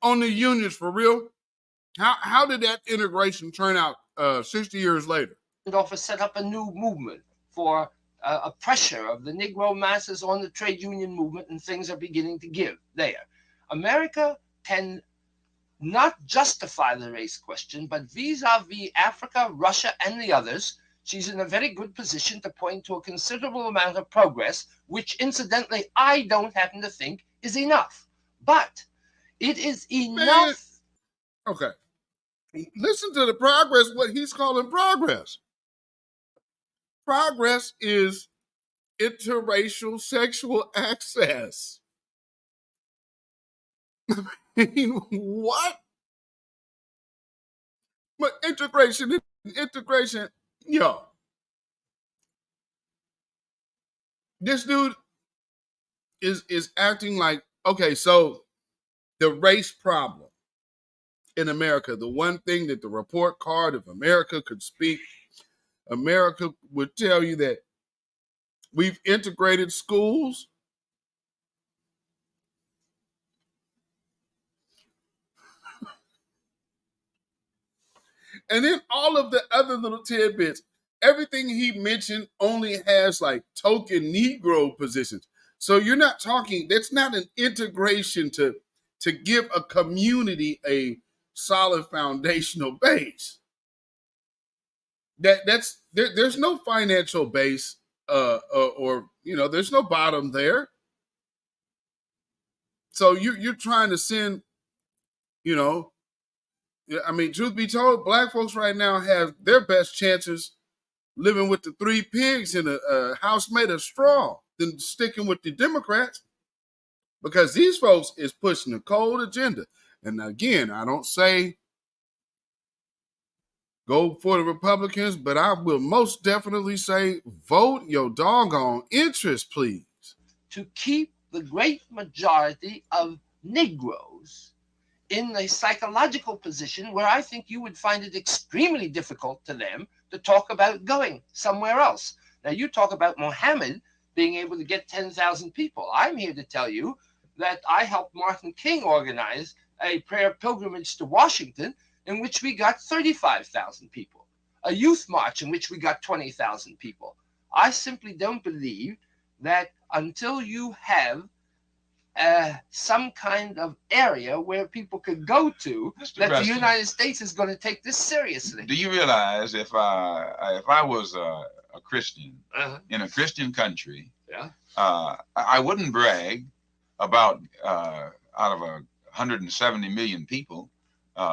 On the unions, for real? How did that integration turn out 60 years later? Office set up a new movement for a pressure of the Negro masses on the trade union movement, and things are beginning to give there. America can not justify the race question, but vis-a-vis Africa, Russia, and the others, she's in a very good position to point to a considerable amount of progress, which incidentally I don't happen to think is enough. But it is enough. Man. Okay. Listen to the progress, what he's calling progress. Progress is interracial sexual access. I mean, what? But integration, yo. This dude is acting like, okay, so the race problem in America, the one thing that the report card of America could speak, America would tell you that we've integrated schools. And then all of the other little tidbits, everything he mentioned only has like token Negro positions. So you're not talking, that's not an integration to give a community a solid foundational base. There's no financial base or there's no bottom there. So you're trying to send, I mean, truth be told, black folks right now have their best chances living with the three pigs in a house made of straw than sticking with the Democrats, because these folks is pushing a cold agenda. And again, I don't say go for the Republicans, but I will most definitely say vote your doggone interest, please. To keep the great majority of Negroes in a psychological position where I think you would find it extremely difficult to them to talk about going somewhere else. Now, you talk about Mohammed being able to get 10,000 people. I'm here to tell you that I helped Martin King organize a prayer pilgrimage to Washington in which we got 35,000 people, a youth march in which we got 20,000 people. I simply don't believe that until you have some kind of area where people could go to, that Rustin, the United States is going to take this seriously. Do you realize if I was a Christian in a Christian country, I wouldn't brag about out of 170 million people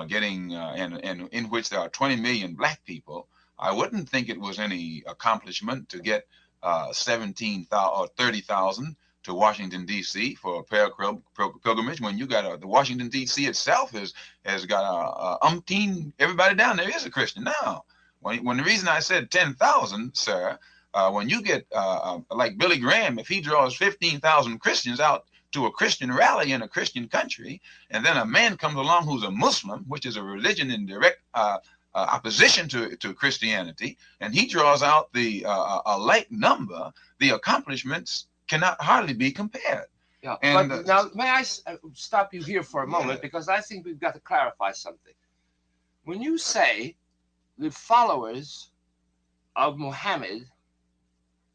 getting and in which there are 20 million black people, I wouldn't think it was any accomplishment to get 17,000 or 30,000 to Washington, D.C. for a prayer pilgrimage, when you got the Washington, D.C. itself has got umpteen, everybody down there is a Christian now. When the reason I said 10,000, sir, when you get like Billy Graham, if he draws 15,000 Christians out to a Christian rally in a Christian country, and then a man comes along who's a Muslim, which is a religion in direct opposition to Christianity, and he draws out a like number, the accomplishments cannot hardly be compared. Yeah, and, but now may I stop you here for a moment, because I think we've got to clarify something. When you say the followers of Muhammad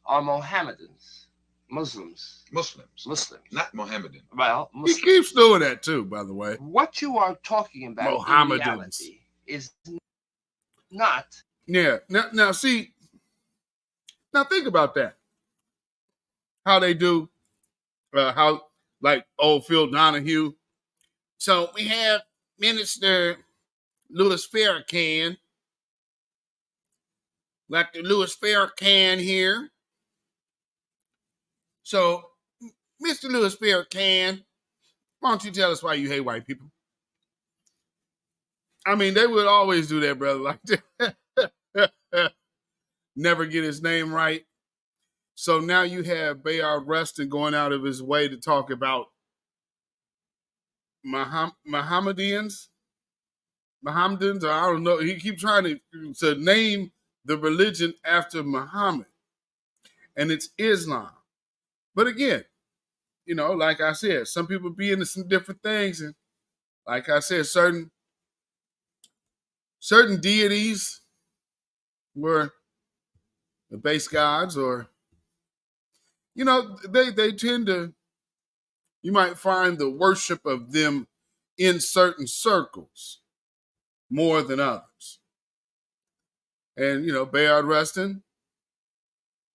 are Mohammedans, Muslims. Muslims, not Mohammedan. Well, He Muslims. keeps doing that too, by the way. What you are talking about in Mohammedans. reality is not. Yeah. Now, see. Now think about that. How they do. How like old Phil Donahue. So we have Minister Louis Farrakhan, like the Louis Farrakhan here. So, Mr. Louis Farrakhan, why don't you tell us why you hate white people? I mean, they would always do that, brother. Like that. Never get his name right. So now you have Bayard Rustin going out of his way to talk about Mohammedans, or I don't know. He keeps trying to name the religion after Muhammad, and it's Islam. But again, you know, like I said, some people be into some different things, and like I said, certain deities were the base gods, or you know, they tend to. You might find the worship of them in certain circles more than others. And, you know, Bayard Rustin,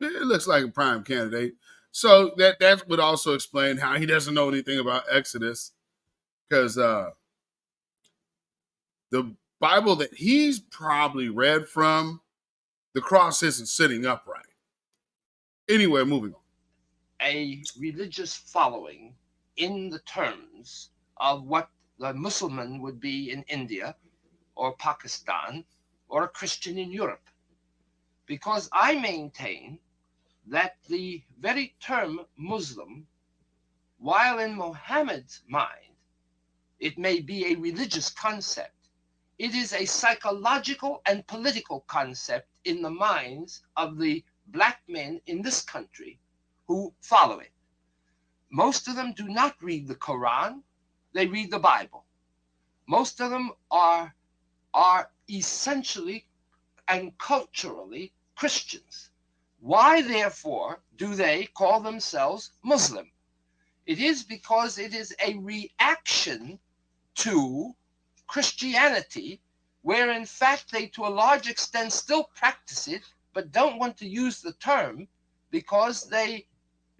it looks like a prime candidate. So that would also explain how he doesn't know anything about Exodus, because the Bible that he's probably read from, the cross isn't sitting upright. Anyway, moving on. A religious following in the terms of what the Muslim would be in India or Pakistan or a Christian in Europe. Because I maintain that the very term Muslim, while in Muhammad's mind, it may be a religious concept, it is a psychological and political concept in the minds of the black men in this country who follow it. Most of them do not read the Quran, they read the Bible. Most of them are essentially and culturally Christians. Why, therefore, do they call themselves Muslim? It is because it is a reaction to Christianity, where in fact they to a large extent still practice it, but don't want to use the term because they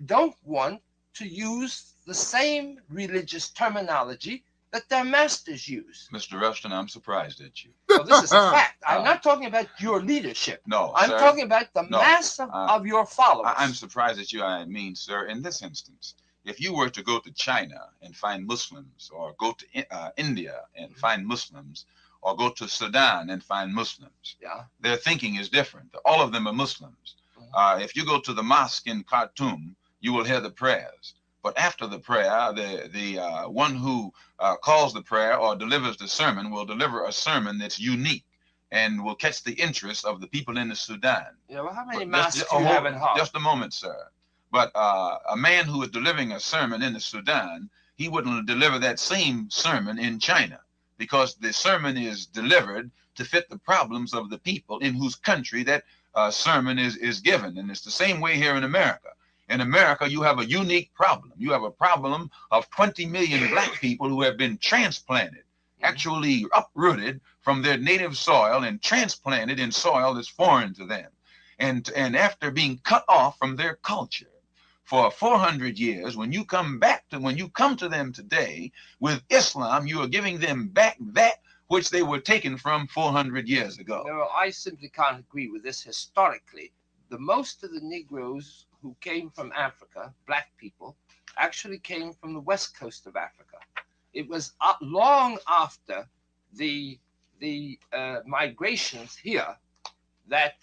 don't want to use the same religious terminology that their masters use. Mr. Rustin, I'm surprised at you. So this is a fact. I'm not talking about your leadership. No, I'm sir. talking about the mass of your followers. I'm surprised at you. I mean, sir, in this instance, if you were to go to China and find Muslims, or go to India and find Muslims, or go to Sudan and find Muslims, their thinking is different. All of them are Muslims. If you go to the mosque in Khartoum, you will hear the prayers. But after the prayer, the one who calls the prayer or delivers the sermon will deliver a sermon that's unique and will catch the interest of the people in the Sudan. Yeah, well, how many mosques do you have in Harlem? Just a moment, sir. But a man who is delivering a sermon in the Sudan, he wouldn't deliver that same sermon in China, because the sermon is delivered to fit the problems of the people in whose country that sermon is given. And it's the same way here in America. In America, you have a unique problem. You have a problem of 20 million black people who have been transplanted, actually uprooted from their native soil and transplanted in soil that's foreign to them. And after being cut off from their culture for 400 years, when you come to them today with Islam, you are giving them back that which they were taken from 400 years ago. No, I simply can't agree with this. Historically, the most of the Negroes who came from Africa, black people, actually came from the west coast of Africa. It was long after the migrations here that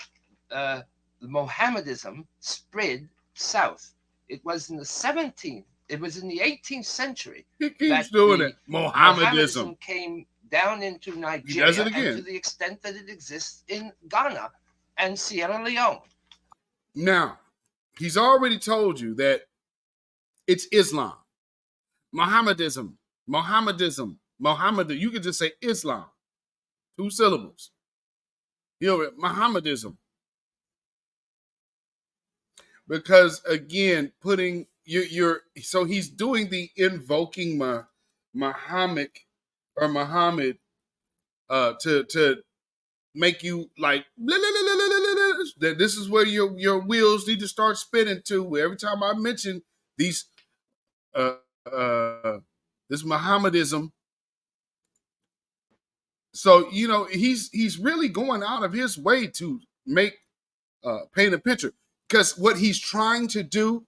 the Mohammedanism spread south. It was in the 18th century. He keeps doing it. Mohammedanism came down into Nigeria, does it again. and to the extent that it exists in Ghana and Sierra Leone. Now, he's already told you that it's Islam. Mohammedism. You could just say Islam. 2 syllables. Mohammedism. because again, putting you're so he's doing the invoking Muhammad to make you like blah, blah, blah, blah, blah, blah, that this is where your wheels need to start spinning to. Where every time I mention these this Mohammedism, so he's really going out of his way to make paint a picture, because what he's trying to do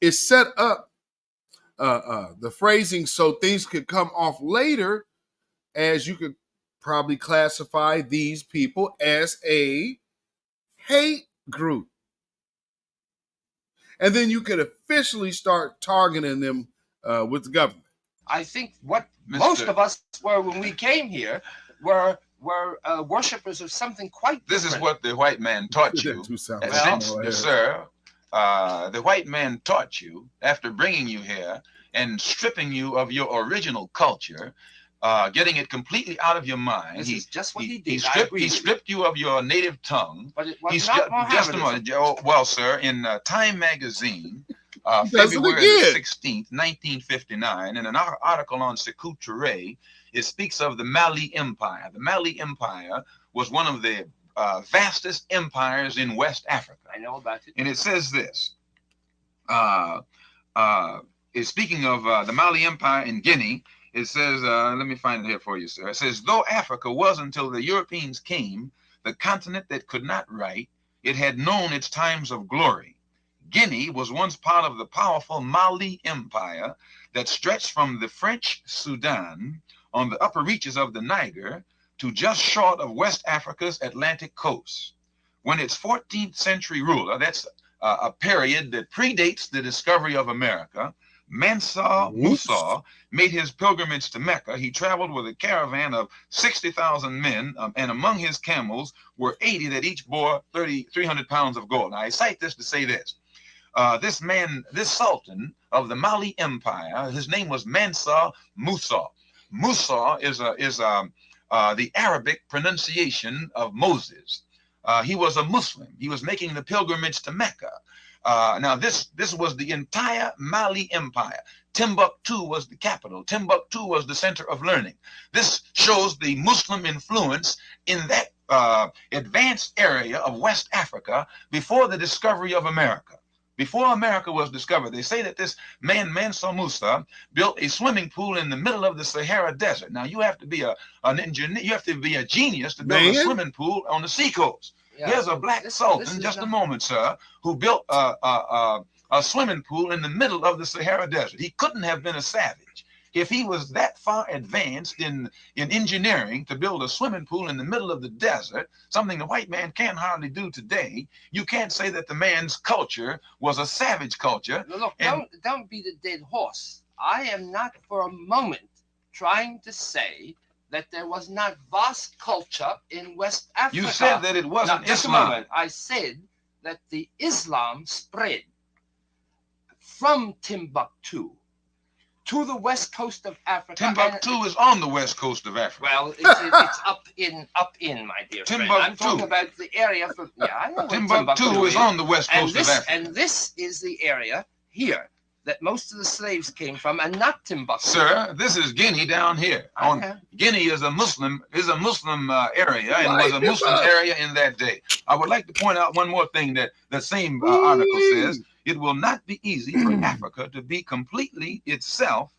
is set up the phrasing so things could come off later, as you could probably classify these people as a hate group. And then you could officially start targeting them with the government. I think what most of us were when we came here were worshippers of something quite different. This is what the white man taught you. Sir, the white man taught you after bringing you here and stripping you of your original culture, getting it completely out of your mind. This is just what he did. He stripped you of your native tongue. But it was not Mohammedanism. Well, sir, in Time magazine, February the 16th, 1959, in an article on Sekou Touré, it speaks of the Mali Empire. The Mali Empire was one of the vastest empires in West Africa. I know about it. And it says this. Is speaking of the Mali Empire in Guinea, it says, let me find it here for you, sir. It says, though Africa was, until the Europeans came, the continent that could not write, it had known its times of glory. Guinea was once part of the powerful Mali Empire that stretched from the French Sudan on the upper reaches of the Niger to just short of West Africa's Atlantic coast. When its 14th century ruler, that's a period that predates the discovery of America, Mansa Musa made his pilgrimage to Mecca, he traveled with a caravan of 60,000 men, and among his camels were 80 that each bore 300 pounds of gold. Now, I cite this to say this. This sultan of the Mali Empire, his name was Mansa Musa. Musa is the Arabic pronunciation of Moses. He was a Muslim. He was making the pilgrimage to Mecca. Now, this was the entire Mali Empire. Timbuktu was the capital. Timbuktu was the center of learning. This shows the Muslim influence in that advanced area of West Africa before the discovery of America. Before America was discovered, they say that this man, Mansa Musa, built a swimming pool in the middle of the Sahara Desert. Now, you have to be an engineer, you have to be a genius to build a swimming pool on the seacoast. Yeah. Here's a black sultan, just a moment, sir, who built a swimming pool in the middle of the Sahara Desert. He couldn't have been a savage. If he was that far advanced in engineering to build a swimming pool in the middle of the desert, something the white man can't hardly do today, you can't say that the man's culture was a savage culture. Look, don't be the dead horse. I am not for a moment trying to say that there was not vast culture in West Africa. You said that it wasn't Islam. Just a moment. I said that the Islam spread from Timbuktu to the west coast of Africa. Timbuktu is on the west coast of Africa. Well, it's up in, my dear friend. I'm talking about the area from, I know Timbuktu is on the west coast of Africa. And this is the area here that most of the slaves came from, and not Timbuktu. Sir, this is Guinea down here. Guinea is a Muslim area, and was a Muslim area in that day. I would like to point out one more thing that the same article says. It will not be easy for Africa to be completely itself.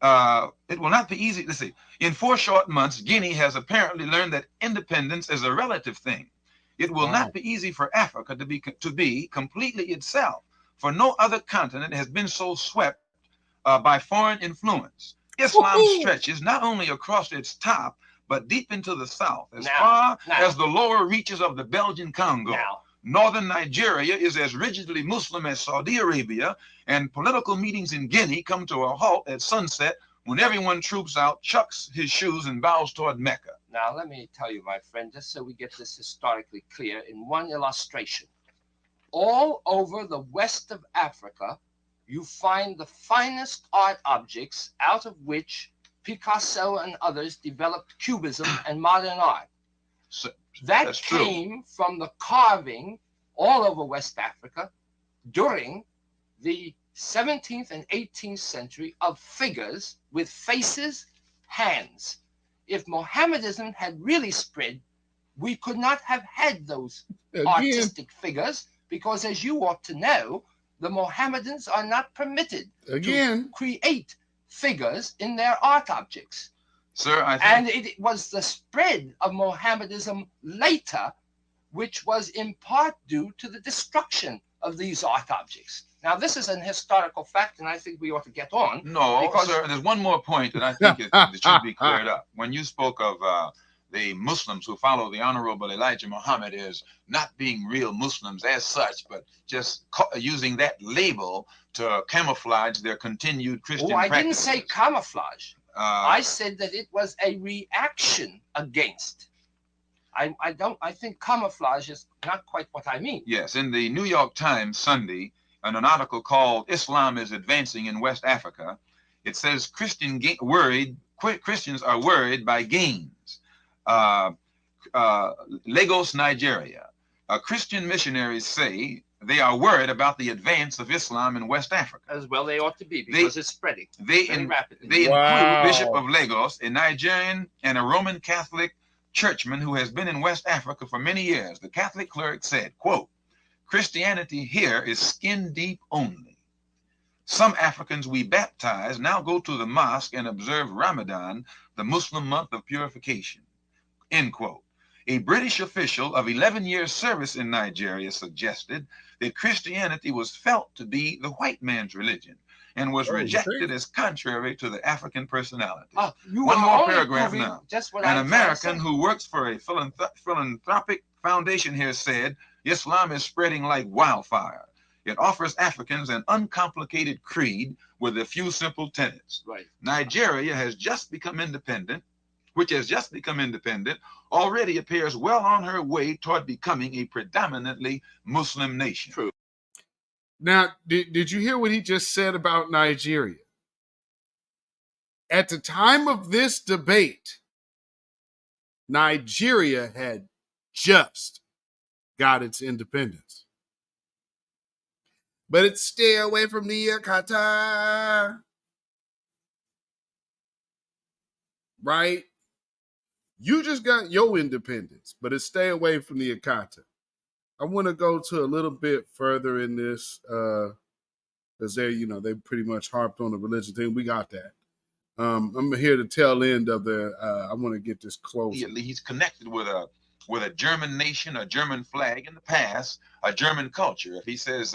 It will not be easy. Let's see. In 4 short months, Guinea has apparently learned that independence is a relative thing. It will not be easy for Africa to be completely itself, for no other continent has been so swept by foreign influence. Islam stretches not only across its top, but deep into the south, as far as the lower reaches of the Belgian Congo. Northern Nigeria is as rigidly Muslim as Saudi Arabia, and political meetings in Guinea come to a halt at sunset when everyone troops out, chucks his shoes, and bows toward Mecca. Now, let me tell you, my friend, just so we get this historically clear in one illustration. All over the west of Africa, you find the finest art objects out of which Picasso and others developed Cubism and modern art. That came from the carving all over West Africa during the 17th and 18th century of figures with faces, hands. If Mohammedanism had really spread, we could not have had those artistic figures because, as you ought to know, the Mohammedans are not permitted to create figures in their art objects. Sir, and it was the spread of Mohammedanism later, which was in part due to the destruction of these art objects. Now, this is an historical fact, and I think we ought to get on. No, sir, there's one more point that I think it should be cleared up. When you spoke of the Muslims who follow the Honorable Elijah Muhammad as not being real Muslims as such, but just using that label to camouflage their continued Christian practices. I didn't say camouflage. I said that it was a reaction against. I think camouflage is not quite what I mean. Yes, in the New York Times Sunday, in an article called "Islam is Advancing in West Africa," it says Christians are worried by gains. Lagos, Nigeria. Christian missionaries say they are worried about the advance of Islam in West Africa. As well they ought to be, because it's spreading very rapidly. They include Bishop of Lagos, a Nigerian and a Roman Catholic churchman who has been in West Africa for many years. The Catholic cleric said, quote, "Christianity here is skin deep only. Some Africans we baptize now go to the mosque and observe Ramadan, the Muslim month of purification." End quote. A British official of 11 years service in Nigeria suggested that Christianity was felt to be the white man's religion and was rejected as contrary to the African personality. One more paragraph now. An American who works for a philanthropic foundation here said, "Islam is spreading like wildfire. It offers Africans an uncomplicated creed with a few simple tenets." Right. Nigeria has just become independent, already appears well on her way toward becoming a predominantly Muslim nation. True. Now, did you hear what he just said about Nigeria? At the time of this debate, Nigeria had just got its independence. But it's stay away from the Qatar. Right? You just got your independence, but it's stay away from the Akata. I want to go to a little bit further in this because they pretty much harped on the religion thing. We got that. I'm here to tail end of the. I want to get this close. He's connected with a German nation, a German flag in the past, a German culture. If he says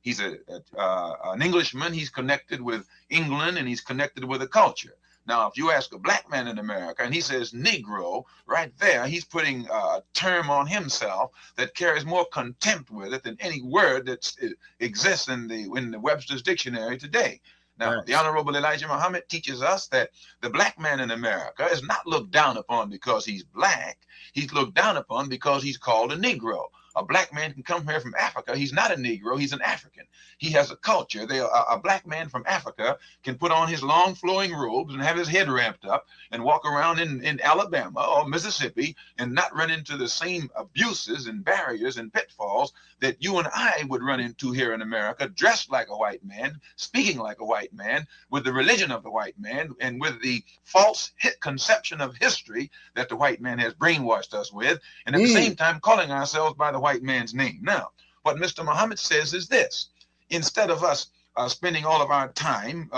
he's an Englishman, he's connected with England and he's connected with a culture. Now, if you ask a black man in America and he says Negro, right there, he's putting a term on himself that carries more contempt with it than any word that exists in the Webster's dictionary today. Now, Right. the Honorable Elijah Muhammad teaches us that the black man in America is not looked down upon because he's black. He's looked down upon because he's called a Negro. A black man can come here from Africa. He's not a Negro. He's an African. He has a culture. A black man from Africa can put on his long flowing robes and have his head wrapped up and walk around in Alabama or Mississippi and not run into the same abuses and barriers and pitfalls that you and I would run into here in America, dressed like a white man, speaking like a white man, with the religion of the white man, and with the false conception of history that the white man has brainwashed us with, and at the same time calling ourselves by the white man's name. Now, what Mr. Muhammad says is this: instead of us spending all of our time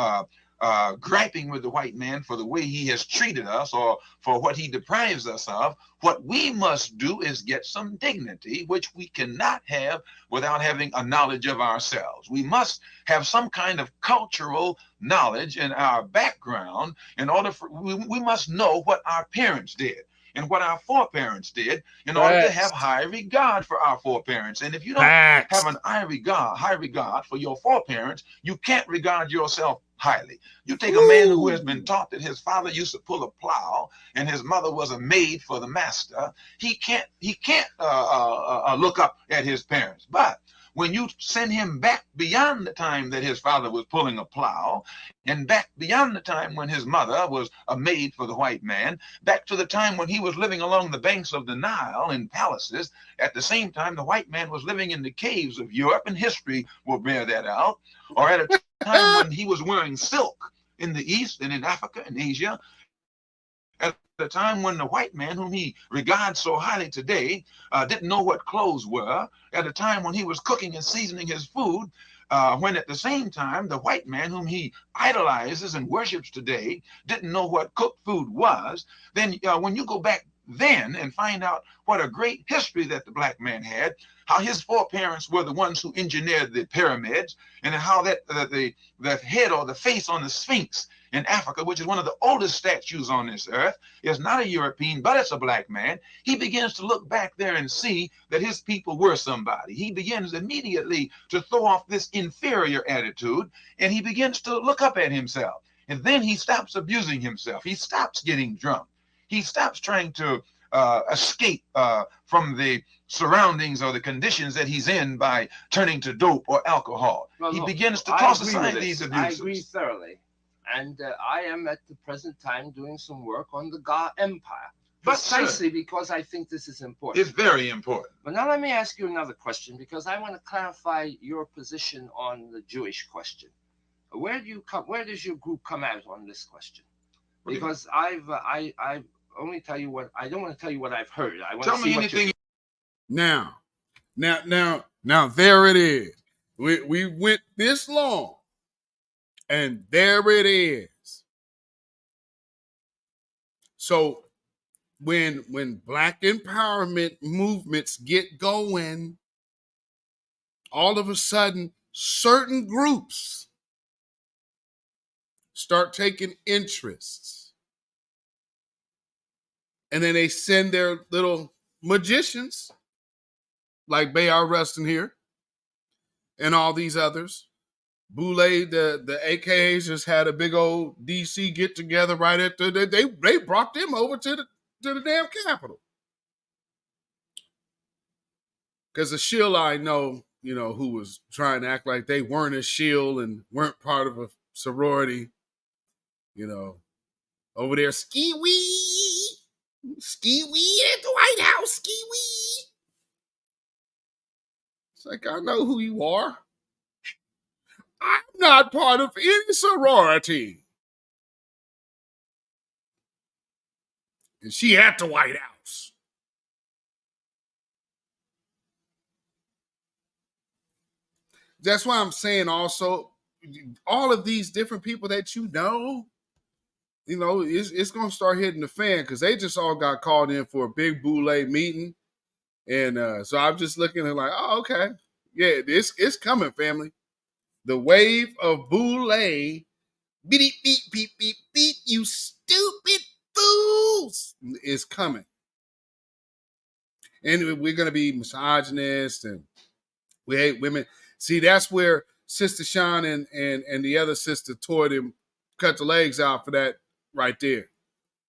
griping with the white man for the way he has treated us or for what he deprives us of, what we must do is get some dignity, which we cannot have without having a knowledge of ourselves. We must have some kind of cultural knowledge in our background in order for, we must know what our parents did and what our foreparents did in order to have high regard for our foreparents. And if you don't have an high regard for your foreparents, you can't regard yourself highly. You take a man who has been taught that his father used to pull a plow and his mother was a maid for the master. He can't look up at his parents. But when you send him back beyond the time that his father was pulling a plow, and back beyond the time when his mother was a maid for the white man, back to the time when he was living along the banks of the Nile in palaces, at the same time the white man was living in the caves of Europe, and history will bear that out, or at a time when he was wearing silk in the East and in Africa and Asia, at the time when the white man, whom he regards so highly today, didn't know what clothes were, at a time when he was cooking and seasoning his food, when at the same time the white man, whom he idolizes and worships today, didn't know what cooked food was, then when you go back then and find out what a great history that the black man had, how his foreparents were the ones who engineered the pyramids, and how that the head or the face on the Sphinx in Africa, which is one of the oldest statues on this earth, is not a European, but it's a black man. He begins to look back there and see that his people were somebody. He begins immediately to throw off this inferior attitude, and he begins to look up at himself. And then he stops abusing himself. He stops getting drunk. He stops trying to escape from the surroundings or the conditions that he's in by turning to dope or alcohol. Well, he look, begins to I toss agree aside with these this. abuses. I agree thoroughly. And I am at the present time doing some work on the Ga Empire. But, Precisely because I think this is important. It's very important. But now let me ask you another question, because I want to clarify your position on the Jewish question. Where does your group come out on this question? Because I only tell you what I don't want to tell you what I've heard. I want Tell to see me what anything. Now, there it is. We went this long, and there it is. So when black empowerment movements get going, all of a sudden, certain groups start taking interests. And then they send their little magicians, like Bayard Rustin here, and all these others. Boulay, the AKAs just had a big old DC get together right after they brought them over to the damn Capitol. Because the shill I know, who was trying to act like they weren't a shill and weren't part of a sorority, over there ski-wee at the White House, ski-wee. It's like, I know who you are. I'm not part of any sorority. And she at the White House. That's why I'm saying also, all of these different people that it's going to start hitting the fan, because they just all got called in for a big Boulay meeting. And so I'm just looking at like, oh, okay. Yeah, it's coming, family. The wave of Boulay, beep, beep, beep, beep, beep, you stupid fools, is coming. And we're going to be misogynist and we hate women. See, that's where Sister Sean and the other sister tore them, cut the legs out for that right there.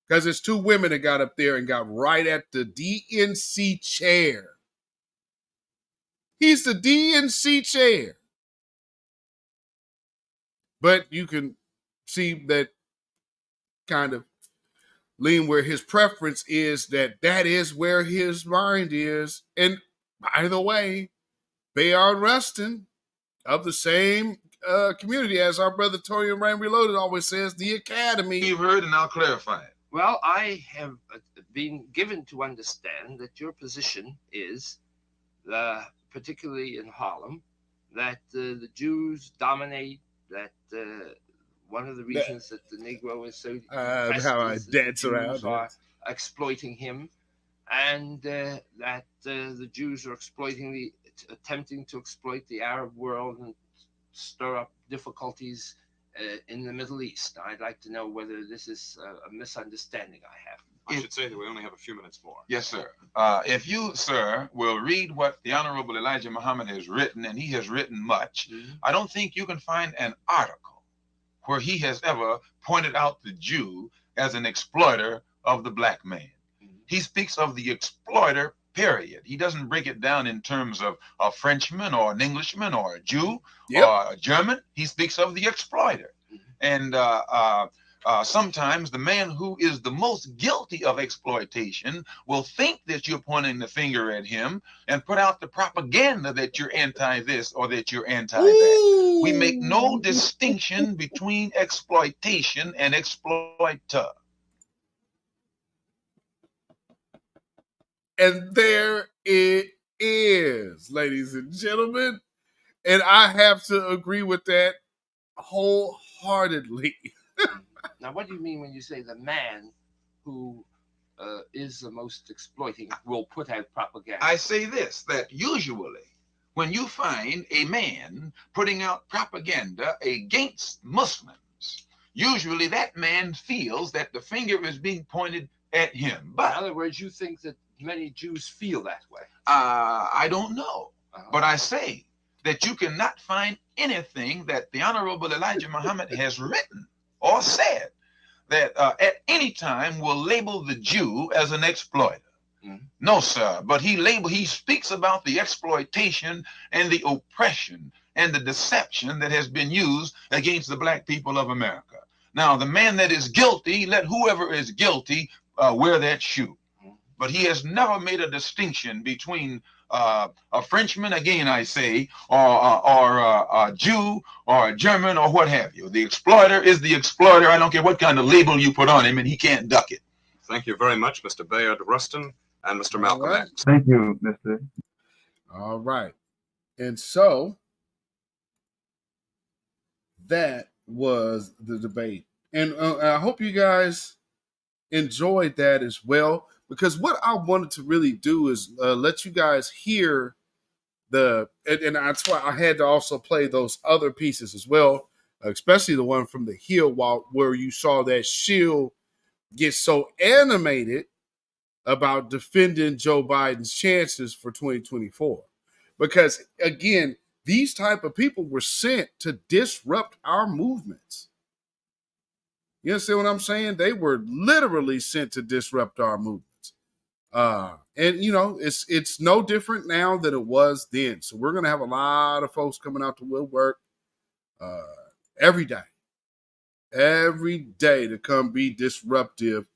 Because there's two women that got up there and got right at the DNC chair. He's the DNC chair. But you can see that kind of lean where his preference is, that is where his mind is. And by the way, Bayard Rustin, of the same community as our brother Torian Rain Reloaded always says, the Academy. You've heard, and I'll clarify it. Well, I have been given to understand that your position is, particularly in Harlem, that the Jews dominate, that one of the reasons that the Negro is so depressed how I is that dance the Jews around are exploiting him, and that the Jews are attempting to exploit the Arab world and stir up difficulties in the Middle East. I'd like to know whether this is a misunderstanding I have. I should say that we only have a few minutes more. Yes, sir. If you, sir, will read what the Honorable Elijah Muhammad has written, and he has written much, I don't think you can find an article where he has ever pointed out the Jew as an exploiter of the black man. He speaks of the exploiter period. He doesn't break it down in terms of a Frenchman or an Englishman or a Jew Yep. or a German. He speaks of the exploiter. And sometimes the man who is the most guilty of exploitation will think that you're pointing the finger at him and put out the propaganda that you're anti this or that you're anti that. We make no distinction between exploitation and exploiter. And there it is, ladies and gentlemen. And I have to agree with that wholeheartedly. Now, what do you mean when you say the man who is the most exploiting will put out propaganda? I say this, that usually when you find a man putting out propaganda against Muslims, usually that man feels that the finger is being pointed at him. But in other words, you think that many Jews feel that way? I don't know. But I say that you cannot find anything that the Honorable Elijah Muhammad has written or said that at any time will label the Jew as an exploiter. No, sir. But he speaks about the exploitation and the oppression and the deception that has been used against the black people of America. Now, the man that is guilty, let whoever is guilty wear that shoe. But he has never made a distinction between a Frenchman, again I say, or a Jew or a German or what have you. The exploiter is the exploiter. I don't care what kind of label you put on him, and he can't duck it. Thank you very much, Mr. Bayard, Rustin, and Mr. Malcolm X. Thank you, Mr. All right. And so that was the debate. And I hope you guys enjoyed that as well, because what I wanted to really do is let you guys hear and that's why I had to also play those other pieces as well, especially the one from the Hill, where you saw that Shield get so animated about defending Joe Biden's chances for 2024. Because again, these type of people were sent to disrupt our movements. You understand what I'm saying? They were literally sent to disrupt our movements. And you know, it's no different now than it was then. So we're gonna have a lot of folks coming out to woodwork every day to come be disruptive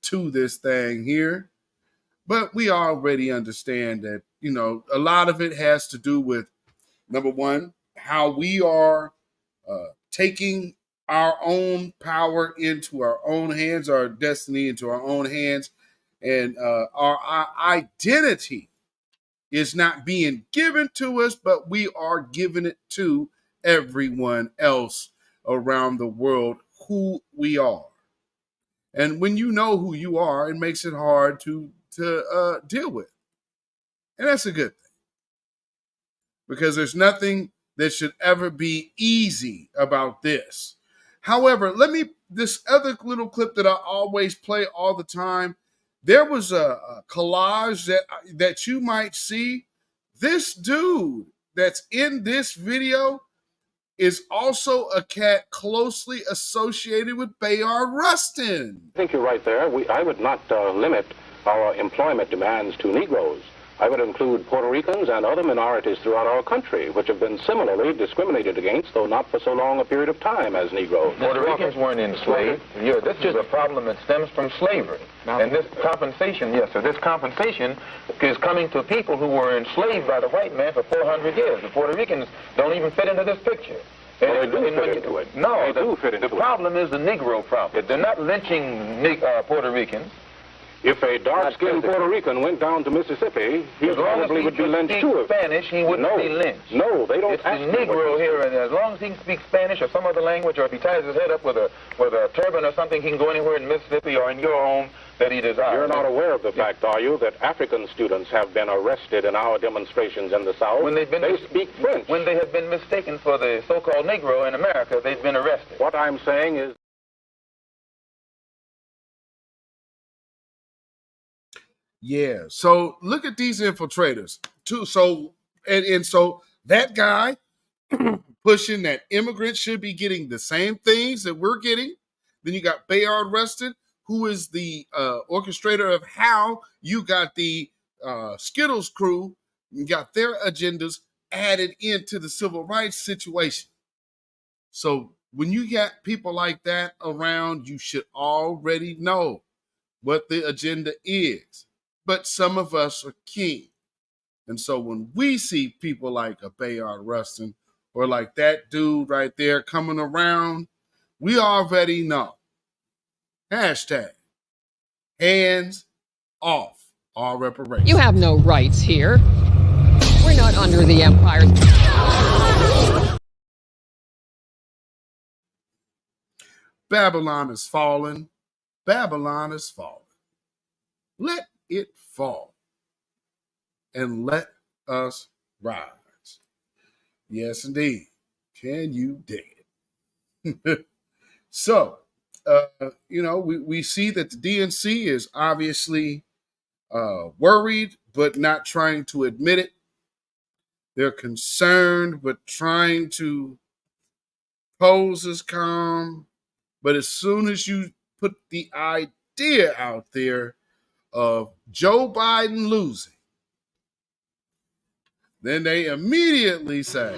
to this thing here. But we already understand that, you know, a lot of it has to do with, number one, how we are taking our own power into our own hands, our destiny into our own hands, and our identity is not being given to us, but we are giving it to everyone else around the world who we are. And when you know who you are, it makes it hard to deal with. And that's a good thing, because there's nothing that should ever be easy about this. However, this other little clip that I always play all the time, there was a collage that you might see. This dude that's in this video is also a cat closely associated with Bayard Rustin. I think you're right there. I would not limit our employment demands to Negroes. I would include Puerto Ricans and other minorities throughout our country, which have been similarly discriminated against, though not for so long a period of time as Negroes. Puerto Ricans weren't enslaved. Yeah, this is a problem that stems from slavery. And this compensation, yes, sir, this compensation is coming to people who were enslaved by the white man for 400 years. The Puerto Ricans don't even fit into this picture. Well, they do fit into it. No, they do fit into it. The problem is the Negro problem. They're not lynching Puerto Ricans. If a dark-skinned Puerto Rican went down to Mississippi, he probably would be lynched too. Spanish, he wouldn't be lynched. No, they don't. It's the Negro here, and as long as he can speak Spanish or some other language, or if he ties his head up with a turban or something, he can go anywhere in Mississippi or in your home that he desires. You're not aware of the fact, are you, that African students have been arrested in our demonstrations in the South? When they speak French. When they have been mistaken for the so-called Negro in America, they've been arrested. What I'm saying is... Yeah, so look at these infiltrators too. So and so that guy pushing that immigrants should be getting the same things that we're getting. Then you got Bayard Rustin, who is the orchestrator of how you got the Skittles crew got their agendas added into the civil rights situation. So when you got people like that around, you should already know what the agenda is. But some of us are keen. And so when we see people like a Bayard Rustin or like that dude right there coming around, we already know. Hashtag hands off all reparations. You have no rights here. We're not under the empire. Babylon is fallen. Babylon is fallen. Let it fall. And let us rise. Yes, indeed. Can you dig it? So, we see that the DNC is obviously worried, but not trying to admit it. They're concerned, but trying to pose as calm. But as soon as you put the idea out there of Joe Biden losing, then they immediately say,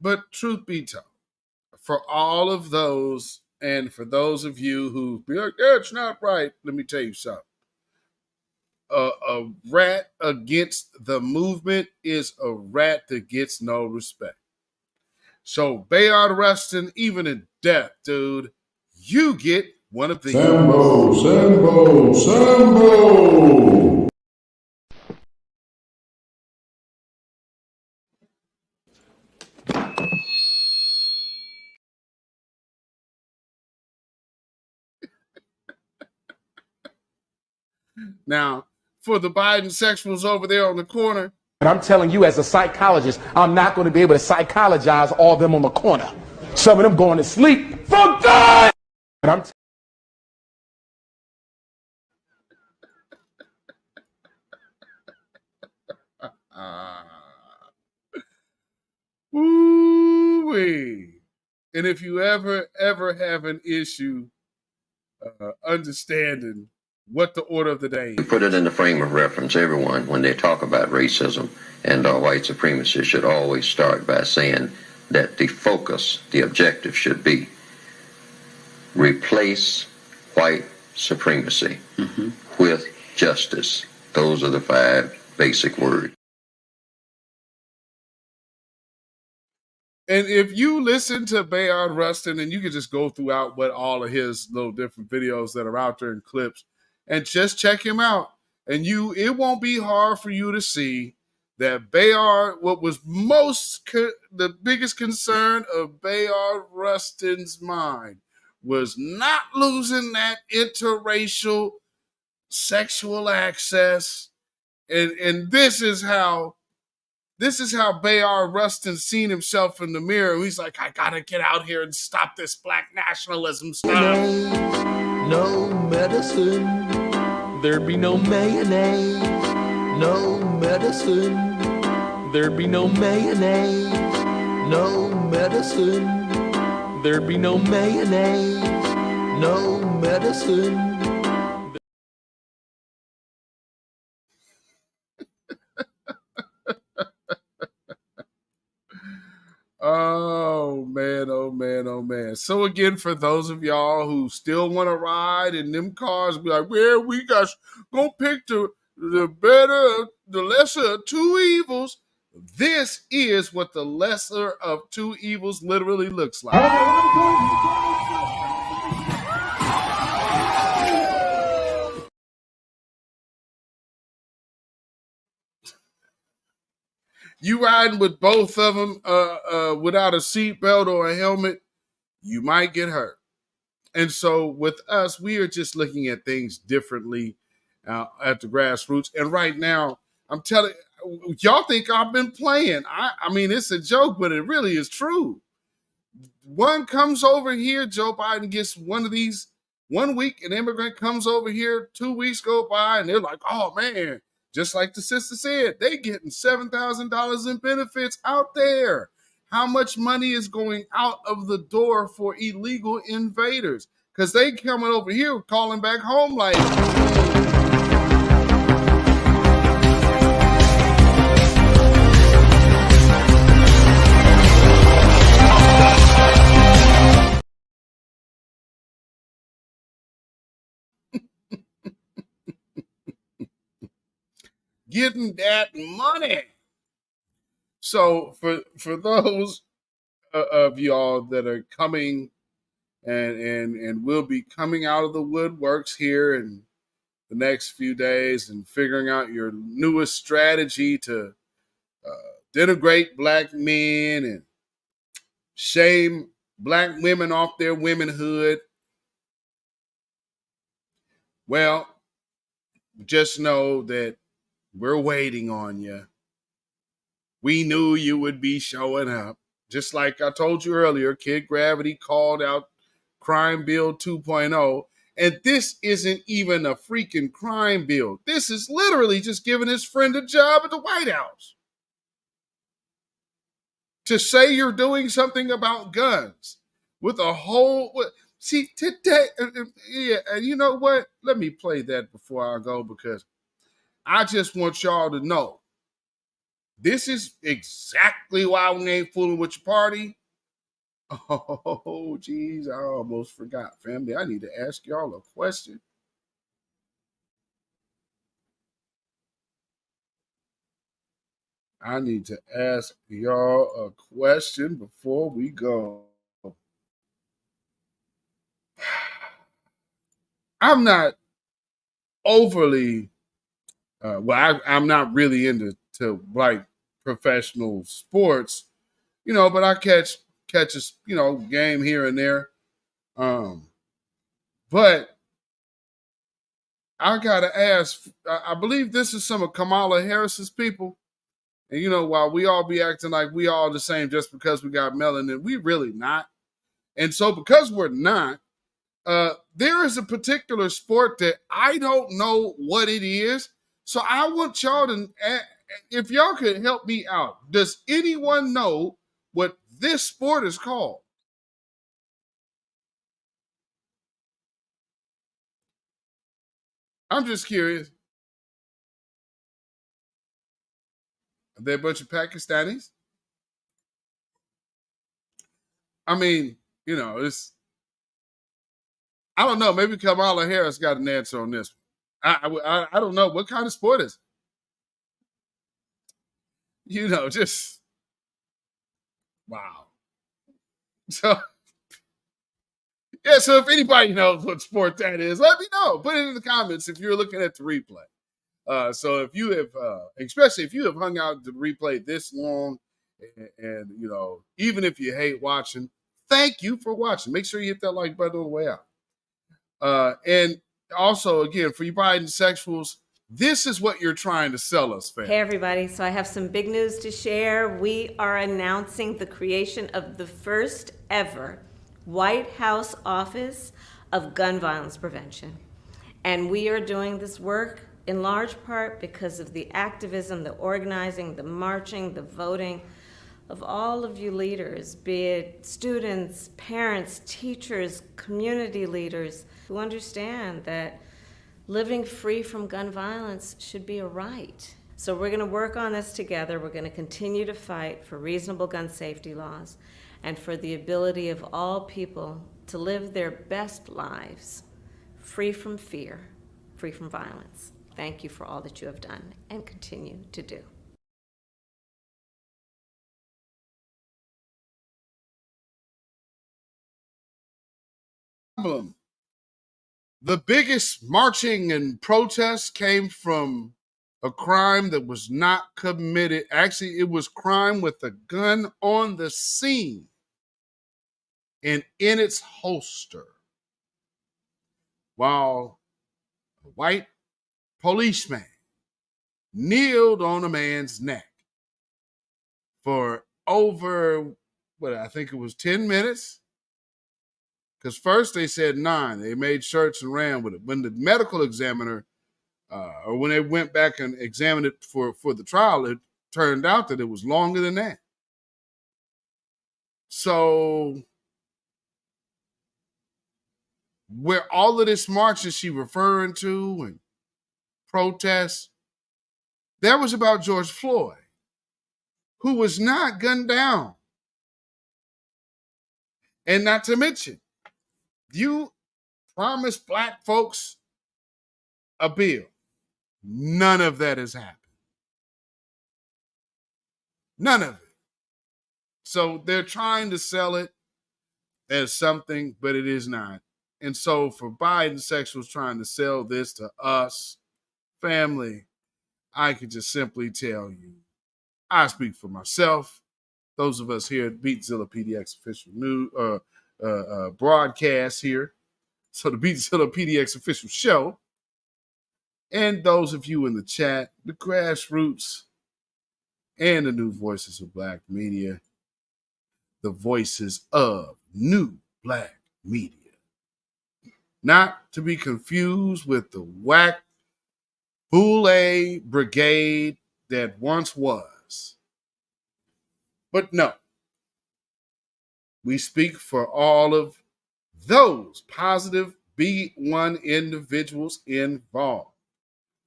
But truth be told, for all of those, and for those of you who be like, yeah, it's not right, let me tell you something. A rat against the movement is a rat that gets no respect. So Bayard Rustin, even in death, dude, you get one of these. Sambo, Sambo, Sambo. Now, for the Biden sexuals over there on the corner. And I'm telling you, as a psychologist, I'm not going to be able to psychologize all of them on the corner. Some of them going to sleep from God. And I'm Woo-wee. And if you ever have an issue understanding what the order of the day is. Put it in the frame of reference. Everyone, when they talk about racism and white supremacy, should always start by saying that the focus, the objective should be replace white supremacy with justice. Those are the 5 basic words. And if you listen to Bayard Rustin, and you can just go throughout what all of his little different videos that are out there in clips, and just check him out. And it won't be hard for you to see that Bayard, what was the biggest concern of Bayard Rustin's mind was not losing that interracial sexual access. And this is how Bayard Rustin seen himself in the mirror. He's like, I gotta get out here and stop this black nationalism stuff. No medicine, there'd be no mayonnaise. No medicine, there'd be no mayonnaise. No medicine, there'd be no mayonnaise. No medicine. Oh man, oh man, oh man. So again, for those of y'all who still want to ride in them cars, be like, well, we got gonna pick the lesser of 2 evils. This is what the lesser of 2 evils literally looks like. You riding with both of them without a seatbelt or a helmet, you might get hurt. And so with us, we are just looking at things differently at the grassroots. And right now, I'm telling y'all think I've been playing. I mean, it's a joke, but it really is true. One comes over here, Joe Biden gets one of these 1 week, an immigrant comes over here, 2 weeks go by, and they're like, oh man, just like the sister said, they getting $7,000 in benefits out there. how much money is going out of the door for illegal invaders? Because they coming over here calling back home like, getting that money. So for those of y'all that are coming and will be coming out of the woodworks here in the next few days and figuring out your newest strategy to denigrate black men and shame black women off their womanhood, well, just know that we're waiting on you. We knew you would be showing up. Just like I told you earlier, Kid Gravity called out Crime Bill 2.0, and this isn't even a freaking crime bill. This is literally just giving his friend a job at the White House. To say you're doing something about guns with a whole... See, today... Yeah, and you know what? Let me play that before I go, because I just want y'all to know this is exactly why we ain't fooling with your party. Oh, geez, I almost forgot, family. I need to ask y'all a question. I need to ask y'all a question before we go. I'm not overly, I'm not really into like professional sports, but I catch a, game here and there. But I gotta ask, I believe this is some of Kamala Harris's people. And while we all be acting like we all the same just because we got melanin, we really not. And so because we're not, there is a particular sport that I don't know what it is. So I want y'all to, if y'all could help me out, does anyone know what this sport is called? I'm just curious. Are they a bunch of Pakistanis? I mean, it's, I don't know. Maybe Kamala Harris got an answer on this. I don't know. What kind of sport is it? Just, wow. So, yeah, so if anybody knows what sport that is, let me know. Put it in the comments if you're looking at the replay. So if you have, especially if you have hung out to replay this long, and even if you hate watching, thank you for watching. Make sure you hit that like button on the way out. And also, again, for you Biden sexuals, this is what you're trying to sell us, fam. Hey, everybody. So I have some big news to share. We are announcing the creation of the first ever White House Office of Gun Violence Prevention. And we are doing this work in large part because of the activism, the organizing, the marching, the voting of all of you leaders, be it students, parents, teachers, community leaders, who understand that living free from gun violence should be a right. So we're going to work on this together. We're going to continue to fight for reasonable gun safety laws and for the ability of all people to live their best lives free from fear, free from violence. Thank you for all that you have done and continue to do. The biggest marching and protests came from a crime that was not committed. Actually, it was crime with a gun on the scene and in its holster, while a white policeman kneeled on a man's neck for over, I think it was 10 minutes. Because first they said 9. They made shirts and ran with it. When the medical examiner, or when they went back and examined it for the trial, it turned out that it was longer than that. So where all of this marching she referring to and protests, that was about George Floyd, who was not gunned down. And not to mention, you promised black folks a bill. None of that has happened. None of it. So they're trying to sell it as something, but it is not. And so for Biden sexuals trying to sell this to us, family, I could just simply tell you, I speak for myself. Those of us here at Beatzilla PDX official news broadcast here. So the Beatzilla PDX official show. And those of you in the chat, the grassroots, and the new voices of black media, the voices of new black media. Not to be confused with the whack Boule brigade that once was. But no, we speak for all of those positive B1 individuals involved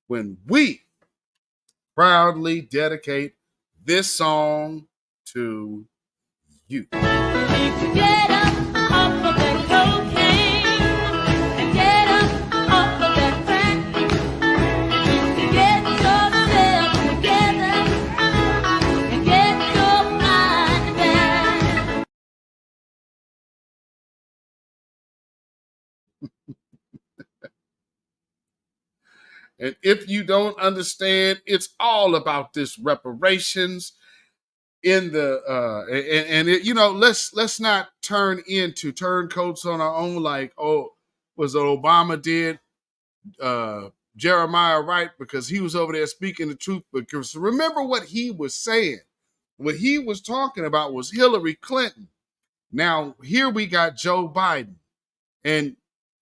when we proudly dedicate this song to you. Get up off of that cocaine and get up off of that crack. Get yourself together and get your mind back. And if you don't understand, it's all about this reparations in the let's not turn into turncoats on our own like was it Obama did Jeremiah Wright, because he was over there speaking the truth. Because remember what he was saying. What he was talking about was Hillary Clinton. Now here we got Joe Biden, and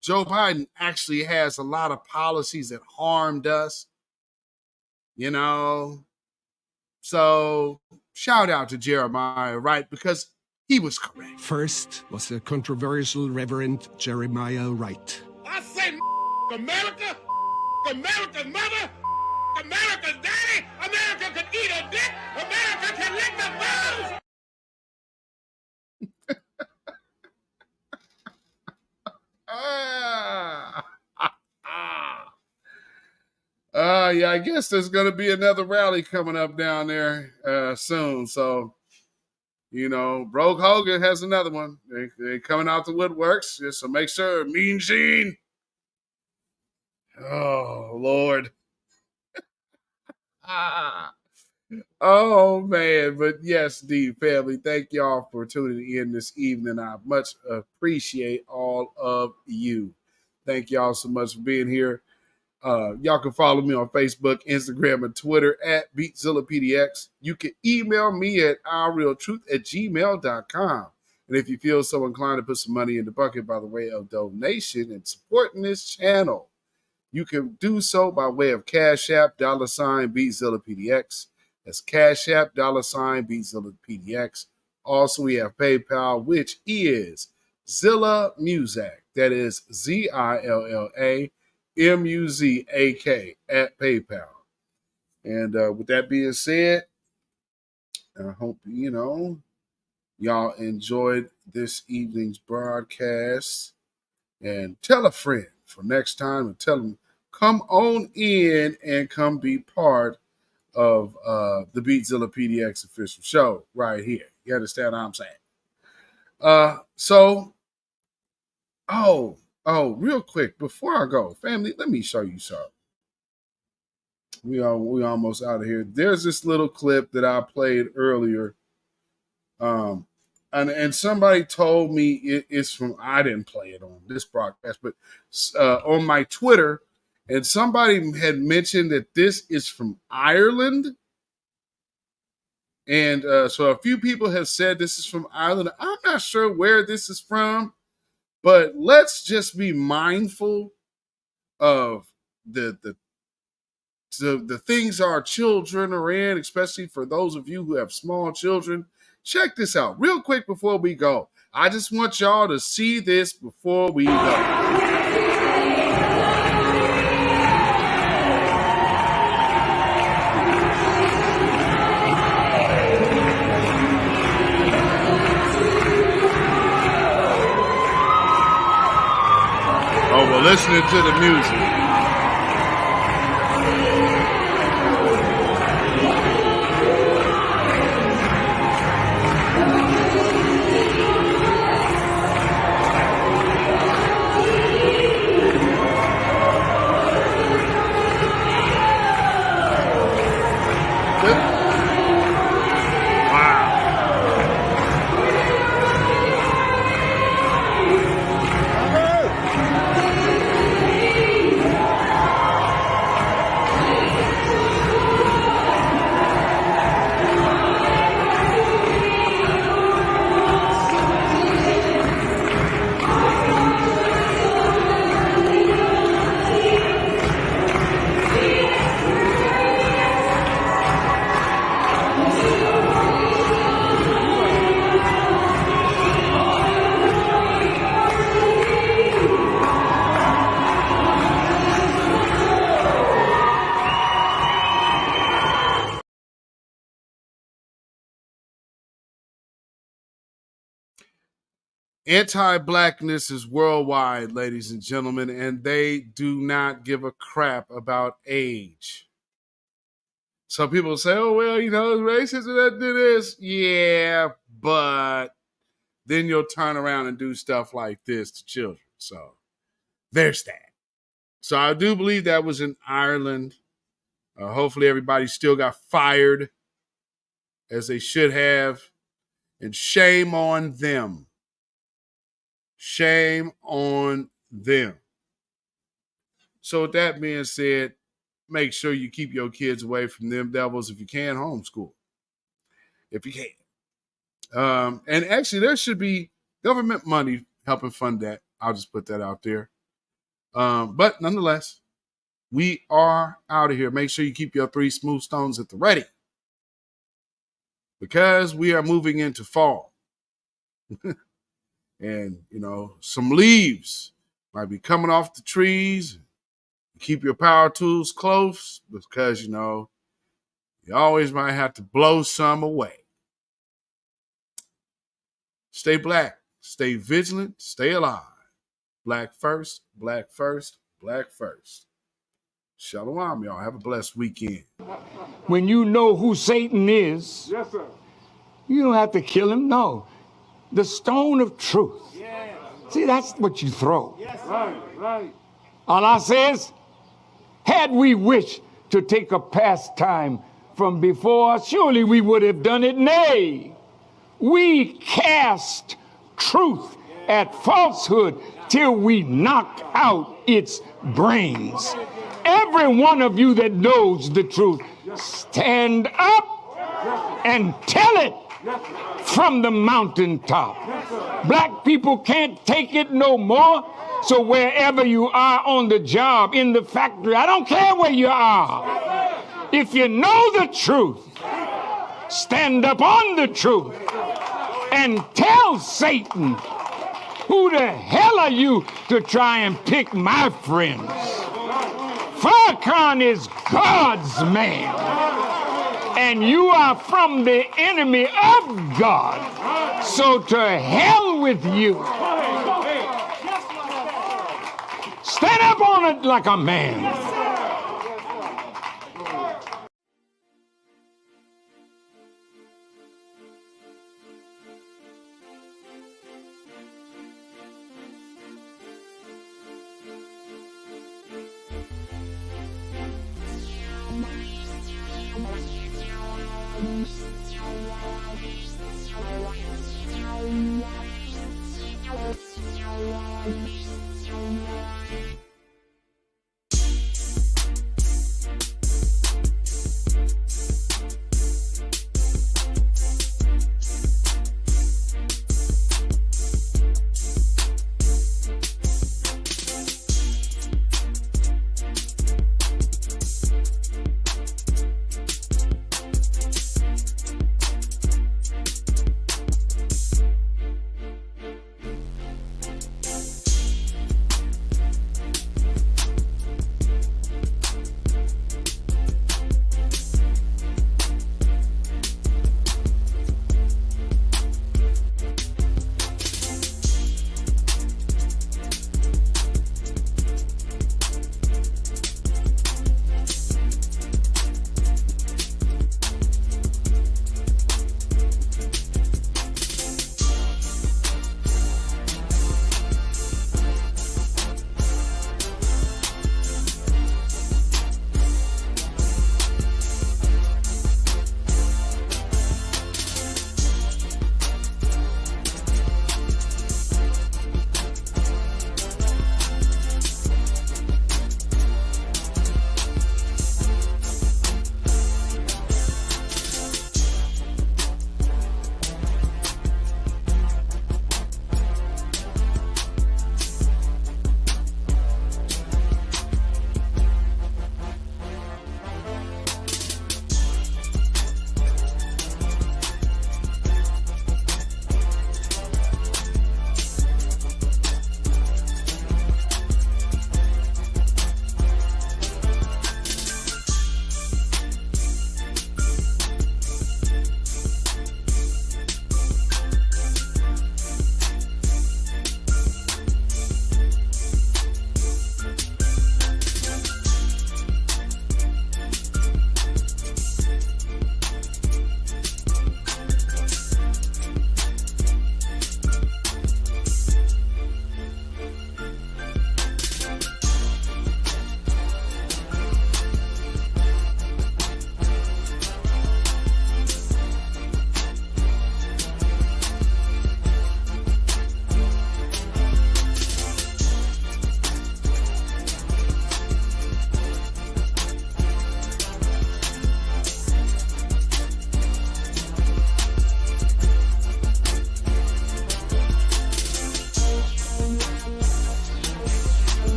Joe Biden actually has a lot of policies that harmed us, So shout out to Jeremiah Wright, because he was correct. First was the controversial Reverend Jeremiah Wright. I say America, America's mother, America's daddy, America can eat a dick, America can lick the balls. Yeah, I guess there's going to be another rally coming up down there soon. So, Broke Hogan has another one. They're coming out the woodworks. So make sure, Mean Gene. Oh, Lord. Oh, man. But yes, D family, thank y'all for tuning in this evening. I much appreciate all of you. Thank y'all so much for being here. Y'all can follow me on Facebook, Instagram, and Twitter at beatzillapdx. You can email me at ourrealtruth@gmail.com. And if you feel so inclined to put some money in the bucket by the way of donation and supporting this channel, you can do so by way of CashApp, $beatzillapdx. That's CashApp, $beatzillapdx. Also, we have PayPal, which is Zilla Muzak. That is ZILLA MUZAK at PayPal. And with that being said, I hope y'all enjoyed this evening's broadcast. And tell a friend for next time, and tell them come on in and come be part of the Beatzilla PDX official show right here. You understand what I'm saying? Real quick, before I go, family, let me show you something. We almost out of here. There's this little clip that I played earlier. And somebody told me it's from, I didn't play it on this broadcast, but on my Twitter, and somebody had mentioned that this is from Ireland. And so a few people have said this is from Ireland. I'm not sure where this is from, but let's just be mindful of the things our children are in, especially for those of you who have small children. check this out real quick before we go. I just want y'all to see this before we go. Oh, we're listening to the music. Anti-blackness is worldwide, ladies and gentlemen, and they do not give a crap about age. Some people say, oh, well, you know, it's racist that do this. Yeah, but then you'll turn around and do stuff like this to children. So there's that. So I do believe that was in Ireland. Hopefully everybody still got fired as they should have. And shame on them. Shame on them. So with that being said, make sure you keep your kids away from them devils if you can. Homeschool. If you can. And actually, there should be government money helping fund that. I'll just put that out there. But nonetheless, we are out of here. Make sure you keep your 3 smooth stones at the ready. Because we are moving into fall. And, you know, some leaves might be coming off the trees. Keep your power tools close because, you know, you always might have to blow some away. Stay black. Stay vigilant. Stay alive. Black first, black first, black first. Shalom, y'all. Have a blessed weekend. When you know who Satan is, yes, sir. You don't have to kill him. No. The stone of truth. Yeah. See, that's what you throw. Yes, right. Allah says, had we wished to take a pastime from before, surely we would have done it. Nay, we cast truth at falsehood till we knock out its brains. Every one of you that knows the truth, stand up and tell it from the mountaintop. Black people can't take it no more. So wherever you are on the job, in the factory, I don't care where you are. If you know the truth, stand up on the truth and tell Satan, who the hell are you to try and pick my friends? Farrakhan is God's man. And you are from the enemy of God. So to hell with you. Stand up on it like a man.